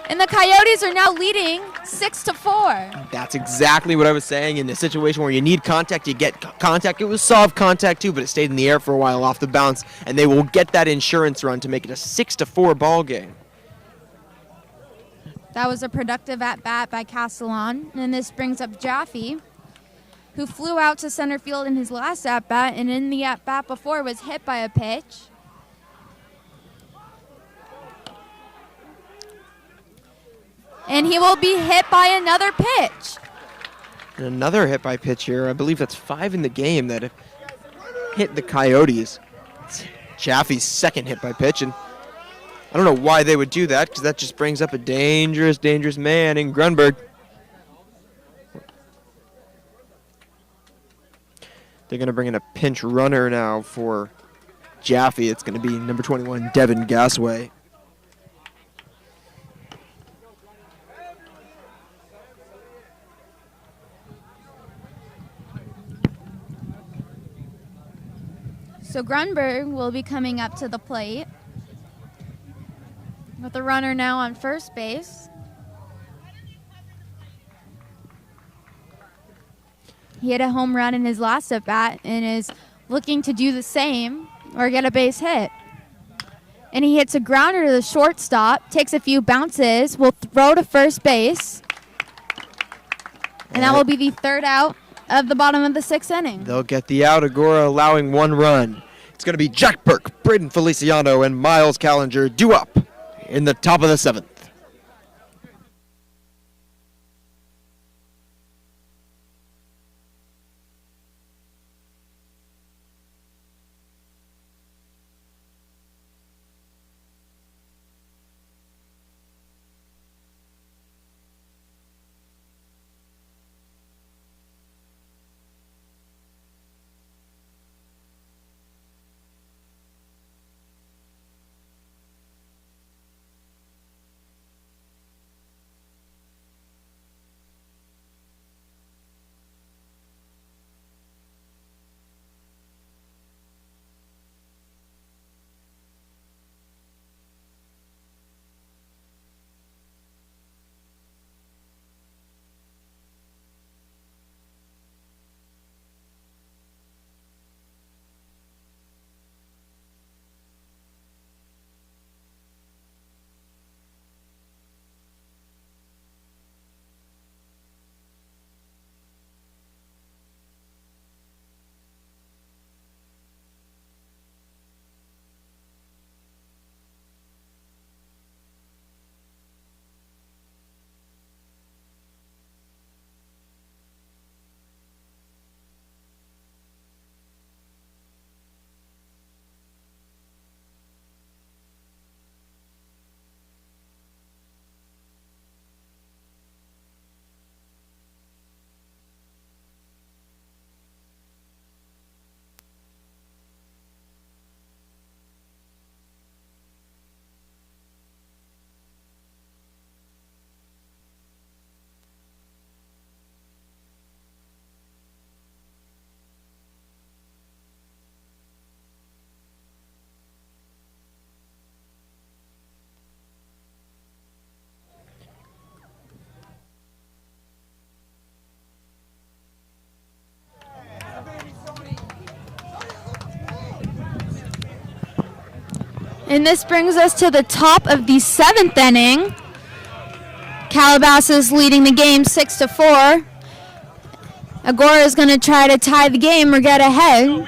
And the Coyotes are now leading 6-4. That's exactly what I was saying. In a situation where you need contact, you get contact. It was soft contact too, but it stayed in the air for a while off the bounce, and they will get that insurance run to make it a 6-4 ball game. That was a productive at-bat by Castellon. And this brings up Jaffe, who flew out to center field in his last at-bat, and in the at-bat before was hit by a pitch. And he will be hit by another pitch. And another hit by pitch here. I believe that's 5 in the game that have hit the Coyotes. It's Jaffe's second hit by pitch, and I don't know why they would do that, because that just brings up a dangerous, dangerous man in Grunberg. They're going to bring in a pinch runner now for Jaffe. It's going to be number 21, Devin Gasway. So Grunberg will be coming up to the plate with the runner now on first base. He hit a home run in his last at-bat and is looking to do the same or get a base hit. And he hits a grounder to the shortstop, takes a few bounces, will throw to first base. And that will be the third out of the bottom of the 6th inning. They'll get the out, Agoura allowing 1 run. It's going to be Jack Burke, Braden Feliciano, and Miles Callinger due up in the top of the 7th. And this brings us to the top of the 7th inning. Calabasas leading the game 6-4. Agoura is going to try to tie the game or get ahead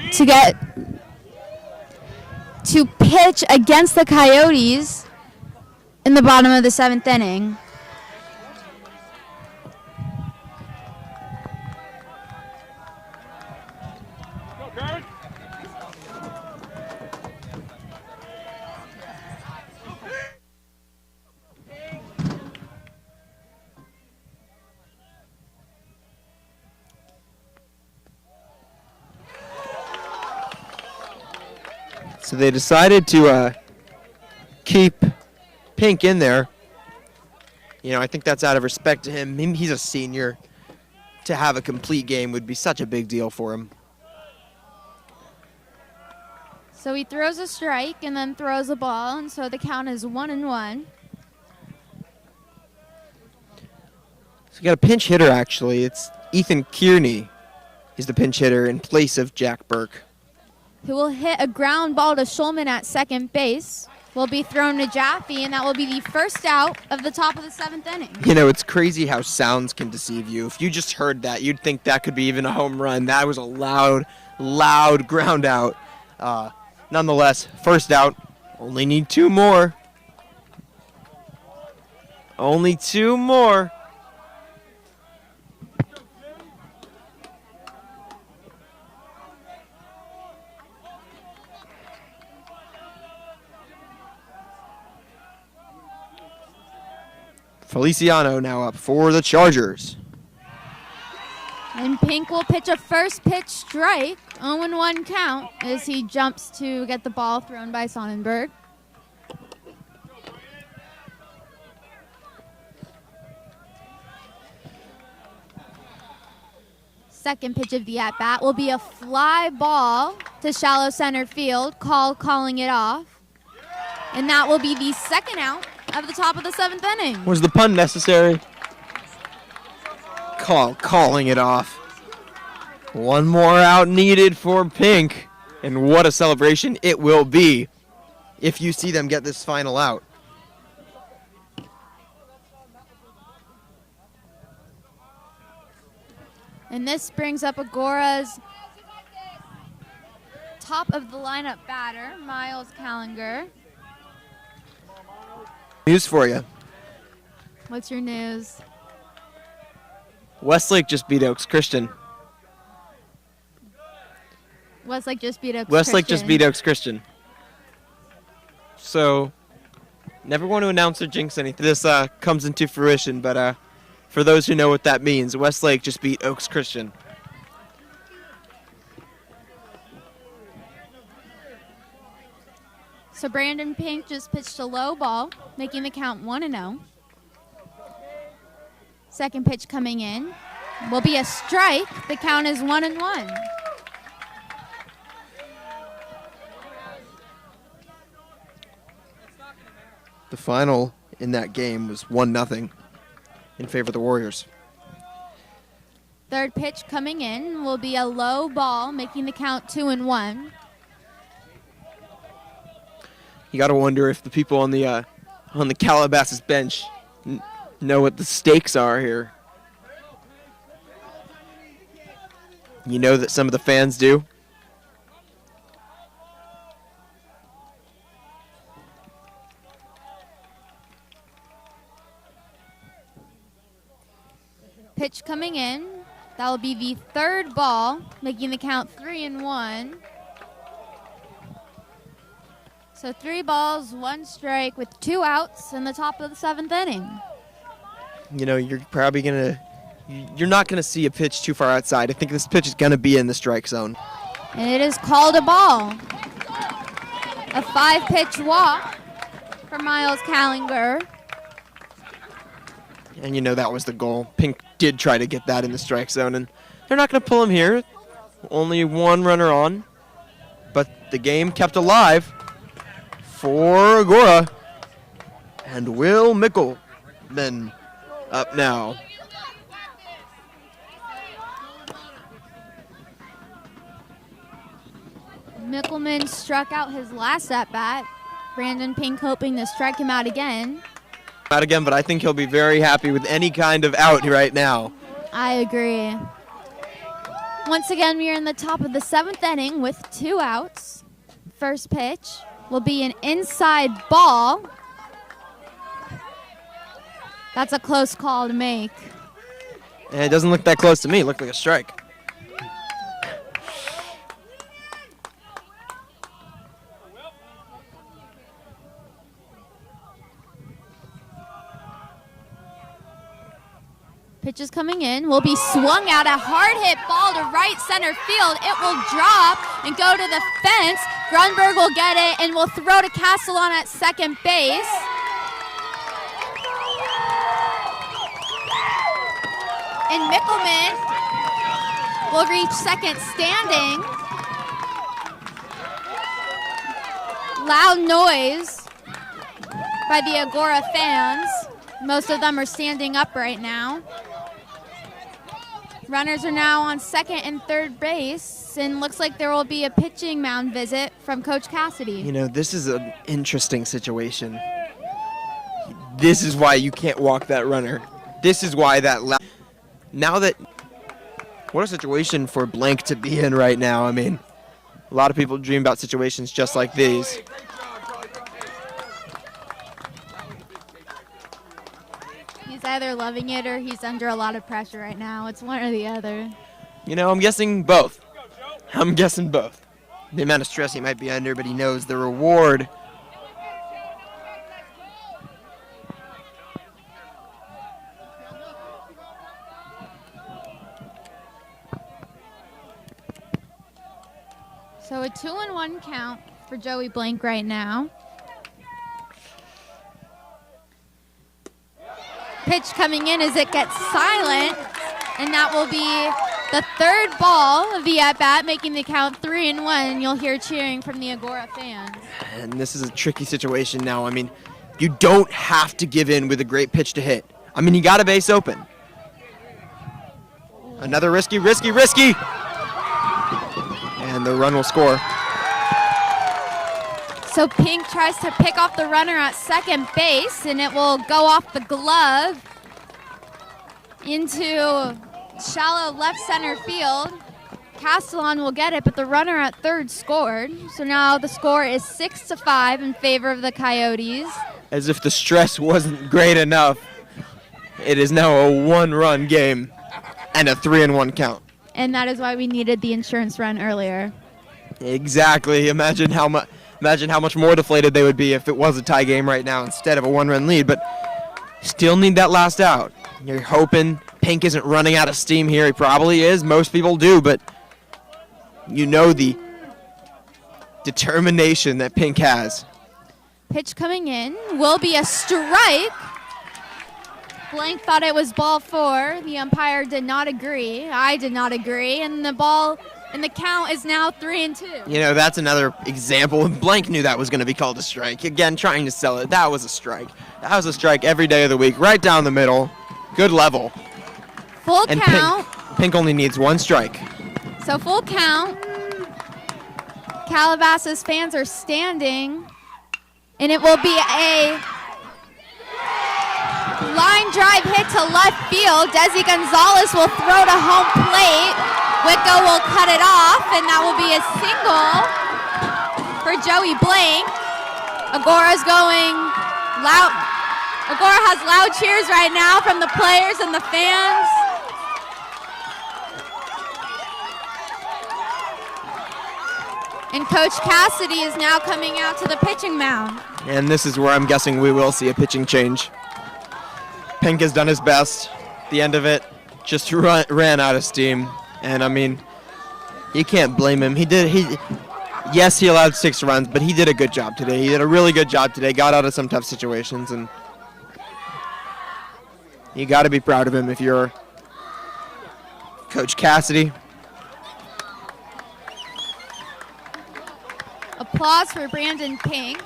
to pitch against the Coyotes in the bottom of the 7th inning. So they decided to keep Pink in there. You know, I think that's out of respect to him. He's a senior. To have a complete game would be such a big deal for him. So he throws a strike and then throws a ball, and so the count is 1-1. So we got a pinch hitter, actually. It's Ethan Kearney. He's the pinch hitter in place of Jack Burke. Who will hit a ground ball to Shulman at second base. will be thrown to Jaffe, and that will be the first out of the top of the 7th inning. You know, it's crazy how sounds can deceive you. If you just heard that, you'd think that could be even a home run. That was a loud, loud ground out. Nonetheless, first out. Only need 2 more. Only 2 more. Feliciano now up for the Chargers. And Pink will pitch a first pitch strike, 0-1 count, as he jumps to get the ball thrown by Sonnenberg. Second pitch of the at-bat will be a fly ball to shallow center field, calling it off. And that will be the second out of the top of the 7th inning. Was the pun necessary? Calling it off. One more out needed for Pink. And what a celebration it will be if you see them get this final out. And this brings up Agoura's top of the lineup batter, Miles Callinger. News for you. What's your news? Westlake just beat Oaks Christian. Westlake just beat Oaks Westlake Christian. just beat Oaks Christian. So, never want to announce or jinx anything. This comes into fruition, but for those who know what that means, Westlake just beat Oaks Christian. So Brandon Pink just pitched a low ball, making the count 1-0. Second pitch coming in will be a strike. The count is 1-1. The final in that game was 1-0 in favor of the Warriors. Third pitch coming in will be a low ball, making the count 2-1. You got to wonder if the people on the Calabasas bench know what the stakes are here. You know that some of the fans do. Pitch coming in. That will be the third ball, making the count 3-1. So 3 balls, 1 strike with 2 outs in the top of the 7th inning. You know, you're not going to see a pitch too far outside. I think this pitch is going to be in the strike zone. And it is called a ball. A 5-pitch walk for Miles Callinger. And you know that was the goal. Pink did try to get that in the strike zone, and they're not going to pull him here. Only 1 runner on. But the game kept alive for Agoura. And Will Mickelman up now. Mickelman struck out his last at-bat. Brandon Pink hoping to strike him out again. Out again, but I think he'll be very happy with any kind of out right now. I agree. Once again, we are in the top of the 7th inning with 2 outs. First pitch will be an inside ball. That's a close call to make. And it doesn't look that close to me. It looked like a strike. Pitch is coming in, will be swung out, a hard hit ball to right center field. It will drop and go to the fence. Grunberg will get it and will throw to Castellon at second base. And Mickelman will reach second standing. Loud noise by the Agoura fans. Most of them are standing up right now. Runners are now on second and third base, and looks like there will be a pitching mound visit from Coach Cassidy. You know, this is an interesting situation. This is why you can't walk that runner. This is why that now that what a situation for Blank to be in right now. I mean, a lot of people dream about situations just like these. He's either loving it or he's under a lot of pressure right now. It's one or the other. You know, I'm guessing both. I'm guessing both. The amount of stress he might be under, but he knows the reward. So a 2-1 count for Joey Blank right now. Pitch coming in as it gets silent, and that will be the third ball of the at-bat, making the count 3-1. You'll hear cheering from the Agoura fans. And this is a tricky situation now. I mean, you don't have to give in with a great pitch to hit. I mean, you got a base open. Another risky. And the run will score. So Pink tries to pick off the runner at second base, and it will go off the glove into shallow left center field. Castellan will get it, but the runner at third scored. So now the score is 6-5 in favor of the Coyotes. As if the stress wasn't great enough, it is now a 1-run game and a 3-1 count. And that is why we needed the insurance run earlier. Exactly. Imagine how much more deflated they would be if it was a tie game right now instead of a 1-run lead. But still need that last out. You're hoping Pink isn't running out of steam here. He probably is. Most people do, but you know the determination that Pink has. Pitch coming in will be a strike. Blank thought it was ball 4. The umpire did not agree. I did not agree. And the ball and the count is now 3-2. You know, that's another example. Blank knew that was going to be called a strike. Again, trying to sell it. That was a strike. That was a strike every day of the week, right down the middle. Good level. Full And count. Pink only needs 1 strike. So full count. Calabasas fans are standing. And it will be a line drive hit to left field. Desi Gonzalez will throw to home plate. Wicco will cut it off, and that will be a single for Joey Blank. Agoura's going loud. Agoura has loud cheers right now from the players and the fans. And Coach Cassidy is now coming out to the pitching mound. And this is where I'm guessing we will see a pitching change. Pink has done his best. The end of it just ran out of steam. And, I mean, you can't blame him. Yes, he allowed 6 runs, but he did a good job today. He did a really good job today, got out of some tough situations, and you got to be proud of him if you're Coach Cassidy. Applause for Brandon Pink.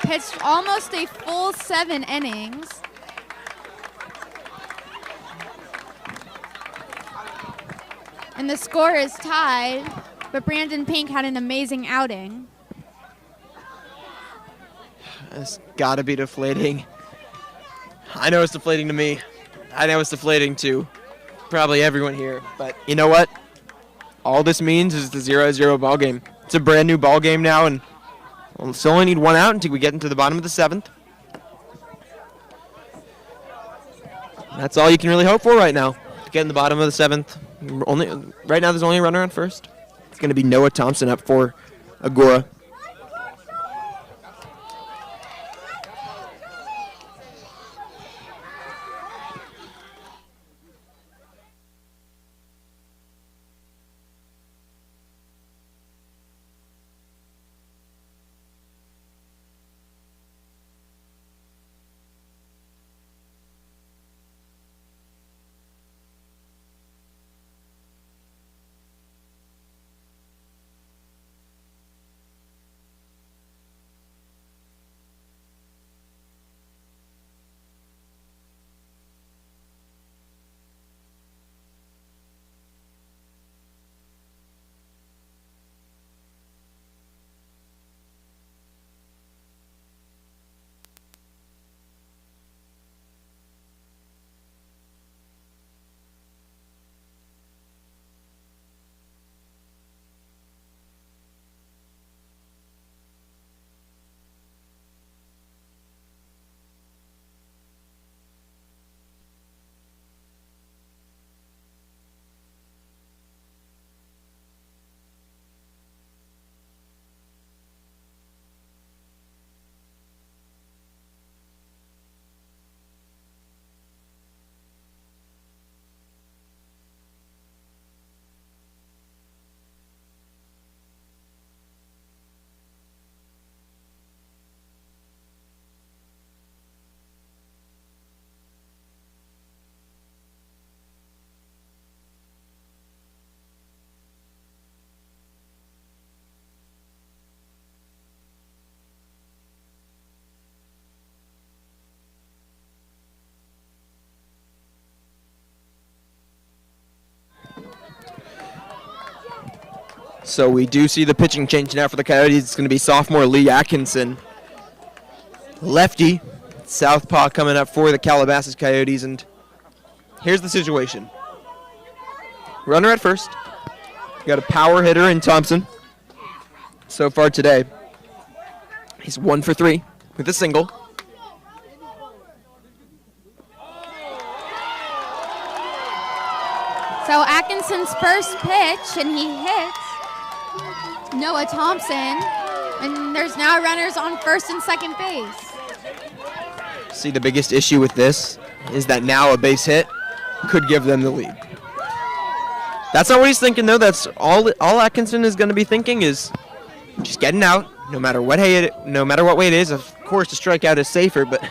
Pitched almost a full 7 innings. And the score is tied, but Brandon Pink had an amazing outing. It's got to be deflating. I know it's deflating to me. I know it's deflating to probably everyone here. But you know what? All this means is the 0-0 ball game. It's a brand new ball game now, and we'll still only need 1 out until we get into the bottom of the 7th. That's all you can really hope for right now. To get in the bottom of the 7th. Right now, there's only a runner on first. It's going to be Noah Thompson up for Agoura. So we do see the pitching change now for the Coyotes. It's going to be sophomore Lee Atkinson. Lefty, southpaw coming up for the Calabasas Coyotes. And here's the situation. Runner at first. We got a power hitter in Thompson. So far today, he's 1 for 3 with a single. So Atkinson's first pitch, and he hits Noah Thompson, and there's now runners on first and second base. See, the biggest issue with this is that now a base hit could give them the lead. That's not what he's thinking, though. That's all Atkinson is going to be thinking is just getting out, no matter what way it is. Of course, a strikeout is safer, but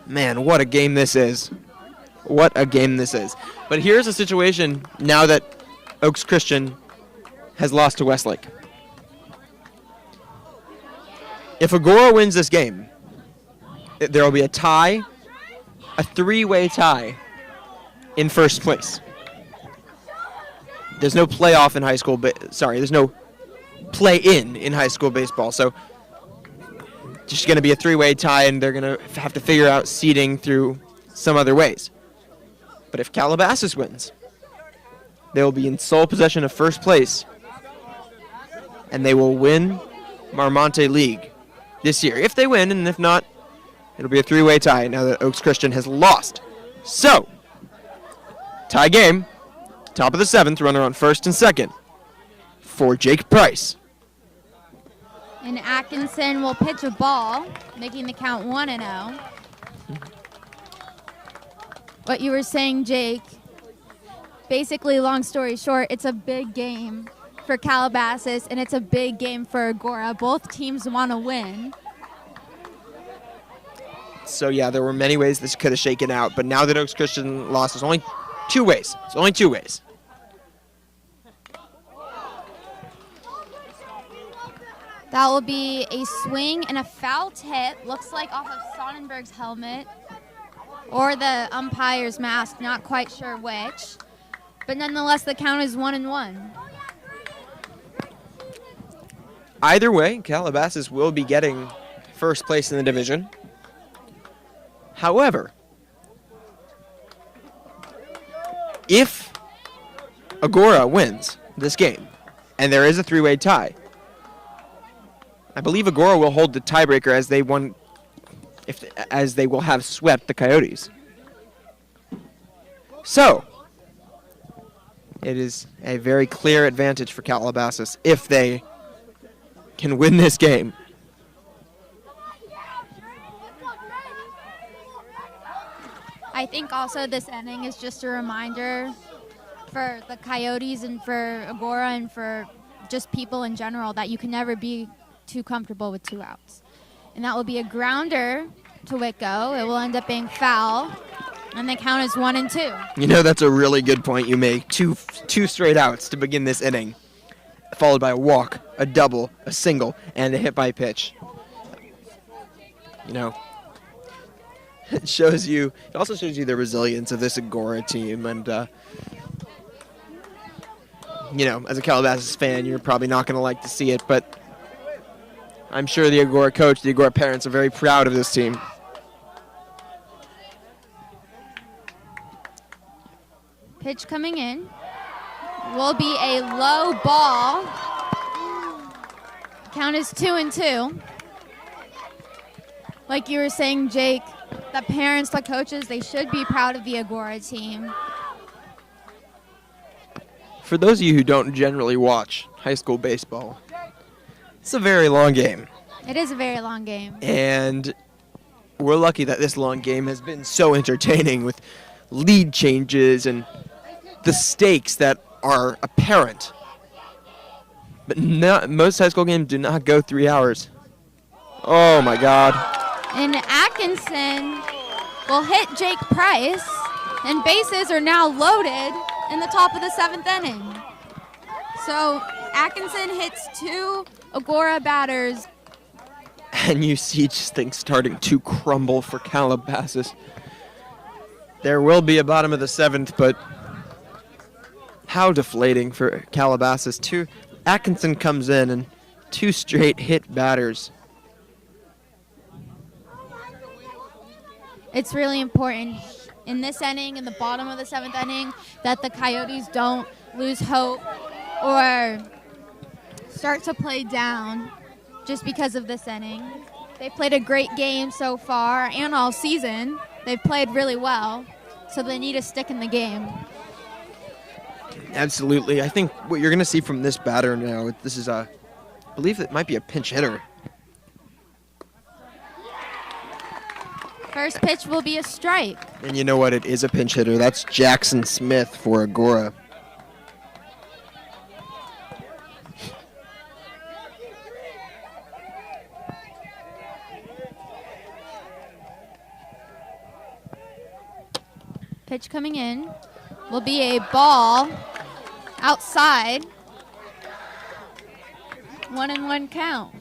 man, what a game this is. What a game this is. But here's a situation now that Oaks Christian has lost to Westlake. If Agoura wins this game, there will be a tie, a 3-way tie in first place. There's no playoff in high school, there's no play-in high school baseball. So just going to be a 3-way tie, and they're going to have to figure out seeding through some other ways. But if Calabasas wins, they will be in sole possession of first place, and they will win Marmonte League this year. If they win, and if not, it'll be a 3-way tie now that Oaks Christian has lost. So, tie game, top of the 7th, runner on first and second for Jake Price. And Atkinson will pitch a ball, making the count 1-0. What you were saying, Jake, basically, long story short, it's a big game for Calabasas, and it's a big game for Agoura. Both teams want to win. So, yeah, there were many ways this could have shaken out, but now that Oaks Christian lost, there's only 2 ways. It's only 2 ways. That will be a swing and a foul tip. Looks like off of Sonnenberg's helmet or the umpire's mask. Not quite sure which. But nonetheless, the count is 1-1. Either way, Calabasas will be getting first place in the division. However, if Agoura wins this game, and there is a 3-way tie, I believe Agoura will hold the tiebreaker as they will have swept the Coyotes. So, it is a very clear advantage for Calabasas if they can win this game. I think also this inning is just a reminder for the Coyotes and for Agoura and for just people in general that you can never be too comfortable with 2 outs. And that will be a grounder to Wicko. It will end up being foul, and the count is 1-2. You know, that's a really good point you make. Two straight outs to begin this inning, followed by a walk, a double, a single, and a hit by pitch. You know, it also shows you the resilience of this Agoura team. And, you know, as a Calabasas fan, you're probably not going to like to see it, but I'm sure the Agoura coach, the Agoura parents are very proud of this team. Pitch coming in will be a low ball. Count is 2-2. Like you were saying, Jake, the parents, the coaches, they should be proud of the Agoura team. For those of you who don't generally watch high school baseball, it's a very long game. It is a very long game. And we're lucky that this long game has been so entertaining with lead changes and the stakes that are apparent. But most high school games do not go 3 hours. Oh, my God. And Atkinson will hit Jake Price, and bases are now loaded in the top of the 7th inning. So Atkinson hits 2 Agoura batters. And you see just things starting to crumble for Calabasas. There will be a bottom of the 7th, but how deflating for Calabasas. Atkinson comes in and 2 straight hit batters. It's really important in this inning, in the bottom of the 7th inning, that the Coyotes don't lose hope or start to play down just because of this inning. They played a great game so far and all season. They've played really well, so they need to stick in the game. Absolutely. I think what you're going to see from this batter now, this is I believe it might be a pinch hitter. First pitch will be a strike. And you know what? It is a pinch hitter. That's Jackson Smith for Agoura. Pitch coming in will be a ball outside. 1-1 count.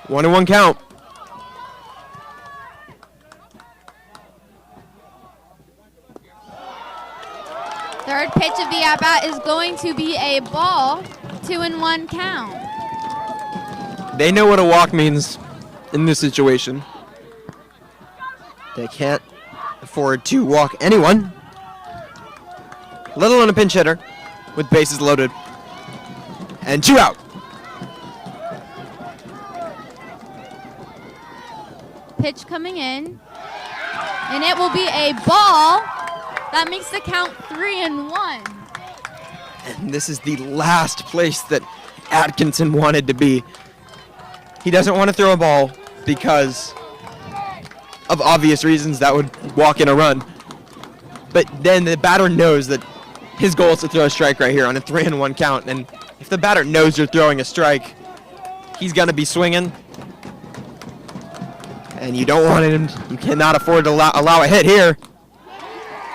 One and one count. Third pitch of the at-bat is going to be a ball. 2-1 count. They know what a walk means in this situation. They can't afford to walk anyone, let alone a pinch hitter with bases loaded. And 2 out. Pitch coming in, and it will be a ball. That makes the count 3-1. And this is the last place that Atkinson wanted to be. He doesn't want to throw a ball because of obvious reasons that would walk in a run. But then the batter knows that his goal is to throw a strike right here on a 3-1 count. And if the batter knows you're throwing a strike, he's going to be swinging. And you don't want him, you cannot afford to allow a hit here.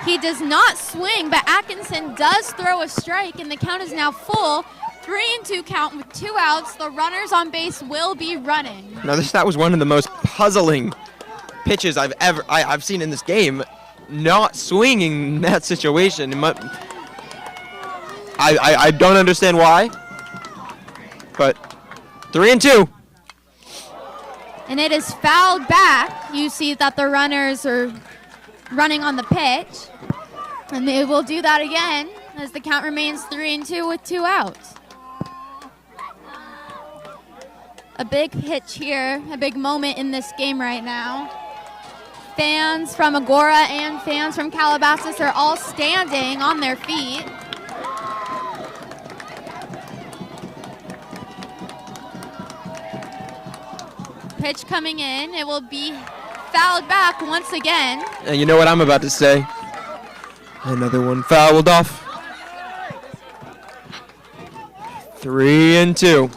He does not swing, but Atkinson does throw a strike, and the count is now full. 3-2 count with 2 outs. The runners on base will be running. Now that was one of the most puzzling pitches I've seen in this game. Not swinging in that situation. I don't understand why, but 3-2. And it is fouled back. You see that the runners are running on the pitch. And they will do that again as the count remains 3-2 with 2 outs. A big pitch here, a big moment in this game right now. Fans from Agoura and fans from Calabasas are all standing on their feet. Pitch coming in. It will be fouled back once again. And you know what I'm about to say. Another one fouled off. 3-2.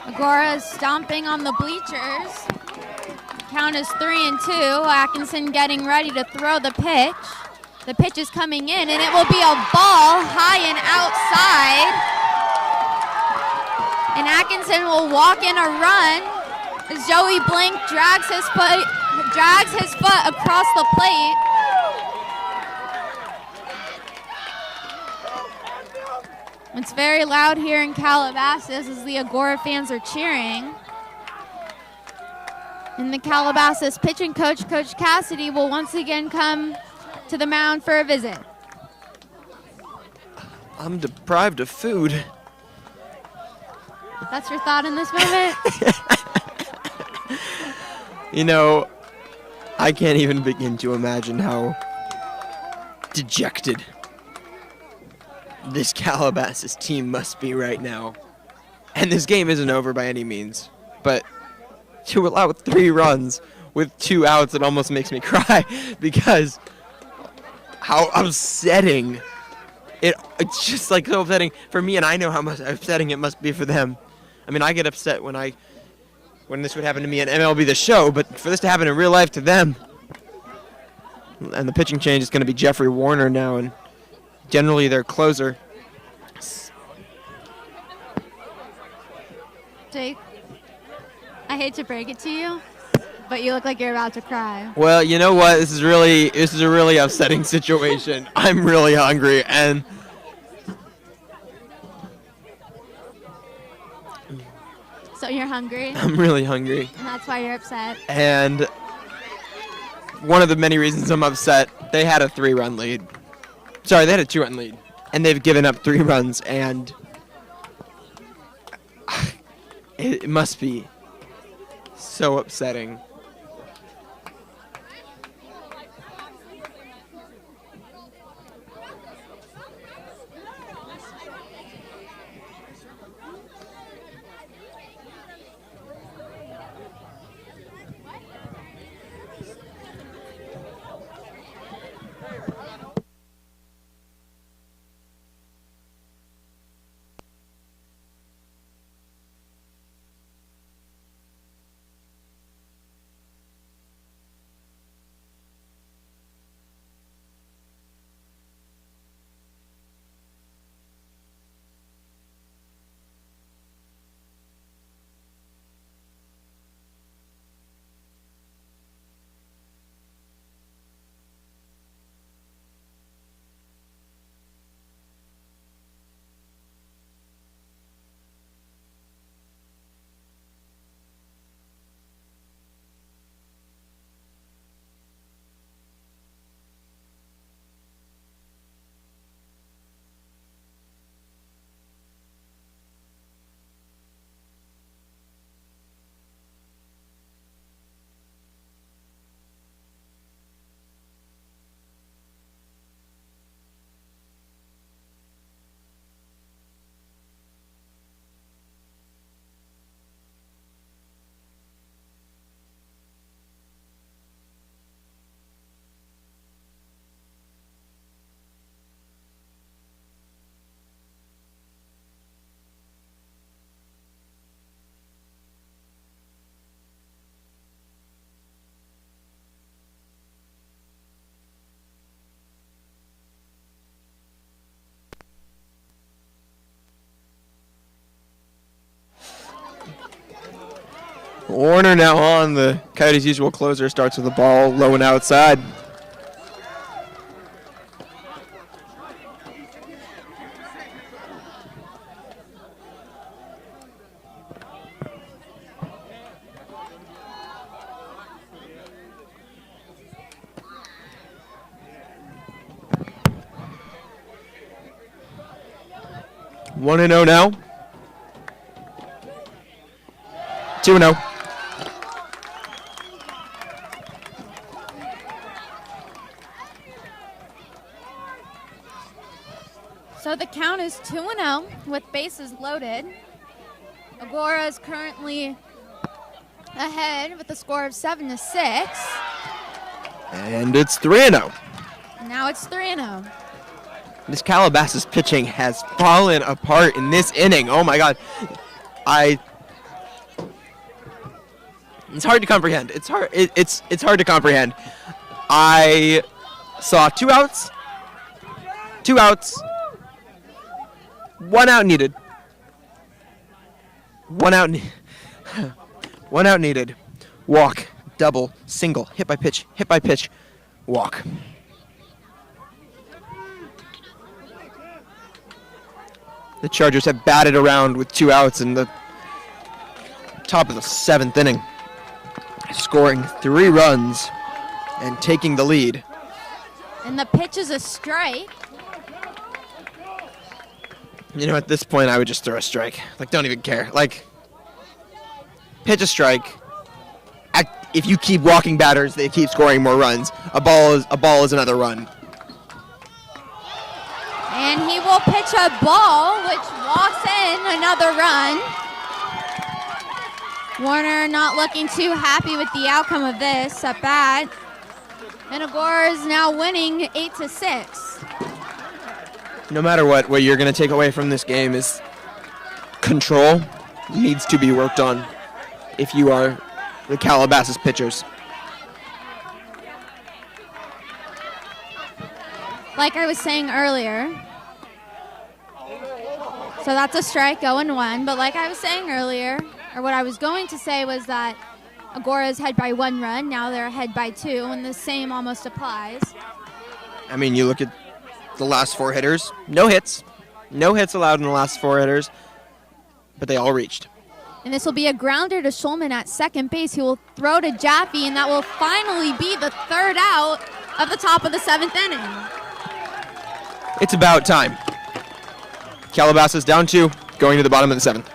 Agoura is stomping on the bleachers. Count is 3-2. Atkinson getting ready to throw the pitch. The pitch is coming in, and it will be a ball high and outside. And Atkinson will walk in a run as Joey Blink drags his foot across the plate. It's very loud here in Calabasas as the Agoura fans are cheering. And the Calabasas pitching coach, Coach Cassidy, will once again come to the mound for a visit. I'm deprived of food. That's your thought in this moment? You know, I can't even begin to imagine how dejected this Calabasas team must be right now. And this game isn't over by any means, but to allow 3 runs with 2 outs, it almost makes me cry because how upsetting it's just like so upsetting for me, and I know how much upsetting it must be for them. I mean, I get upset when I when this would happen to me in MLB The Show, but for this to happen in real life to them. And the pitching change is going to be Jeffrey Warner now, and generally their closer. Jake, I hate to break it to you, but you look like you're about to cry. Well, you know what? This is a really upsetting situation. I'm really hungry, and So you're hungry, I'm really hungry. and that's why you're upset. And one of the many reasons I'm upset, they had a 3-run lead. Sorry, they had a 2-run lead, and they've given up 3 runs, and it must be so upsetting. Warner now on. The Coyotes' usual closer starts with the ball low and outside. One and 0 now. 2-0. So the count is 2-0 with bases loaded. Agoura is currently ahead with a score of 7-6. And it's 3-0. Now it's 3-0. This Calabasas pitching has fallen apart in this inning. Oh my God. It's hard to comprehend. It's hard to comprehend. I saw 2 outs. 2 outs. 1 out needed. 1 out. 1 out needed. Walk, double, single, hit by pitch, walk. The Chargers have batted around with 2 outs in the top of the 7th inning, scoring 3 runs and taking the lead. And the pitch is a strike. You know, at this point, I would just throw a strike. Like, don't even care. Like, pitch a strike. If you keep walking batters, they keep scoring more runs. A ball is another run. And he will pitch a ball, which walks in another run. Warner not looking too happy with the outcome of this at bat. And Agoura is now winning 8-6. No matter what you're going to take away from this game is control needs to be worked on. if you are the Calabasas pitchers. Like I was saying earlier, so that's a strike, 0-1. But like I was saying earlier, or what I was going to say was that Agoura is ahead by 1 run. Now they're ahead by 2, and the same almost applies. I mean, you look at the last 4 hitters, no hits. No hits allowed in the last 4 hitters, but they all reached. And this will be a grounder to Shulman at second base. He will throw to Jaffe, and that will finally be the 3rd out of the top of the 7th inning. It's about time. Calabasas down 2, going to the bottom of the 7th.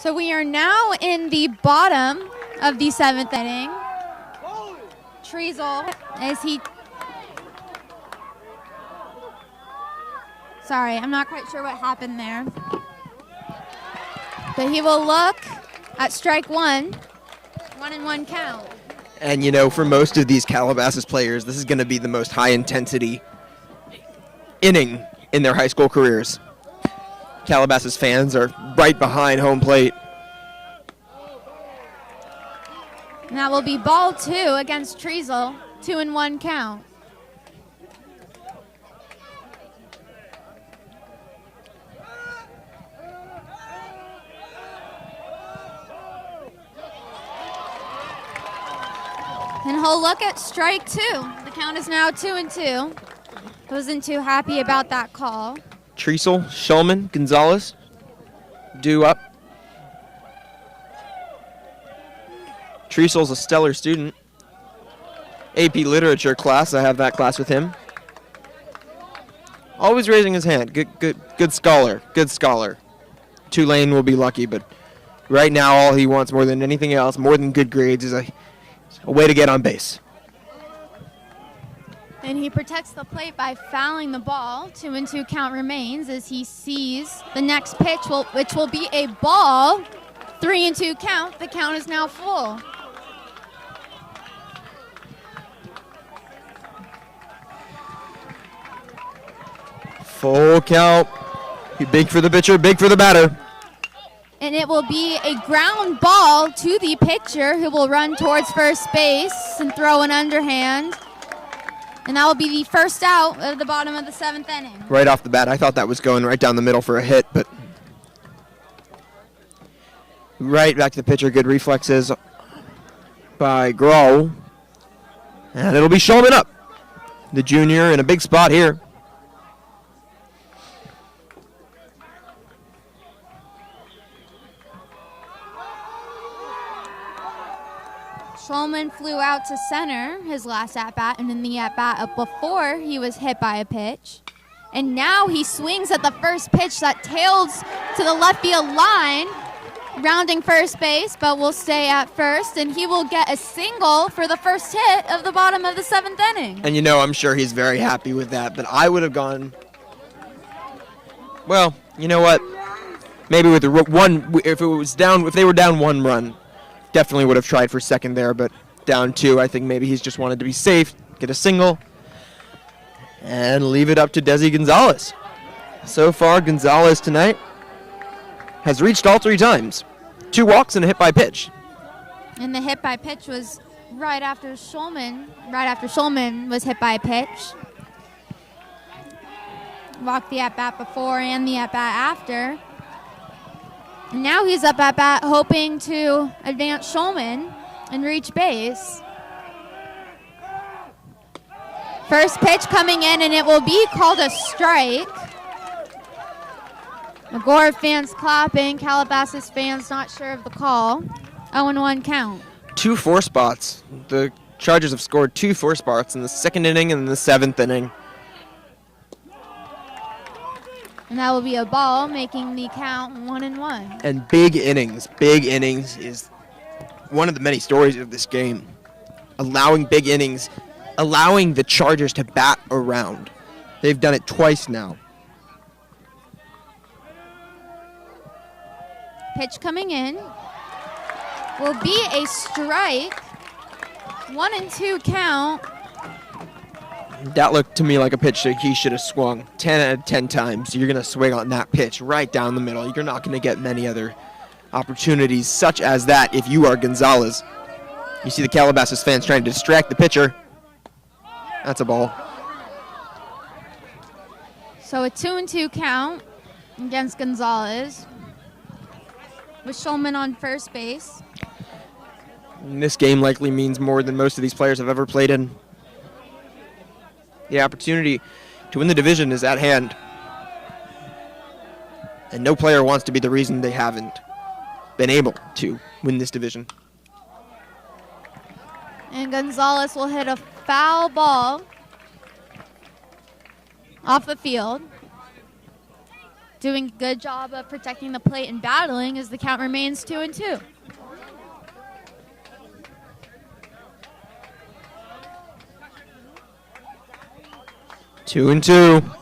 So we are now in the bottom of the 7th inning. Treasel, as he... Sorry, I'm not quite sure what happened there. But he will look at strike 1. 1-1 count. And, you know, for most of these Calabasas players, this is going to be the most high-intensity inning in their high school careers. Calabasas fans are right behind home plate. And that will be ball 2 against Treasel. 2-1 count. And he'll look at strike 2. The count is now 2-2. Wasn't too happy about that call. Treasel, Shulman, Gonzalez, due up. Treasel's a stellar student. AP Literature class, I have that class with him. Always raising his hand. Good scholar. Good scholar. Tulane will be lucky, but right now all he wants more than anything else, more than good grades, is a way to get on base. And he protects the plate by fouling the ball. 2-2 count remains as he sees the next pitch, which will be a ball. 3-2 count. The count is now full. Full count. Big for the pitcher, big for the batter. And it will be a ground ball to the pitcher, who will run towards first base and throw an underhand. And that will be the first out of the bottom of the 7th inning. Right off the bat, I thought that was going right down the middle for a hit, but right back to the pitcher. Good reflexes by Grohl. And it'll be Shulman up. The junior in a big spot here. Shulman flew out to center his last at-bat, and in the at-bat up before, he was hit by a pitch. And now he swings at the first pitch that tails to the left field line, rounding first base, but will stay at first, and he will get a single for the first hit of the bottom of the 7th inning. And I'm sure he's very happy with that, but I would have gone, well, you know what? Maybe with the one, if they were down 1 run, definitely would have tried for second there, but down 2, I think maybe he's just wanted to be safe, get a single, and leave it up to Desi Gonzalez. So far, Gonzalez tonight has reached all 3 times. 2 walks and a hit by pitch. And the hit by pitch was right after Shulman was hit by a pitch. Walked the at-bat before and the at-bat after. And now he's up at-bat hoping to advance Shulman and reach base. First pitch coming in, and it will be called a strike. Agoura fans clapping, Calabasas fans not sure of the call. 0-1 count. 2 4 spots. The Chargers have scored 2 4 spots in the 2nd inning and the 7th inning. And that will be a ball, making the count 1-1. And big innings. Big innings is one of the many stories of this game. Allowing big innings, allowing the Chargers to bat around. They've done it twice now. Pitch coming in will be a strike. 1-2 count. That looked to me like a pitch that he should have swung 10 out of 10 times. You're going to swing on that pitch right down the middle. You're not going to get many other opportunities such as that if you are Gonzalez. You see the Calabasas fans trying to distract the pitcher. That's a ball. So a 2-2 count against Gonzalez, with Shulman on first base. And this game likely means more than most of these players have ever played in. The opportunity to win the division is at hand. And no player wants to be the reason they haven't been able to win this division. And Gonzalez will hit a foul ball off the field. Doing a good job of protecting the plate and battling as the count remains 2-2. 2-2.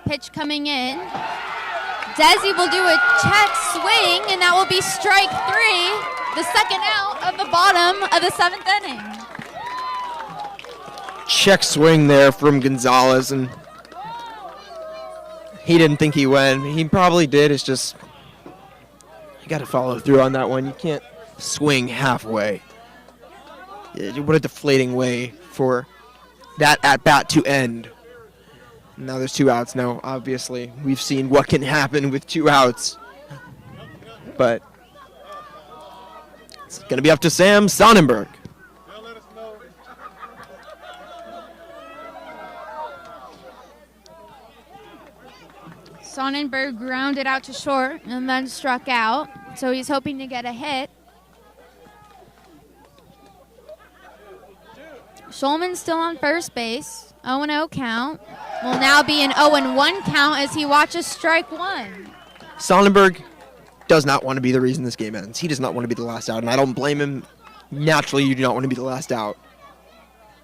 Pitch coming in. Desi will do a check swing, and that will be strike 3, the second out of the bottom of the 7th inning. Check swing there from Gonzalez, and he didn't think he went. He probably did. It's just you got to follow through on that one. You can't swing halfway. What a deflating way for that at-bat to end. Now there's 2 outs. Now, obviously, we've seen what can happen with 2 outs. But it's going to be up to Sam Sonnenberg. Sonnenberg grounded out to short and then struck out, so he's hoping to get a hit. Shulman still on first base. 0-0 count. Will now be an 0-1 count as he watches strike 1. Sonnenberg does not want to be the reason this game ends. He does not want to be the last out, and I don't blame him. Naturally, you do not want to be the last out.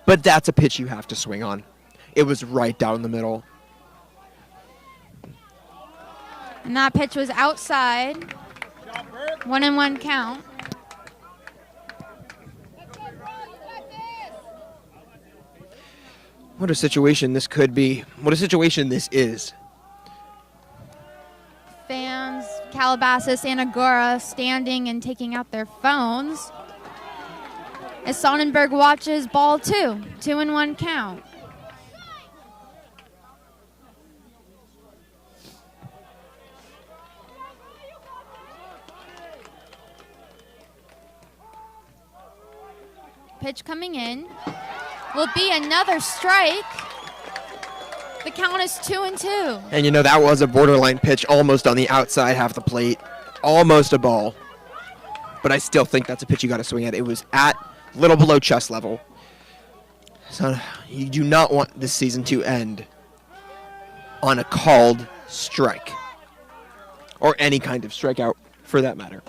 But that's a pitch you have to swing on. It was right down the middle. And that pitch was outside. 1-1 count. What a situation this could be. What a situation this is. Fans, Calabasas and Agoura standing and taking out their phones as Sonnenberg watches ball 2. 2-1 count. Pitch coming in will be another strike. The count is 2-2. And you know, that was a borderline pitch, almost on the outside half the plate, almost a ball. But I still think that's a pitch you got to swing at. It was at little below chest level. So you do not want this season to end on a called strike, or any kind of strikeout for that matter.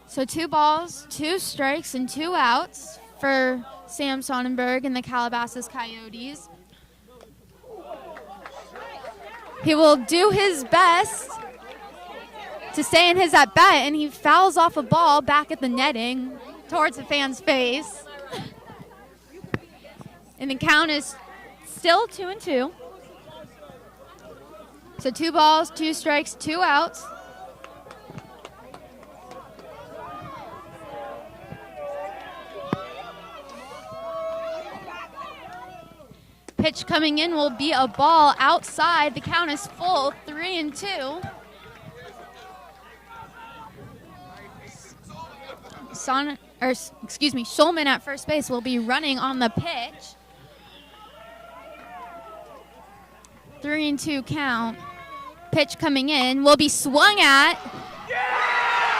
So 2 balls, 2 strikes, and 2 outs for Sam Sonnenberg and the Calabasas Coyotes. He will do his best to stay in his at-bat, and he fouls off a ball back at the netting towards the fan's face. And the count is still 2-2. So 2 balls, 2 strikes, 2 outs. Pitch coming in will be a ball outside. The count is full, 3-2. Shulman at first base will be running on the pitch. 3-2 count. Pitch coming in will be swung at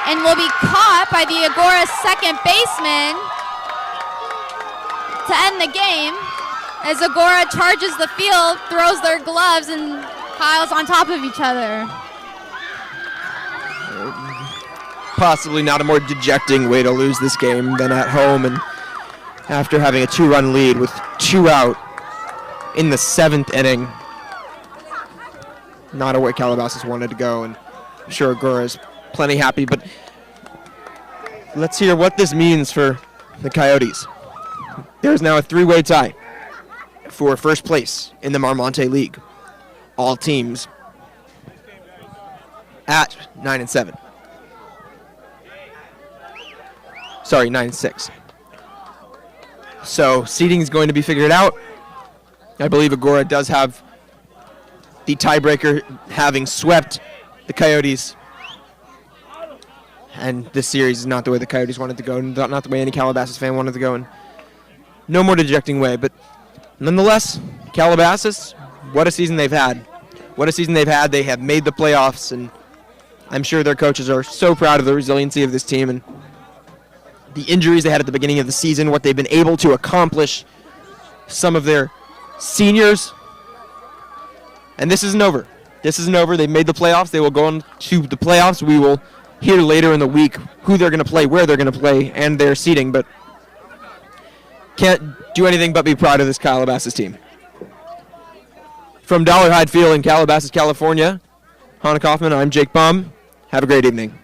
and will be caught by the Agoura second baseman to end the game. As Agoura charges the field, throws their gloves, and piles on top of each other. Possibly not a more dejecting way to lose this game than at home, and after having a 2-run lead with 2 out in the 7th inning. Not a way Calabasas wanted to go, and I'm sure Agoura is plenty happy, but let's hear what this means for the Coyotes. There's now a 3-way tie for first place in the Marmonte League. All teams at 9-7. Sorry, 9-6. So seeding is going to be figured out. I believe Agoura does have the tiebreaker, having swept the Coyotes. And this series is not the way the Coyotes wanted to go, not the way any Calabasas fan wanted to go, and no more dejecting way. But nonetheless, Calabasas, what a season they've had. What a season they've had. They have made the playoffs, and I'm sure their coaches are so proud of the resiliency of this team and the injuries they had at the beginning of the season, what they've been able to accomplish, some of their seniors. And this isn't over. This isn't over. They've made the playoffs. They will go on to the playoffs. We will hear later in the week who they're going to play, where they're going to play, and their seeding. But can't do anything but be proud of this Calabasas team. From Dollarhide Field in Calabasas, California, Hannah Kaufman, I'm Jake Baum. Have a great evening.